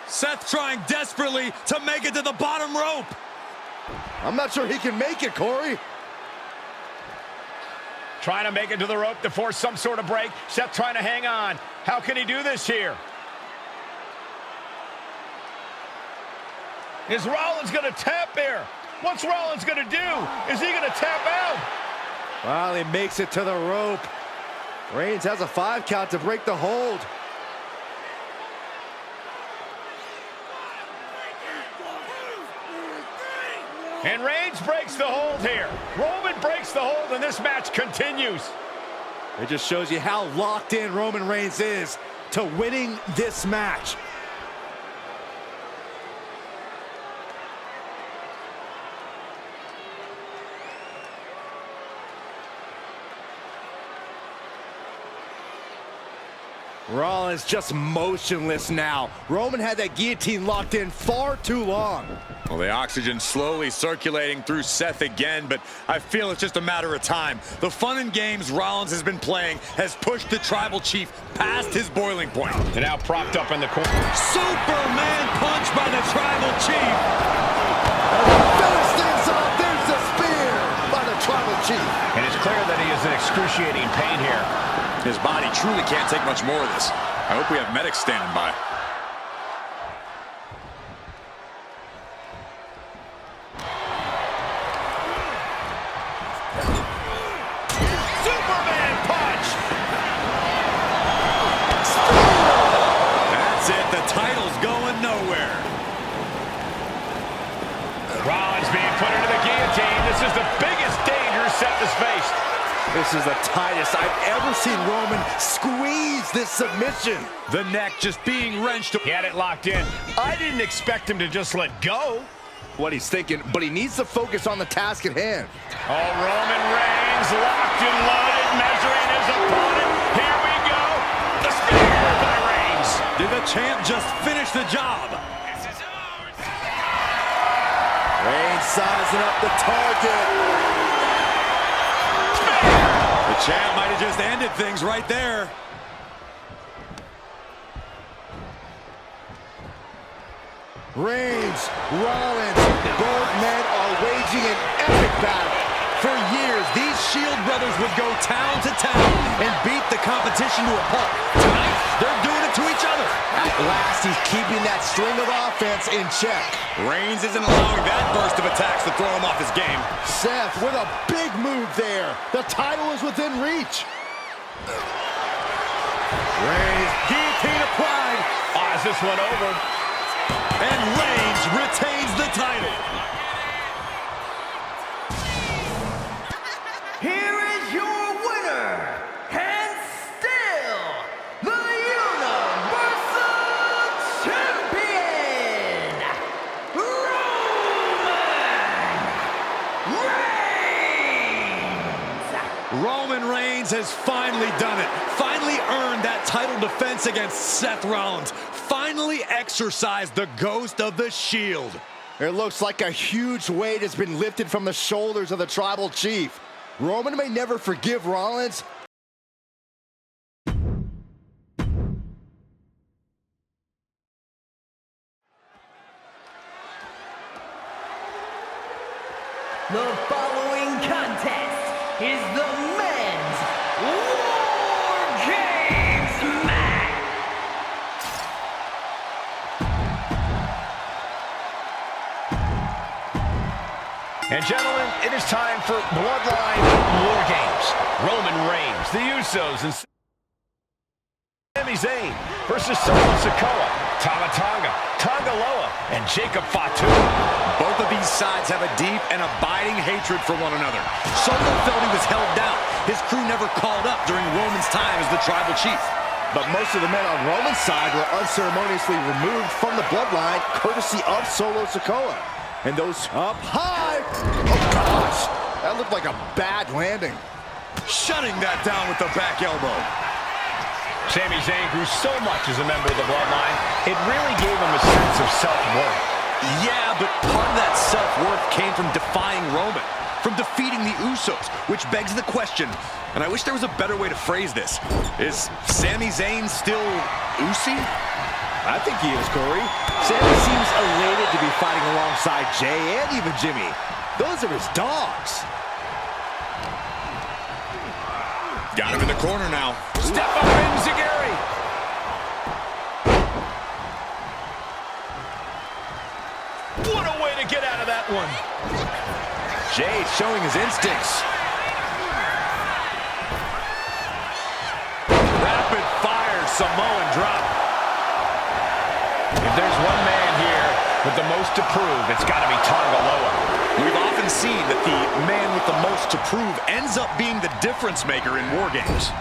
Seth trying desperately to make it to the bottom rope. I'm not sure he can make it, Corey. Trying to make it to the rope to force some sort of break. Seth trying to hang on. How can he do this here? Is Rollins going to tap here? What's Rollins going to do? Is he going to tap out? Well, he makes it to the rope. Reigns has a 5 count to break the hold. And Reigns breaks the hold here. Roman breaks the hold, and this match continues. It just shows you how locked in Roman Reigns is to winning this match. Rollins just motionless now. Roman had that guillotine locked in far too long. Well, the oxygen slowly circulating through Seth again, but I feel it's just a matter of time. The fun and games Rollins has been playing has pushed the Tribal Chief past his boiling point. And now propped up in the corner. Superman punch by the Tribal Chief. Finish things off. There's the spear by the Tribal Chief. And it's clear that he is in excruciating pain here. His body truly can't take much more of this. I hope we have medics standing by. Superman punch! That's it. The title's going nowhere. Rollins being put into the guillotine. This is the biggest danger Seth has faced. This is the tightest I've ever seen Roman squeeze this submission. The neck just being wrenched. He had it locked in. I didn't expect him to just let go. What he's thinking, but he needs to focus on the task at hand. Oh, Roman Reigns locked and loaded, measuring his opponent. Here we go. The spear by Reigns. Did the champ just finish the job? Reigns sizing up the target. The champ might have just ended things right there. Reigns, Rollins, both men are waging an epic battle. For years, these Shield brothers would go town to town and beat the competition to a pulp. Tonight, they're doing it to each other. At last, he's keeping that string of offense in check. Reigns isn't allowing that burst of attacks to throw him off his game. Seth with a big move there. The title is within reach. Reigns, guillotine applied. Oh, is this one over? And Reigns retains the title. Here is your winner, and still the Universal Champion, Roman Reigns. Roman Reigns has finally done it. Finally earned that title defense against Seth Rollins. Finally exorcised the ghost of the Shield. It looks like a huge weight has been lifted from the shoulders of the Tribal Chief. Roman may never forgive Rollins. The following contest is the men's War Games match. And gentlemen, it is time for Bloodline War Games. Roman Reigns, the Usos, and Sami Zayn versus Solo Sikoa, Tama Tonga, Tonga Loa, and Jacob Fatu. Both of these sides have a deep and abiding hatred for one another. Solo felt he was held down. His crew never called up during Roman's time as the Tribal Chief. But most of the men on Roman's side were unceremoniously removed from the bloodline, courtesy of Solo Sikoa. And those up high. Oh, gosh. That looked like a bad landing. Shutting that down with the back elbow. Sami Zayn grew so much as a member of the Bloodline, it really gave him a sense of self-worth. Yeah, but part of that self-worth came from defying Roman, from defeating the Usos, which begs the question, and I wish there was a better way to phrase this. Is Sami Zayn still Usi? I think he is, Corey. Sami seems elated to be fighting alongside Jay and even Jimmy. Those are his dogs. Got him in the corner now. Step up in, Zagiri. What a way to get out of that one. Jay showing his instincts. Rapid fire Samoan drop. If there's one man here with the most to prove, it's got to be Tonga Loa. We've often seen that the man with the most to prove ends up being the difference maker in War Games.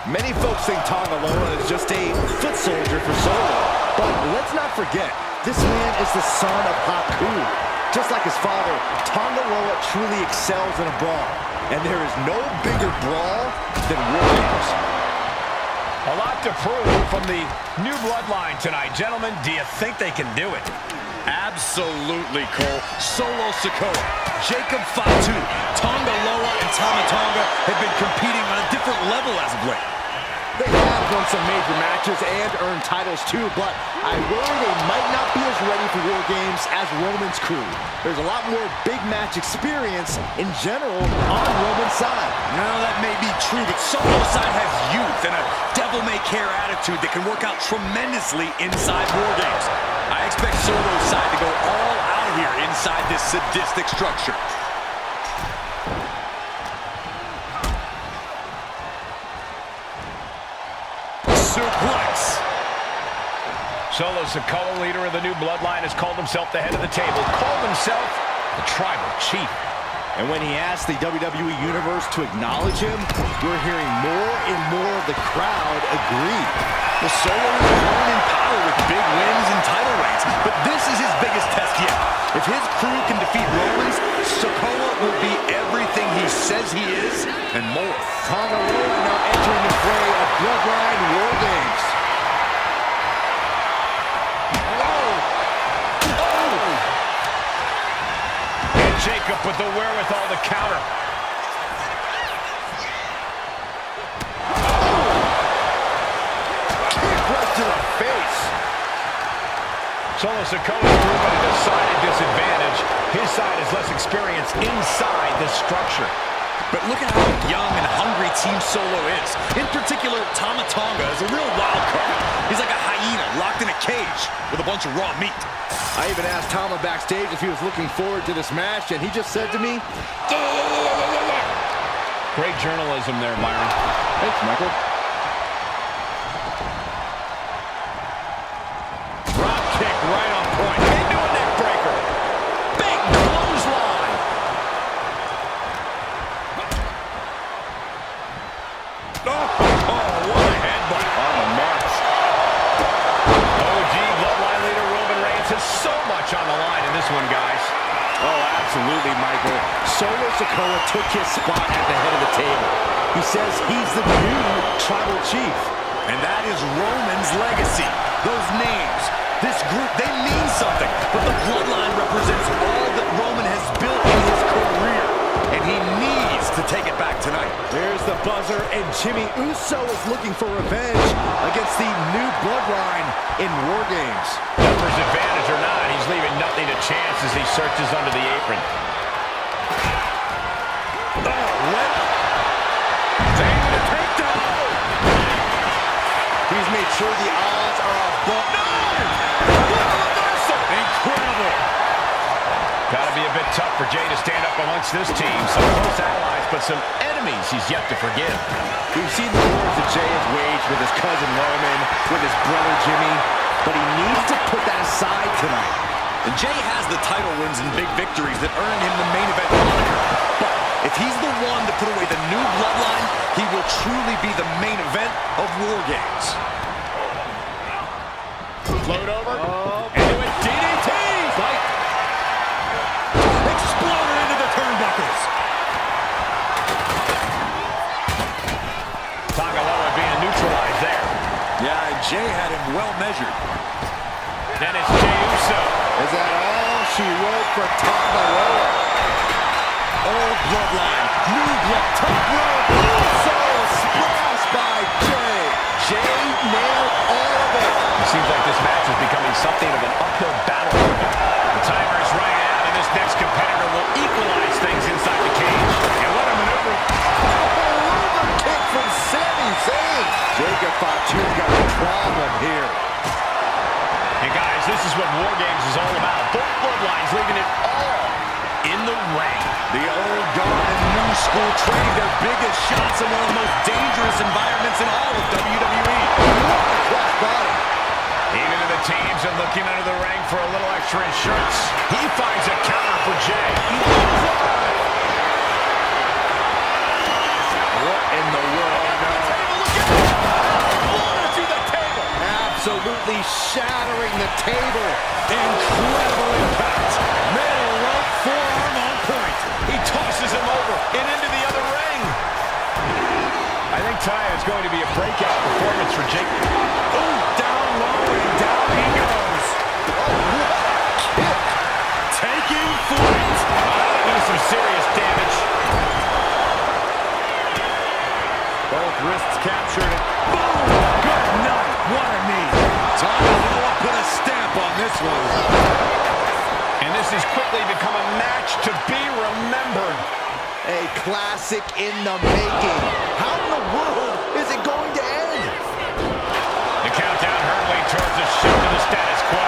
Many folks think Tonga Loa is just a foot soldier for Solo. But let's not forget, this man is the son of Haku. Just like his father, Tonga Loa truly excels in a brawl. And there is no bigger brawl than War Games. A lot to prove from the new Bloodline tonight. Gentlemen, do you think they can do it? Absolutely, Cole. Solo Sikoa, Jacob Fatu, Tonga Loa, and Tama Tonga have been competing on a different level as of late. They have won some major matches and earned titles too, but I worry they might not be as ready for War Games as Roman's crew. There's a lot more big match experience in general on Roman's side. No, that may be true, but Solo's side has youth and a devil-may-care attitude that can work out tremendously inside War Games. I expect Solo's side to go all out here inside this sadistic structure. Suplex. Solo Sikoa, leader of the new Bloodline, has called himself the head of the table, called himself the Tribal Chief. And when he asked the WWE Universe to acknowledge him, we're hearing more and more of the crowd agree. Well, Solo is growing in power with big wins and title reigns, but this is his biggest test yet. If his crew can defeat Roman's, Sikoa will be everything he says he is and more. Tonga Loa now entering the fray of Bloodline War Games. And Jacob with the wherewithal to counter. Right to the face. Solo Sikoa's proven a decided disadvantage. His side is less experienced inside this structure. But look at how young and hungry Team Solo is. In particular, Tama Tonga is a real wild card. He's like a hyena locked in a cage with a bunch of raw meat. I even asked Tama backstage if he was looking forward to this match, and he just said to me, Great journalism there, Byron. Thanks, Michael. Drop kick right on point. Into a neck breaker. Big clothesline. Oh, what a headbutt. On the marks. OG Bloodline leader Roman Reigns has so much on the line in this one, guys. Oh, absolutely, Michael. Solo Sikoa took his spot at the head of the table. He says he's the new Tribal Chief. And that is Roman's legacy. Those names, this group, they mean something. But the Bloodline represents all that Roman has built in his career. And he needs to take it back tonight. There's the buzzer, and Jimmy Uso is looking for revenge against the new Bloodline in War Games. Numbers advantage or not, he's leaving nothing to chance as he searches under the apron. He's made sure the odds are above. Incredible. Gotta be a bit tough for Jay to stand up amongst this team. Some close allies, but some enemies he's yet to forgive. We've seen the wars that Jay has waged with his cousin Roman, with his brother Jimmy, but he needs to put that aside tonight. And Jay has the title wins and big victories that earn him the main event honor. But if he's the one to put away the new Bloodline, he will truly be the main event of War Games. Float over. Into a DDT. Fight. measured. Then it's Jey Uso. Is that all she wrote for Tamaroa? Old bloodline, new blood, top rope. Uso splash by Jey. Jey nailed all of it. It seems like this match is becoming something of an uphill battle for him. The timer is running out, and this next competitor will equalize things inside the cage. And what a maneuver. Over kick from Sami Zayn. Jacob Fatu's got a problem here. And guys, this is what War Games is all about. Both bloodlines leaving it all in the ring. The old guard and new school trading their biggest shots in one of the most dangerous environments in all of WWE. Cross body. Even to the teams and looking under the ring for a little extra insurance. He finds a counter for Jey. What in the world? Absolutely shattering the table. Incredible impact. Middle rope forearm on point. He tosses him over and into the other ring. I think tonight is going to be a breakout performance for Jake. Oh, down low and down he goes. Oh, what a kick. Taking flight. Doing some serious damage. Both wrists captured. Boom! Good night. What a knee. Tamaroa put a stamp on this one. And this has quickly become a match to be remembered. A classic in the making. How in the world is it going to end? The countdown hurtling towards a shift to the status quo.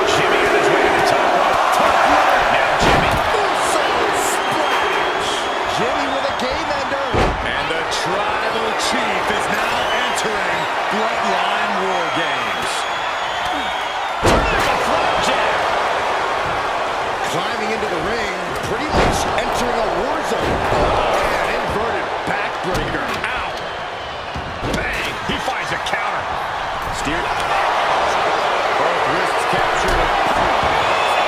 Jimmy on his way to the top rope. Now Jimmy. Uso splash. Jimmy with a game ender. And the tribal chief is now entering Bloodline War Games. Turning a flapjack. Climbing into the ring, pretty much entering a war zone. Oh, an inverted backbreaker. Ow. Bang. He finds a counter. Steered. Both wrists captured.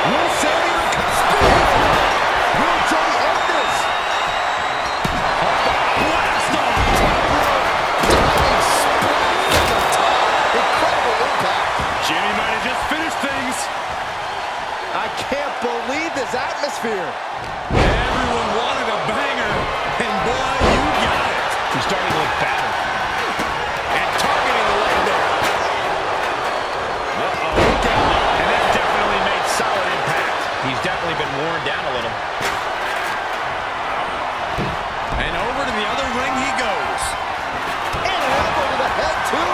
Will Sami spear? Will Jey end this? Blast on the top rope. Diving splash from the top. Incredible impact. Jimmy might have just finished things. I can't believe this atmosphere. Everyone wanted a banger, and boy, you got it. He's starting to look battered. And targeting the leg there. And that definitely made solid impact. He's definitely been worn down a little. And over to the other ring he goes. And an elbow to the head, too.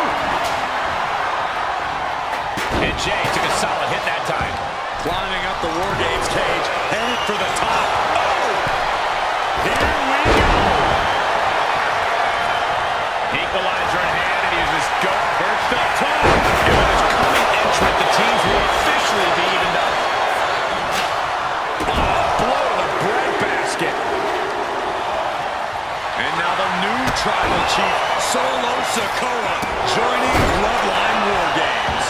And Jey took a solid hit that time. Climbing up the War Games cage, headed for the top. Oh! Here we go! Equalizer in hand, and he uses goat perched up top. And with his coming entrant, the teams will officially be evened up. Blow to the breadbasket. And now the new tribal chief, Solo Sikoa, joining Bloodline War Games.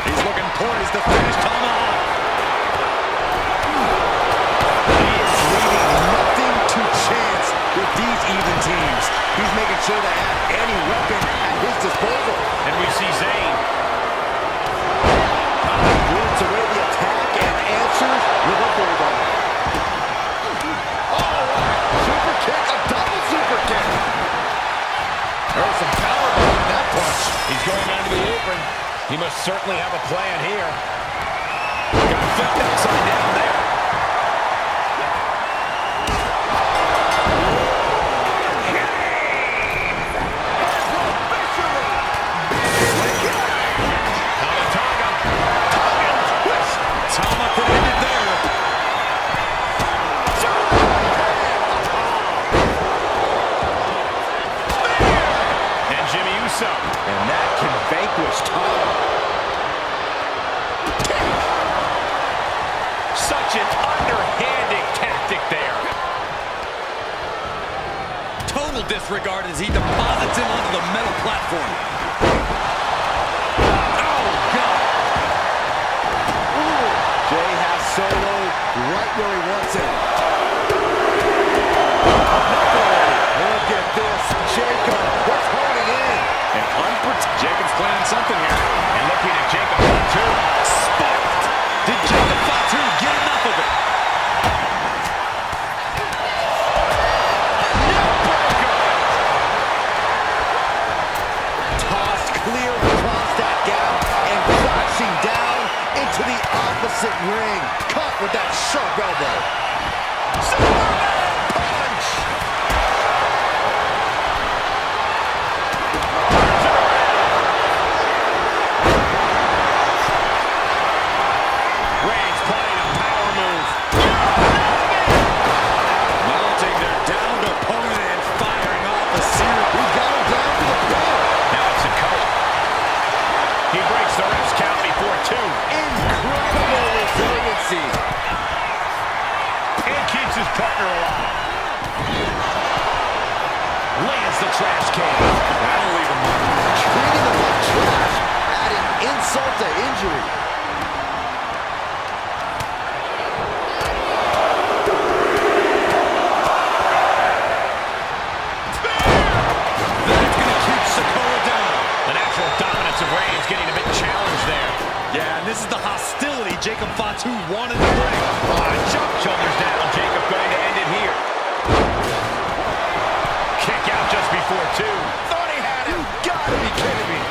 He's looking poised to finish Tomahawk. He is leaving nothing to chance with these even teams. He's making sure to have any weapon at his disposal. And we see Zayn. Roots away the attack and answers with a bulldog. Oh, super kick, a double super kick. There's some power behind that punch. He's going under the apron. He must certainly have a plan here. Got flipped upside down there. Tama could end it there. And Jimmy Uso. And that can vanquish Tom. Such an underhanded tactic there. Total disregard as he deposits him onto the metal platform. Oh, God. Jey has Solo right where he wants him. opposite ring. Caught with that sharp elbow. Superman punch! Reigns playing a power move. Mounting their downed opponent and firing off a series. He got him down to the floor. Now it's Sikoa. He breaks the ref's count before 2. Incredible resiliency. And keeps his partner alive. Lands the trash can. That'll leave him marked. Treating him like trash, adding insult to injury. That's going to keep Sikoa down. The natural dominance of Reigns getting a bit challenged there. Yeah, and this is the hostility Jacob Fatu wanted to bring. Jump shoulders down. Jacob going to end it here. Kick out just before 2. Thought he had him. Gotta be kidding me.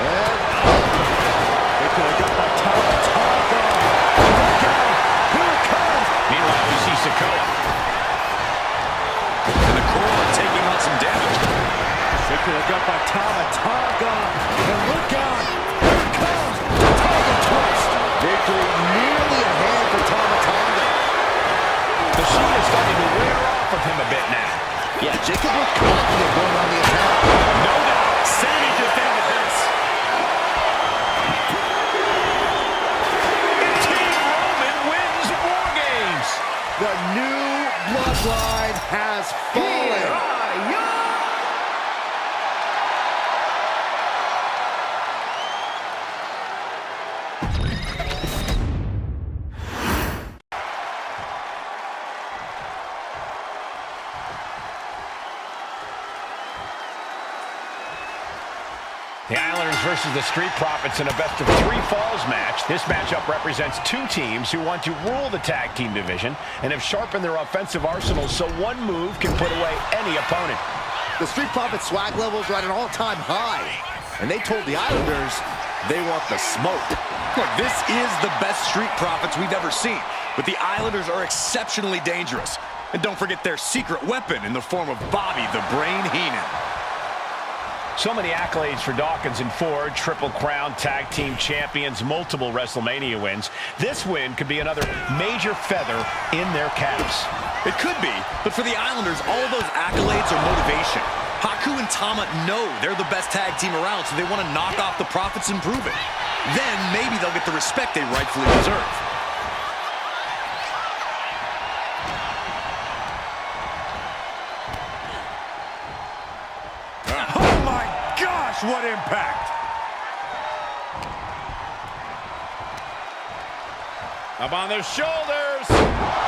And they could have got that Tama Tonga. Look out. Here it comes. Meanwhile, we see Sikoa. And the core taking on some damage. They could have got that Tama Tonga. And look out. Here it comes. Tonga twist. Victory nearly a hand for Tama Tonga. The Shield is starting to wear off of him a bit now. Yeah, Jacob was confident going on the attack. No doubt. Sammy just ended this. And Team Roman wins War Games. The new bloodline has fallen. The Islanders versus the Street Profits in a best-of-3 falls match. This matchup represents 2 teams who want to rule the tag team division and have sharpened their offensive arsenals so one move can put away any opponent. The Street Profits swag levels are at an all-time high, and they told the Islanders they want the smoke. Look, this is the best Street Profits we've ever seen, but the Islanders are exceptionally dangerous. And don't forget their secret weapon in the form of Bobby the Brain Heenan. So many accolades for Dawkins and Ford, Triple Crown Tag Team Champions, multiple WrestleMania wins. This win could be another major feather in their caps. It could be, but for the Islanders, all of those accolades are motivation. Haku and Tama know they're the best tag team around, so they want to knock off the Profits and prove it. Then maybe they'll get the respect they rightfully deserve. Oh my gosh, what impact! Up on their shoulders,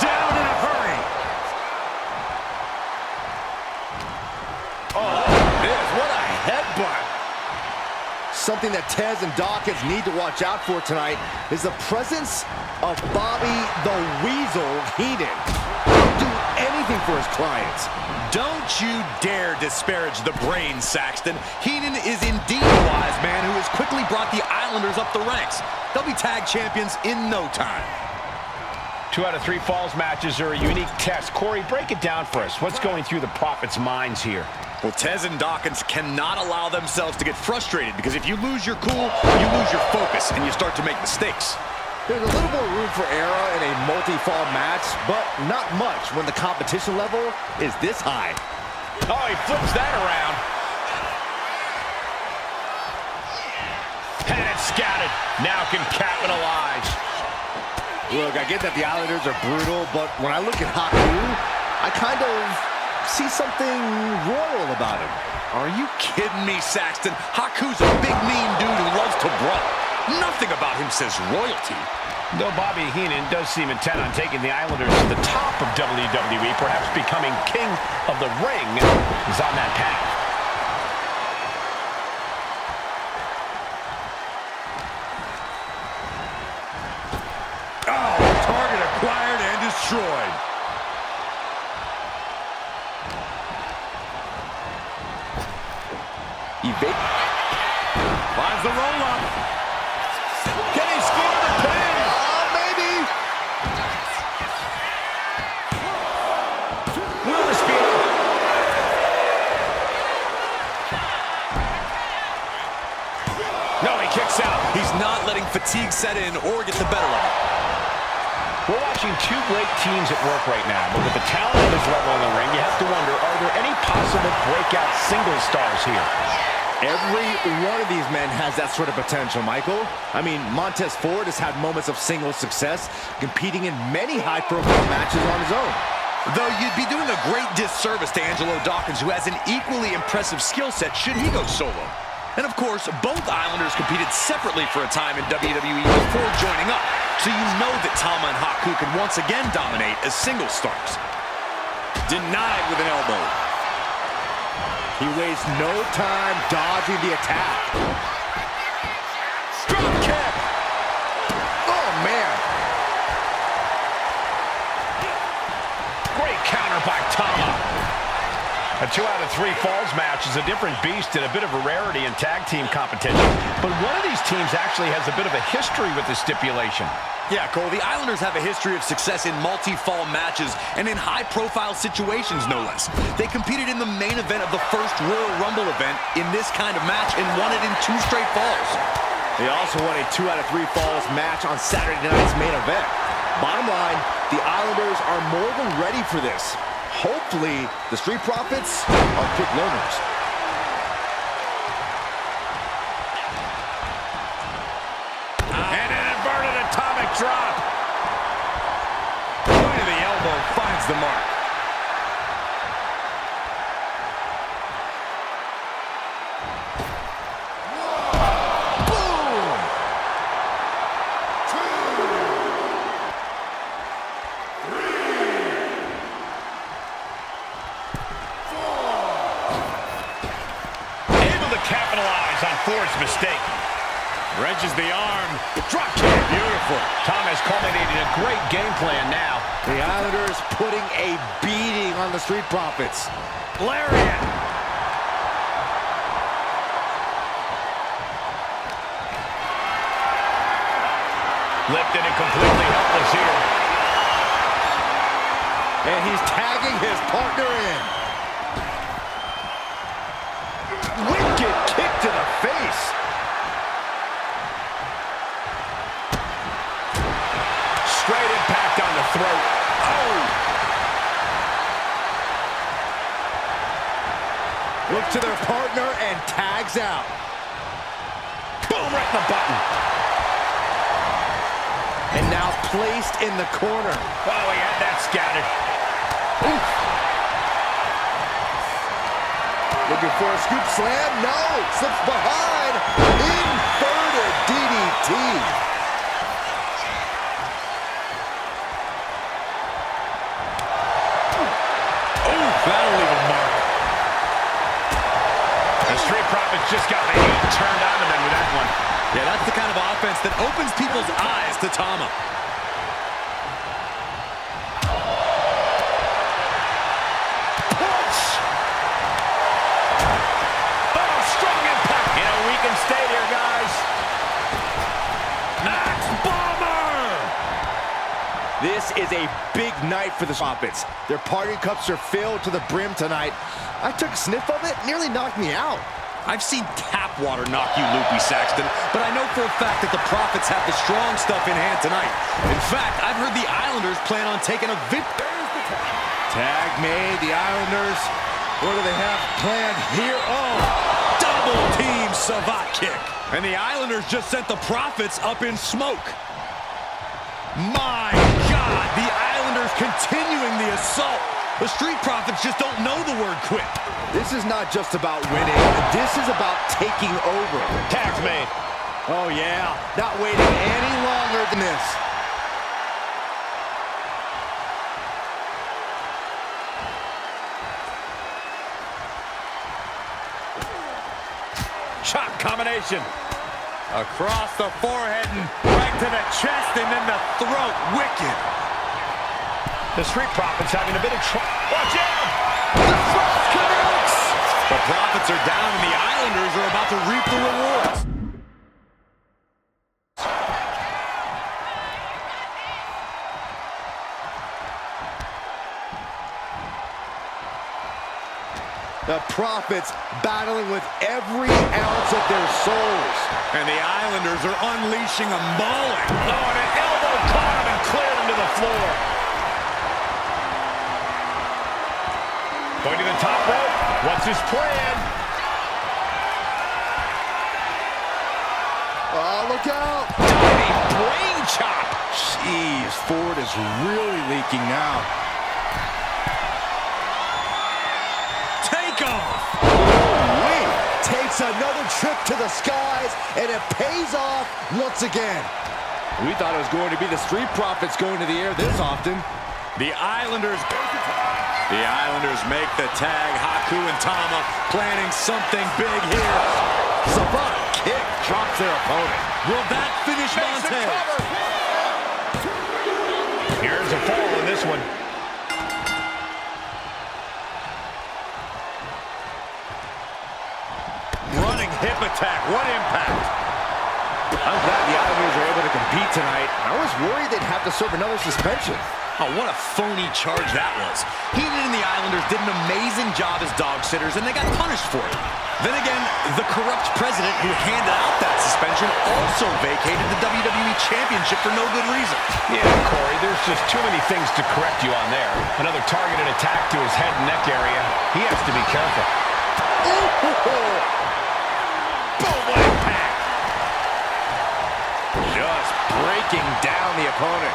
down in a hurry. Oh, what a headbutt. Something that Tez and Dawkins need to watch out for tonight is the presence of Bobby the Weasel Heenan. He'll do anything for his clients. Don't you dare disparage the brain, Saxton. Heenan is indeed a wise man who has quickly brought the Islanders up the ranks. They'll be tag champions in no time. 2 out of 3 falls matches are a unique test. Corey, break it down for us. What's going through the Profits' minds here? Well, Tez and Dawkins cannot allow themselves to get frustrated, because if you lose your cool, you lose your focus, and you start to make mistakes. There's a little more room for error in a multi-fall match, but not much when the competition level is this high. Oh, he flips that around. And it's scouted. Now can capitalize. Look, I get that the Islanders are brutal, but when I look at Haku, I kind of see something royal about him. Are you kidding me, Saxton? Haku's a big, mean dude who loves to brawl. Nothing about him says royalty. Though Bobby Heenan does seem intent on taking the Islanders to the top of WWE, perhaps becoming king of the ring, is on that path. Oh, target acquired and destroyed. Evade. Finds the roll-up. Can he kicks out. He's not letting fatigue set in or get the better of him. We're watching two great teams at work right now, but with the talent at this level in the ring, you have to wonder, are there any possible breakout single stars here? Every one of these men has that sort of potential, Michael. I mean, Montez Ford has had moments of single success, competing in many high-profile matches on his own. Though you'd be doing a great disservice to Angelo Dawkins, who has an equally impressive skill set should he go solo. And of course, both Islanders competed separately for a time in WWE before joining up, so you know that Tama and Haku can once again dominate as single stars. Denied with an elbow. He wastes no time dodging the attack. Drop kick! Oh, man. Great counter by Tama. A 2 out of 3 falls match is a different beast and a bit of a rarity in tag team competition. But one of these teams actually has a bit of a history with this stipulation. Yeah, Cole, the Islanders have a history of success in multi-fall matches and in high-profile situations, no less. They competed in the main event of the first Royal Rumble event in this kind of match and won it in 2 straight falls. They also won a 2 out of 3 falls match on Saturday night's main event. Bottom line, the Islanders are more than ready for this. Hopefully, the Street Profits are quick learners. And an inverted atomic drop. Point of the elbow finds the mark. Capitalize on Ford's mistake. Wrenches the arm. Drop kick. Beautiful. Tom has culminated a great game plan now. The Islanders putting a beating on the Street Profits. Lariat. Lifted and completely helpless here. And he's tagging his partner in. Wicked kick to the face. Straight impact on the throat. Oh! Look to their partner and tags out. Boom, right in the button. And now placed in the corner. Oh, he had that scattered. Oof. Looking for a scoop slam. No, slips behind. Inverted DDT. Oh, that'll leave a mark. The Street Profits just got the heat turned on to them with that one. Yeah, that's the kind of offense that opens people's eyes to Tama. Stay here, guys. Axe Bomber! This is a big night for the Profits. Their party cups are filled to the brim tonight. I took a sniff of it, nearly knocked me out. I've seen tap water knock you loopy, Saxton, but I know for a fact that the Profits have the strong stuff in hand tonight. In fact, I've heard the Islanders plan on taking a victory. Tag made, the Islanders. What do they have planned here? Oh! Double team Savate kick. And the Islanders just sent the Profits up in smoke. My God, the Islanders continuing the assault. The Street Profits just don't know the word quit. This is not just about winning. This is about taking over. Tag's made. Oh, yeah. Not waiting any longer than this. Chop combination. Across the forehead and right to the chest and then the throat. Wicked. The Street Profits having a bit of trouble. Watch out! The first connects! The Profits are down and the Islanders are about to reap the rewards. The Profits battling with every ounce of their souls. And the Islanders are unleashing a mauling. Oh, and an elbow caught him and cleared him to the floor. Going to the top rope. What's his plan? Oh, look out! Diving brain chop. Jeez, Ford is really leaking now. Take off! Wait, takes another trip to the skies, and it pays off once again. We thought it was going to be the Street Profits going to the air this often. The Islanders make the tag. Haku and Tama planning something big here. Savant kick drops their opponent. Will that finish Montez? Here's a fall in this one. Running hip attack. What impact? I'm glad the Islanders are able to compete tonight. I was worried they'd have to serve another suspension. Oh, what a phony charge that was. Heaton and the Islanders did an amazing job as dog sitters, and they got punished for it. Then again, the corrupt president who handed out that suspension also vacated the WWE Championship for no good reason. Yeah, Corey, there's just too many things to correct you on there. Another targeted attack to his head and neck area. He has to be careful. Boom, what impact! Just breaking down the opponent.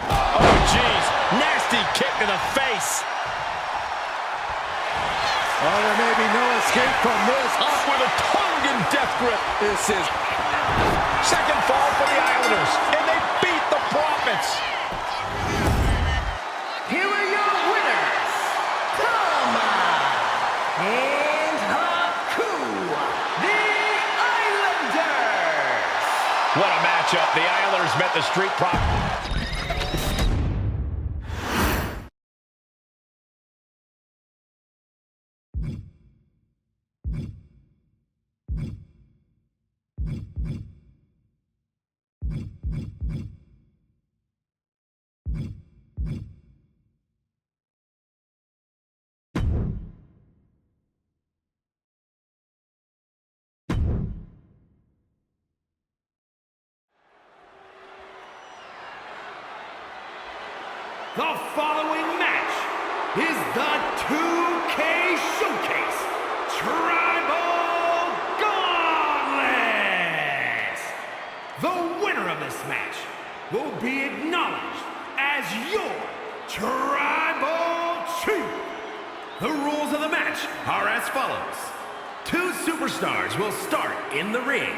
Oh, jeez. Nasty kick to the face. Oh, there may be no escape from this. Up with a tongue and death grip. This is Second fall for the Islanders, and they beat the Profits. Here are your winners, Tama and Haku, the Islanders. What a matchup. The Islanders met the Street Profits. The following match is the 2K Showcase Tribal Gauntlet. The winner of this match will be acknowledged as your Tribal Chief. The rules of the match are as follows. 2 superstars will start in the ring.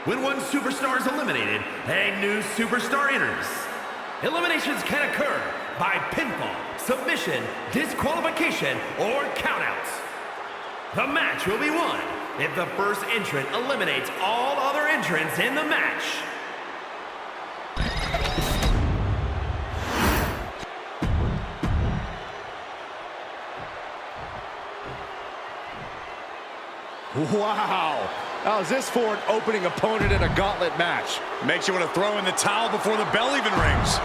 When one superstar is eliminated, a new superstar enters. Eliminations can occur by pinfall, submission, disqualification, or countouts. The match will be won if the first entrant eliminates all other entrants in the match. wow. How's this for an opening opponent in a gauntlet match? Makes you want to throw in the towel before the bell even rings.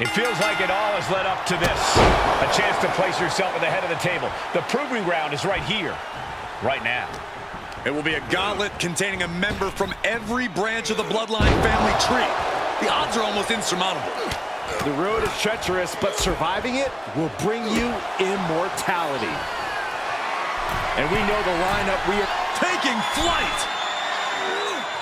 It feels like it all has led up to this. A chance to place yourself at the head of the table. The proving ground is right here, right now. It will be a gauntlet containing a member from every branch of the Bloodline family tree. The odds are almost insurmountable. The road is treacherous, but surviving it will bring you immortality. And we know the lineup we are Taking flight!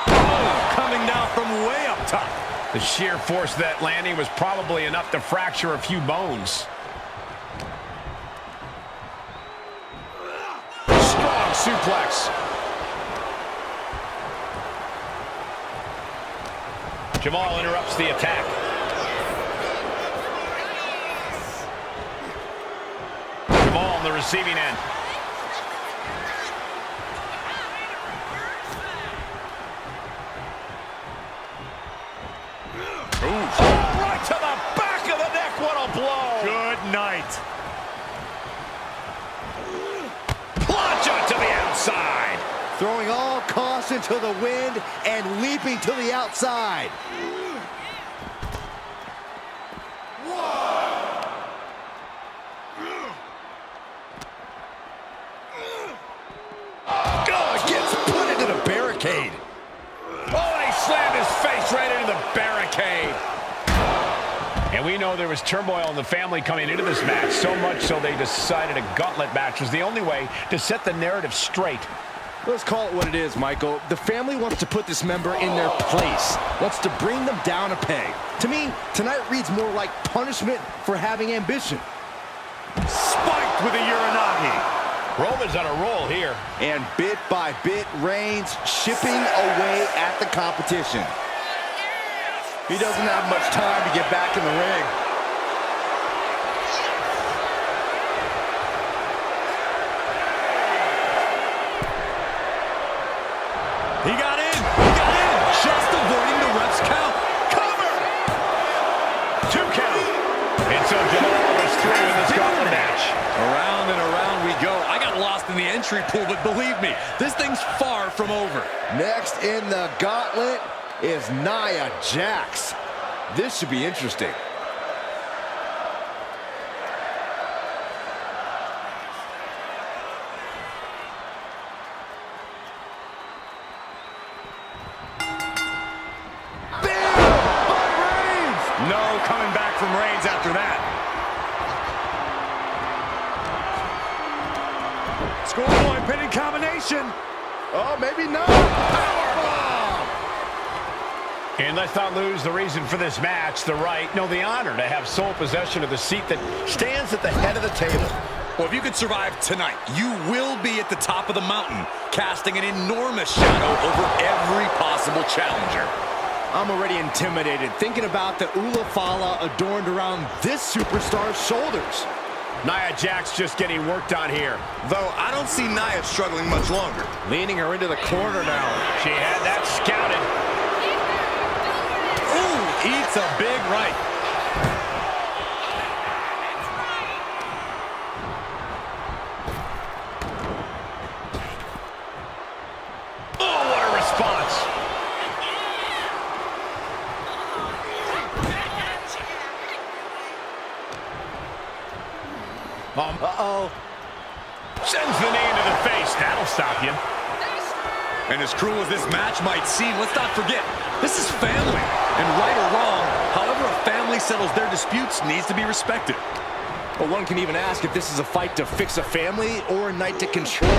Oh, coming down from way up top. The sheer force of that landing was probably enough to fracture a few bones. Strong suplex. Jamal interrupts the attack. Jamal on the receiving end. Oh, right to the back of the neck. What a blow. Good night. Plancha to the outside. Throwing all caution to the wind and leaping to the outside. Oh, gets put into the barricade. Oh, and he slammed his face right into the barricade. And we know there was turmoil in the family coming into this match, so much so they decided a gauntlet match was the only way to set the narrative straight. Let's call it what it is, Michael. The family wants to put this member in their place, wants to bring them down a peg. To me, tonight reads more like punishment for having ambition. Spiked with a Uranagi. Roman's on a roll here. And bit by bit, Reigns chipping away at the competition. He doesn't have much time to get back in the ring. He got in! He got in! Just avoiding the ref's count. Cover! 2 count. And so General is through in this gauntlet match. Around and around we go. I got lost in the entry pool, but believe me, this thing's far from over. Next in the gauntlet is Nia Jax. This should be interesting. No coming back from Reigns after that. Schoolboy pinning combination. Oh, maybe not. Powerbomb! And let's not lose the reason for this match, the right, no, the honor to have sole possession of the seat that stands at the head of the table. Well, if you could survive tonight, you will be at the top of the mountain, casting an enormous shadow over every possible challenger. I'm already intimidated thinking about the Ulafala adorned around this superstar's shoulders. Nia Jax just getting worked on here. Though I don't see Nia struggling much longer. Leaning her into the corner now. She had that scouted. Ooh, eats a big right. Oh, what a response. Uh-oh. Sends the knee into the face. That'll stop you. And as cruel as this match might seem, let's not forget, this is family. And right or wrong, however a family settles their disputes needs to be respected. But one can even ask if this is a fight to fix a family or a night to control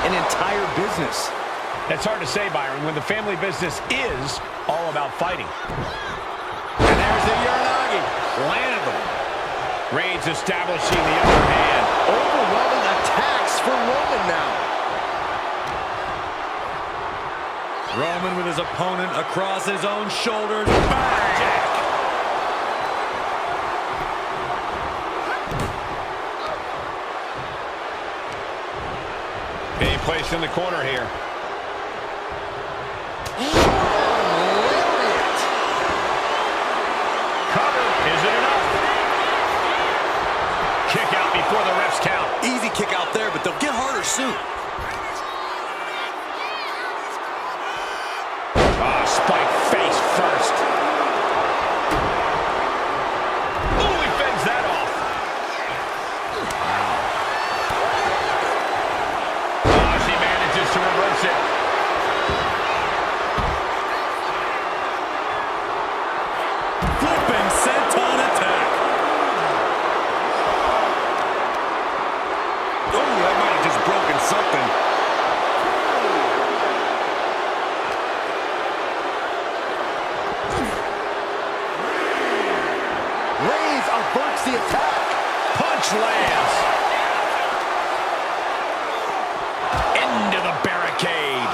an entire business. That's hard to say, Byron, when the family business is all about fighting. And there's the Uranagi. Landed them. Reigns establishing the upper hand. Overwhelming attacks for Roman now. Roman with his opponent across his own shoulders. Bang! Being placed in the corner here. Cover. Is it enough? Kick out before the ref's count. Easy kick out there, but they'll get harder soon. Spike face first. Oh, he fends that off. She manages to reverse it. Flipping senton attack. Oh, that might have just broken something. Reigns averts the attack. Punch lands. Into the barricade.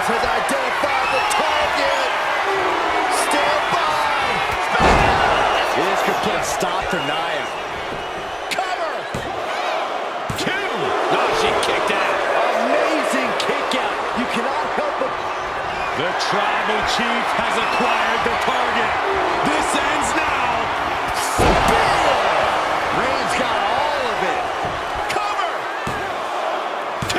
has identified the target. Stand by. It is complete stop for Nia. Cover. 2. Oh, she kicked out. Amazing kick out. You cannot help but... The Tribal Chief has acquired the target. This ends now. Reigns got all of it. Cover. 2.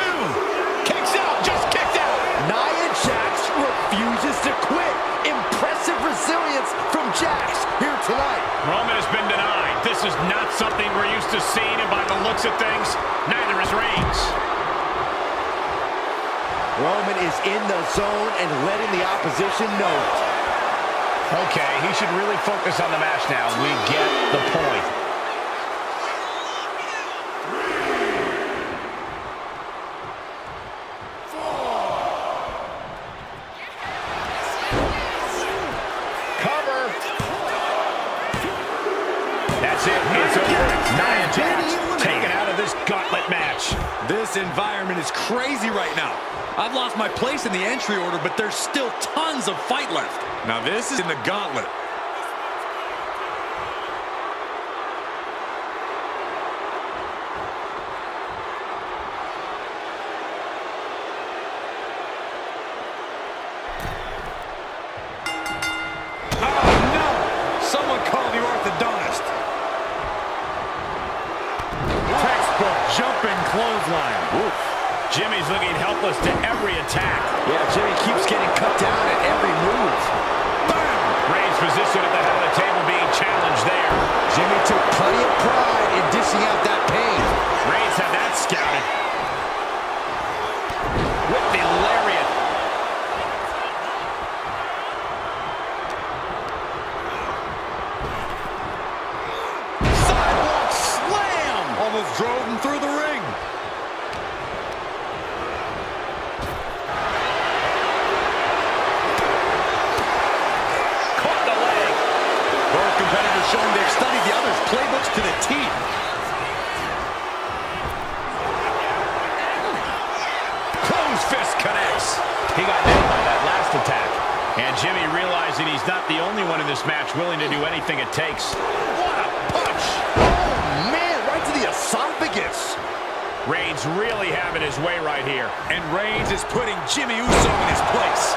Kicks out. Just kicked out. Nia Jax refuses to quit. Impressive resilience from Jax here tonight. Roman has been denied. This is not something we're used to seeing, and by the looks of things, neither is Reigns. Roman is in the zone and letting the opposition know it. Okay, he should really focus on the match now. We get the point. Cover. That's it. It's over. Nia Jax taken out of this gauntlet match. This environment is crazy right now. I've lost my place in the entry order, but there's still tons of fight left. Now this is in the gauntlet. Oh no! Someone call the orthodontist. Textbook jumping clothesline. Oof. Jimmy's looking helpless to every attack. Yeah, Jimmy keeps getting cut down at every move. Bam! Reigns' position at the head of the table being challenged there. Jimmy took plenty of pride in dishing out that pain. Reigns had that scouted. With the lariat. Sidewalk slam! Almost drove him through the ring. Caught the leg. Both competitors showing they've studied the other's playbooks to the teeth. Close fist connects. He got nailed by that last attack. And Jimmy realizing he's not the only one in this match willing to do anything it takes. What a punch! Oh, man, right to the esophagus. Reigns really having his way right here. And Reigns is putting Jimmy Uso in his place.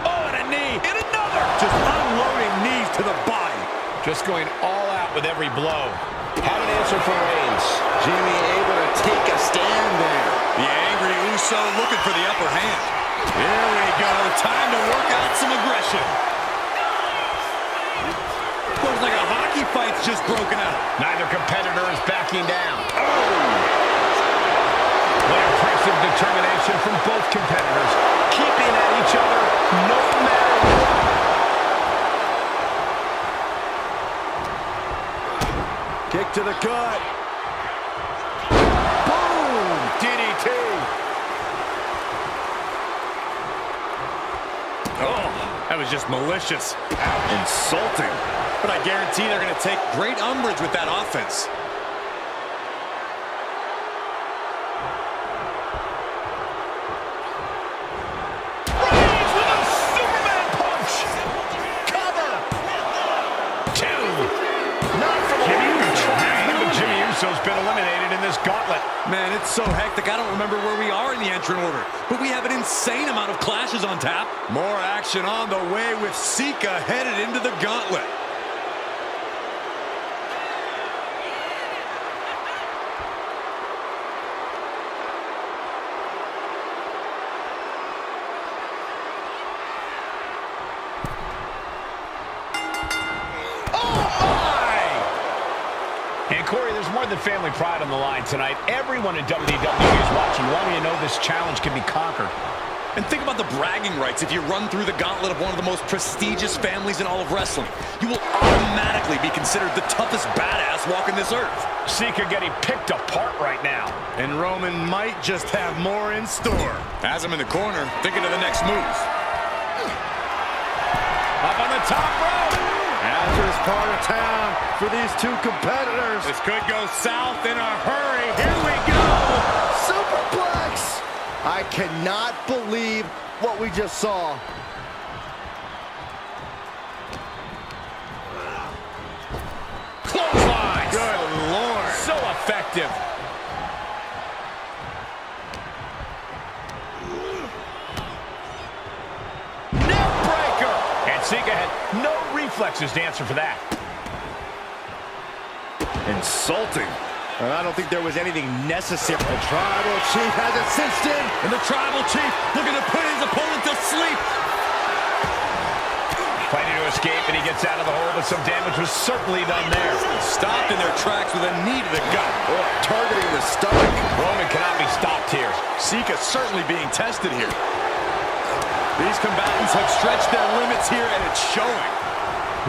Oh, and a knee. And another. Just unloading knees to the body. Just going all out with every blow. Had an answer for Reigns. Jimmy able to take a stand there. The angry Uso looking for the upper hand. Here we go. Time to work out some aggression. Looks like a hockey fight's just broken out. Neither competitor is backing down. What impressive determination from both competitors. Keeping at each other no matter what. Kick to the gut. Boom! DDT. Oh, that was just malicious. Insulting. But I guarantee they're going to take great umbrage with that offense. Reigns with a Superman punch. Cover. 2. Not for the win. Jimmy Uso's been eliminated in this gauntlet. Man, it's so hectic, I don't remember where we are in the entrant order. But we have an insane amount of clashes on tap. More action on the way with Sika headed into the gauntlet. And Corey, there's more than family pride on the line tonight. Everyone in WWE is watching, wanting to know this challenge can be conquered. And think about the bragging rights. If you run through the gauntlet of one of the most prestigious families in all of wrestling, you will automatically be considered the toughest badass walking this earth. Sika getting picked apart right now. And Roman might just have more in store. Has him in the corner, thinking of the next move. Up on the top rope. Now hazardous part of town for these two competitors. This could go south in a hurry. Here we go. Superplex! I cannot believe what we just saw. Clothesline. Good Lord. So effective. Neck breaker. And Sika had no reflexes to answer for that. Insulting. And I don't think there was anything necessary. The Tribal Chief has it cinched in. And the Tribal Chief looking to put his opponent to sleep. Fighting to escape, and he gets out of the hole, but some damage was certainly done there. Stopped in their tracks with a knee to the gut. Oh, targeting the stomach. Roman cannot be stopped here. Sika certainly being tested here. These combatants have stretched their limits here, and it's showing.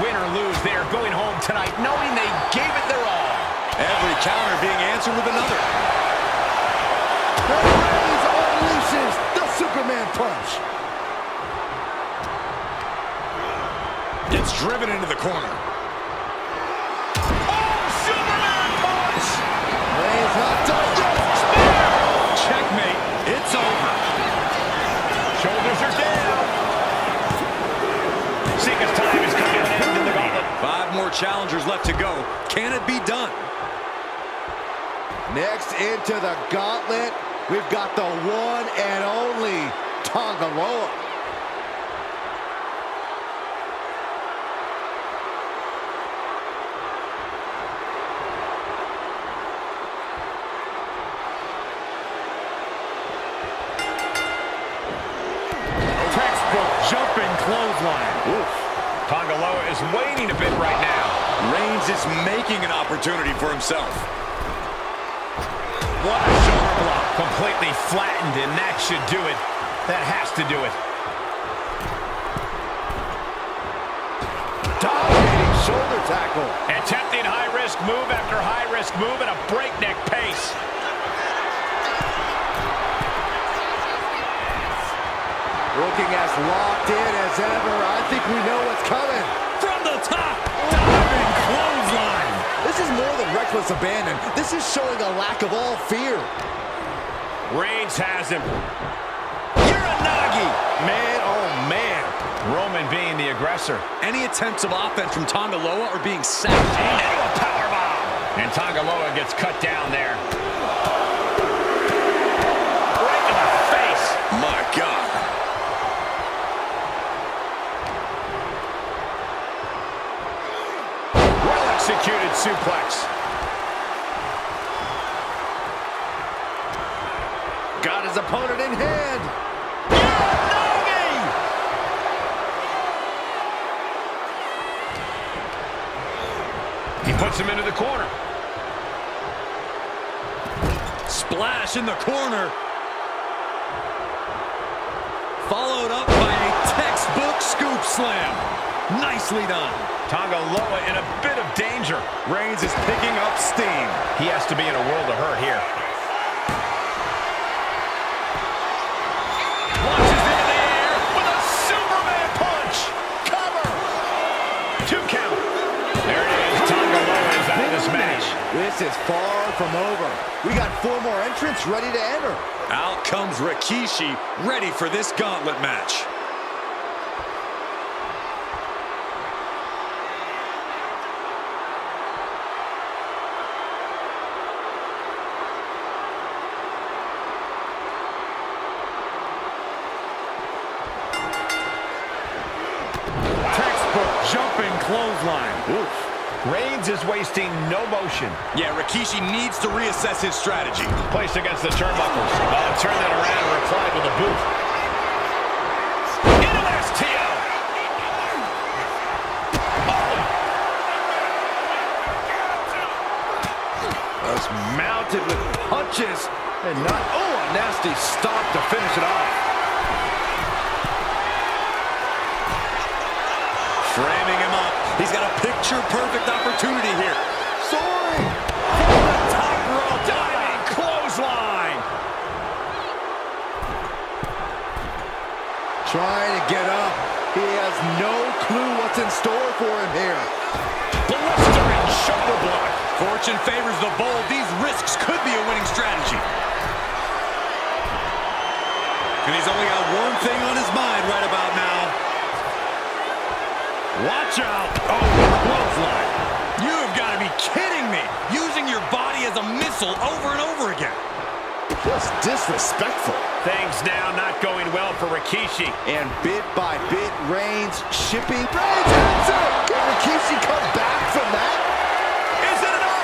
Win or lose, they are going home tonight knowing they gave it their all. Every counter being answered with another. Reigns unleashes the Superman punch. Gets driven into the corner. Oh, Superman punch! Reigns not done yet. Checkmate. It's over. Shoulders are down. Sika's time is coming to an end in the gauntlet. 5 more challengers left to go. Can it be done? Next into the gauntlet, we've got the one and only Tonga Loa. Textbook jumping clothesline. Oof. Tonga Loa is waiting a bit right now. Reigns is making an opportunity for himself. What a shoulder block. Completely flattened, and that should do it. That has to do it. Dominating shoulder tackle. Attempting high-risk move after high-risk move at a breakneck pace. Looking as locked in as ever. I think we know what's coming. From the top. Diving clothesline. This is more than reckless abandon. This is showing a lack of all fear. Reigns has him. Uranagi. Man, oh man. Roman being the aggressor. Any attempts of offense from Tonga Loa are being sacked. Into a powerbomb. And Tonga Loa gets cut down there. Right in the face. My God. Executed suplex. Got his opponent in hand. He puts him into the corner. Splash in the corner. Followed up by a textbook scoop slam. Nicely done. Tonga Loa in a bit of danger. Reigns is picking up steam. He has to be in a world of hurt here. Launches into the air with a Superman punch. Cover. 2 count. There it is. Tonga Loa is out of this match. This is far from over. We got 4 more entrants ready to enter. Out comes Rikishi, ready for this gauntlet match. Jumping clothesline. Oof. Reigns is wasting no motion. Yeah, Rikishi needs to reassess his strategy. Placed against the turnbuckles. Turn that around and replied with a boot. Into STO. That's mounted with punches and not, oh, a nasty stop to finish it off. Framing him up. He's got a picture-perfect opportunity here. Soaring from the top rope. Diving clothesline. Trying to get up. He has no clue what's in store for him here. Fortune favors the bold. These risks could be a winning strategy. And he's only got one thing on his mind right about now. Watch out. Oh, clothesline. You have got to be kidding me. Using your body as a missile over and over again. Just disrespectful. Things now not going well for Rikishi. And bit by bit, Reigns shipping. Reigns answer! Can Rikishi come back from that? Is it enough?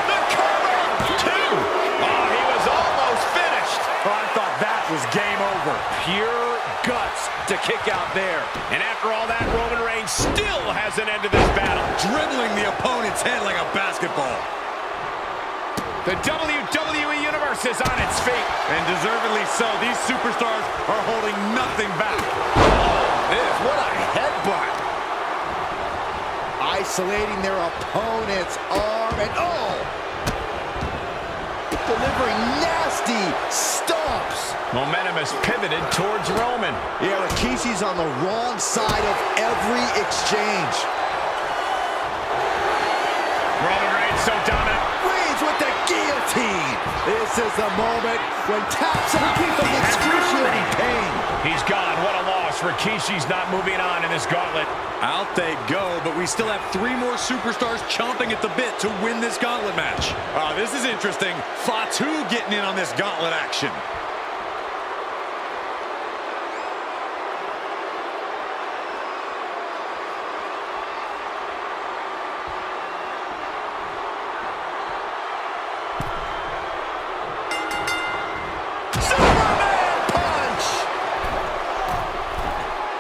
The cover! 2. Oh, he was almost finished. Oh, I thought that was game over. Pure guts to kick out there. And after all that, Roman Reigns still has an end to this battle. Dribbling the opponent's head like a basketball. The WWE Universe is on its feet. And deservedly so. These superstars are holding nothing back. What a headbutt. Isolating their opponent's arm and delivering nasty stomps. Momentum has pivoted towards Roman. Yeah, Rikishi's on the wrong side of every exchange. Roman Reigns so dominant. Reigns with the guillotine. This is the moment when taps out from excruciating pain. He's gone. What a loss. Rikishi's not moving on in this gauntlet. Out they go, but we still have 3 more superstars chomping at the bit to win this gauntlet match. This is interesting. Fatu getting in on this gauntlet action.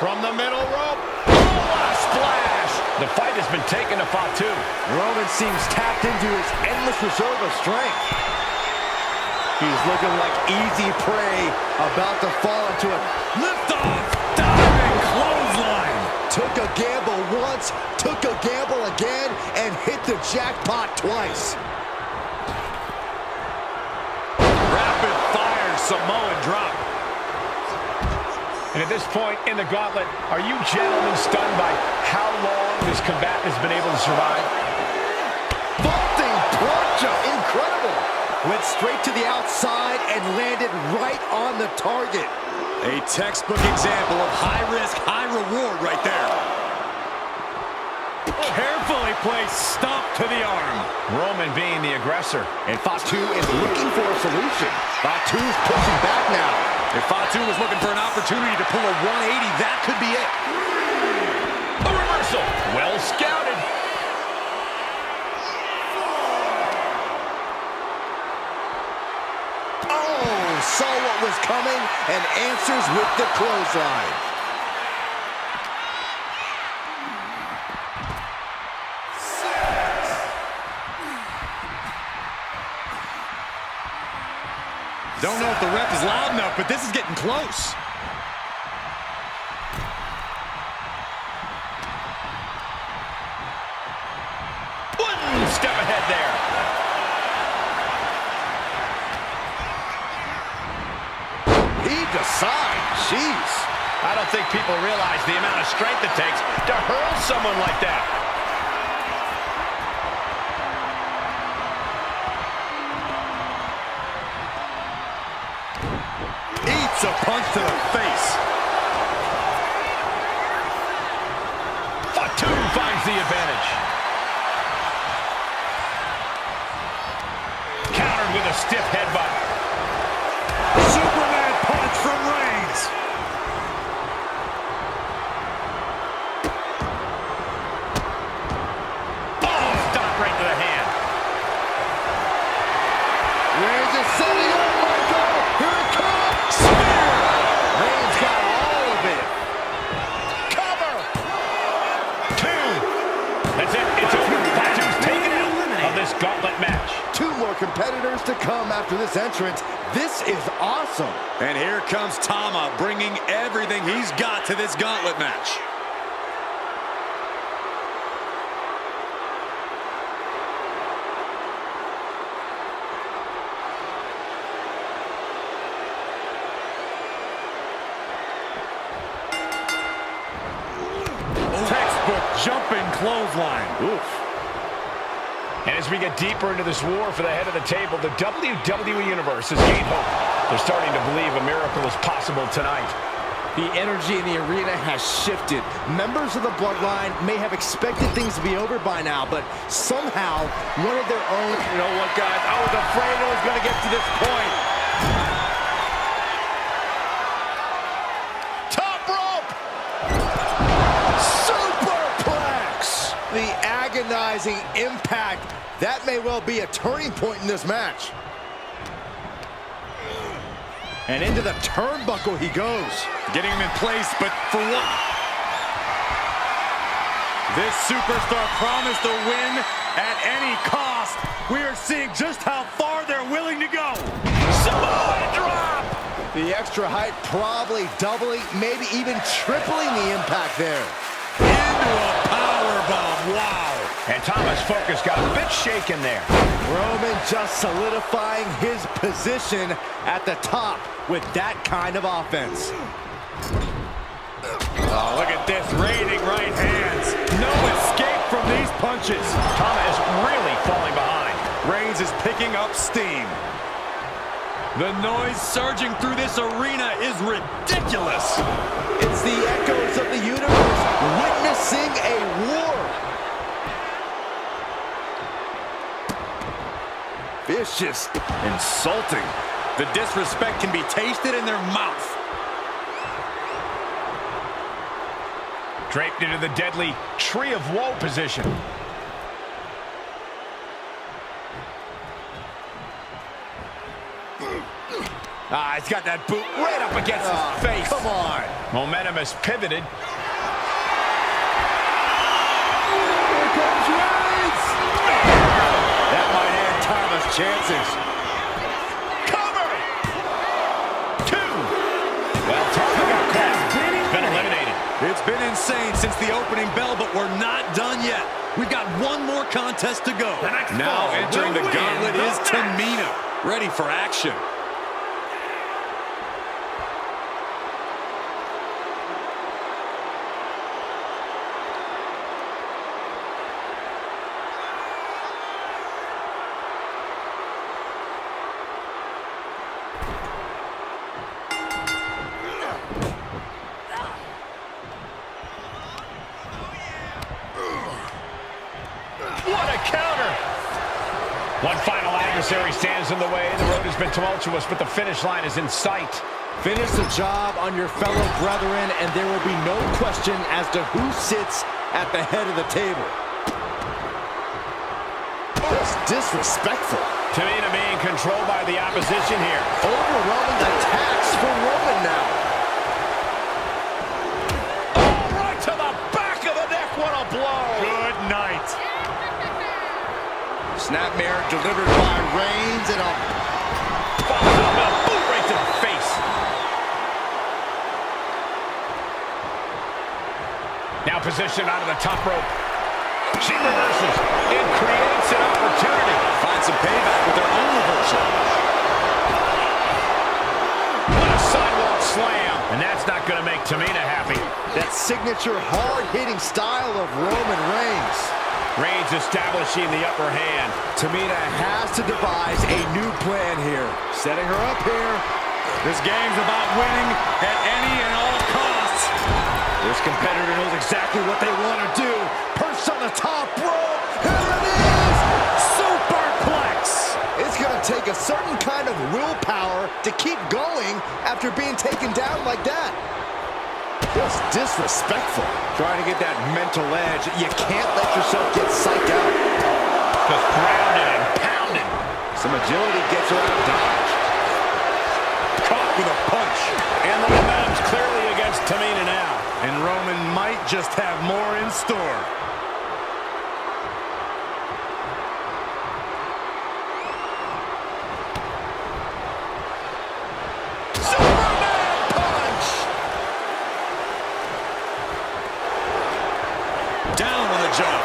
From the middle rope. Oh, a splash. The fight has been taken to Fatu. Roman seems tapped into his endless reserve of strength. He's looking like easy prey, about to fall into a Lift-off, diving clothesline. took a gamble once, took a gamble again, and hit the jackpot twice. Rapid fire Samoan drop. And at this point in the gauntlet, are you gentlemen stunned by how long this combatant has been able to survive? Vaulting plancha, incredible. Went straight to the outside and landed right on the target. A textbook example of high risk, high reward right there. Carefully placed stomp to the arm. Roman being the aggressor. And Fatu is looking for a solution. Fatu's pushing back now. If Fatu was looking for an opportunity to pull a 180, that could be it. A reversal. Well scouted. Saw what was coming and answers with the clothesline. Don't know if the ref is loud enough, but this is getting close. One step ahead there. Decides. Jeez. I don't think people realize the amount of strength it takes to hurl someone like that. Eats a punch to the face. Fatu finds the advantage. Countered with a stiff headbutt. Superman punch from Reigns. Oh, stop right to the hand. Reigns is setting up, Michael. Here it comes. Spear. Reigns got all of it. Cover. 2. That's it. It's over. Fatu's taken out of this gauntlet match. 2 more competitors to come after this entrance. This is awesome. And here comes Tama, bringing everything he's got to this gauntlet match. Textbook jumping clothesline. Oof. And as we get deeper into this war for the head of the table, the WWE Universe has gained hope. They're starting to believe a miracle is possible tonight. The energy in the arena has shifted. Members of the Bloodline may have expected things to be over by now, but somehow one of their own... You know what, guys? I was afraid it was going to get to this point. Top rope! Superplex! The agonizing impact. That may well be a turning point in this match. And into the turnbuckle he goes. Getting him in place, but for what? This superstar promised a win at any cost. We are seeing just how far they're willing to go. Samoa drop! The extra height probably doubling, maybe even tripling the impact there. Into a powerbomb, wow. And Thomas' focus got a bit shaken there. Roman just solidifying his position at the top with that kind of offense. Oh, look at this, raining right hands. No escape from these punches. Thomas really falling behind. Reigns is picking up steam. The noise surging through this arena is ridiculous. It's the echoes of the universe witnessing a war. Vicious. Insulting. The disrespect can be tasted in their mouth. Draped into the deadly Tree of Woe position. He's got that boot right up against his face. Come on. Momentum has pivoted. Here comes Reigns. That might end Thomas' chances. Cover! 2. Well, Thomas got caught. Been eliminated. It's been insane since the opening bell, but we're not done yet. We've got one more contest to go. Now entering the gauntlet is Tamina, ready for action. One final adversary stands in the way. The road has been tumultuous, but the finish line is in sight. Finish the job on your fellow brethren, and there will be no question as to who sits at the head of the table. Just disrespectful. Tamina being controlled by the opposition here. Overwhelming attacks for Roman now. Oh, right to the back of the neck. What a blow. Good night. Snapmare delivered by Reigns and a boot right to the face. Now positioned onto the top rope. She reverses and creates an opportunity. Find some payback with their own reversal. What a sidewalk slam. And that's not going to make Tamina happy. that signature hard-hitting style of Roman Reigns. Reigns establishing the upper hand. Tamina has to devise a new plan here. Setting her up here. This game's about winning at any and all costs. This competitor knows exactly what they want to do. Perched on the top rope. Here it is! Superplex! It's going to take a certain kind of willpower to keep going after being taken down like that. Just disrespectful. Trying to get that mental edge. You can't let yourself get psyched out. Just grounded and pounded. Some agility gets her out of dodge. Caught with a punch. And the momentum's clearly against Tamina now. And Roman might just have more in store. Down on the jump.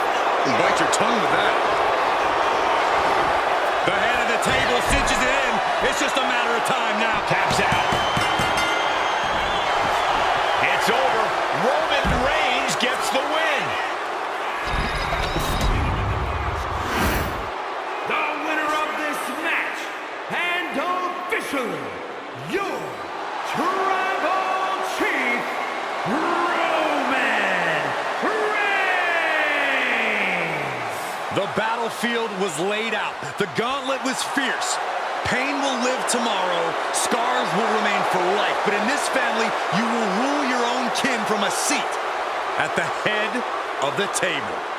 Bite your tongue with that. The head of the table cinches it in. It's just a matter of time now. Taps out. It's over. Roman Reigns gets the win. field was laid out. The gauntlet was fierce. Pain will live tomorrow. Scars will remain for life. But in this family, you will rule your own kin from a seat at the head of the table.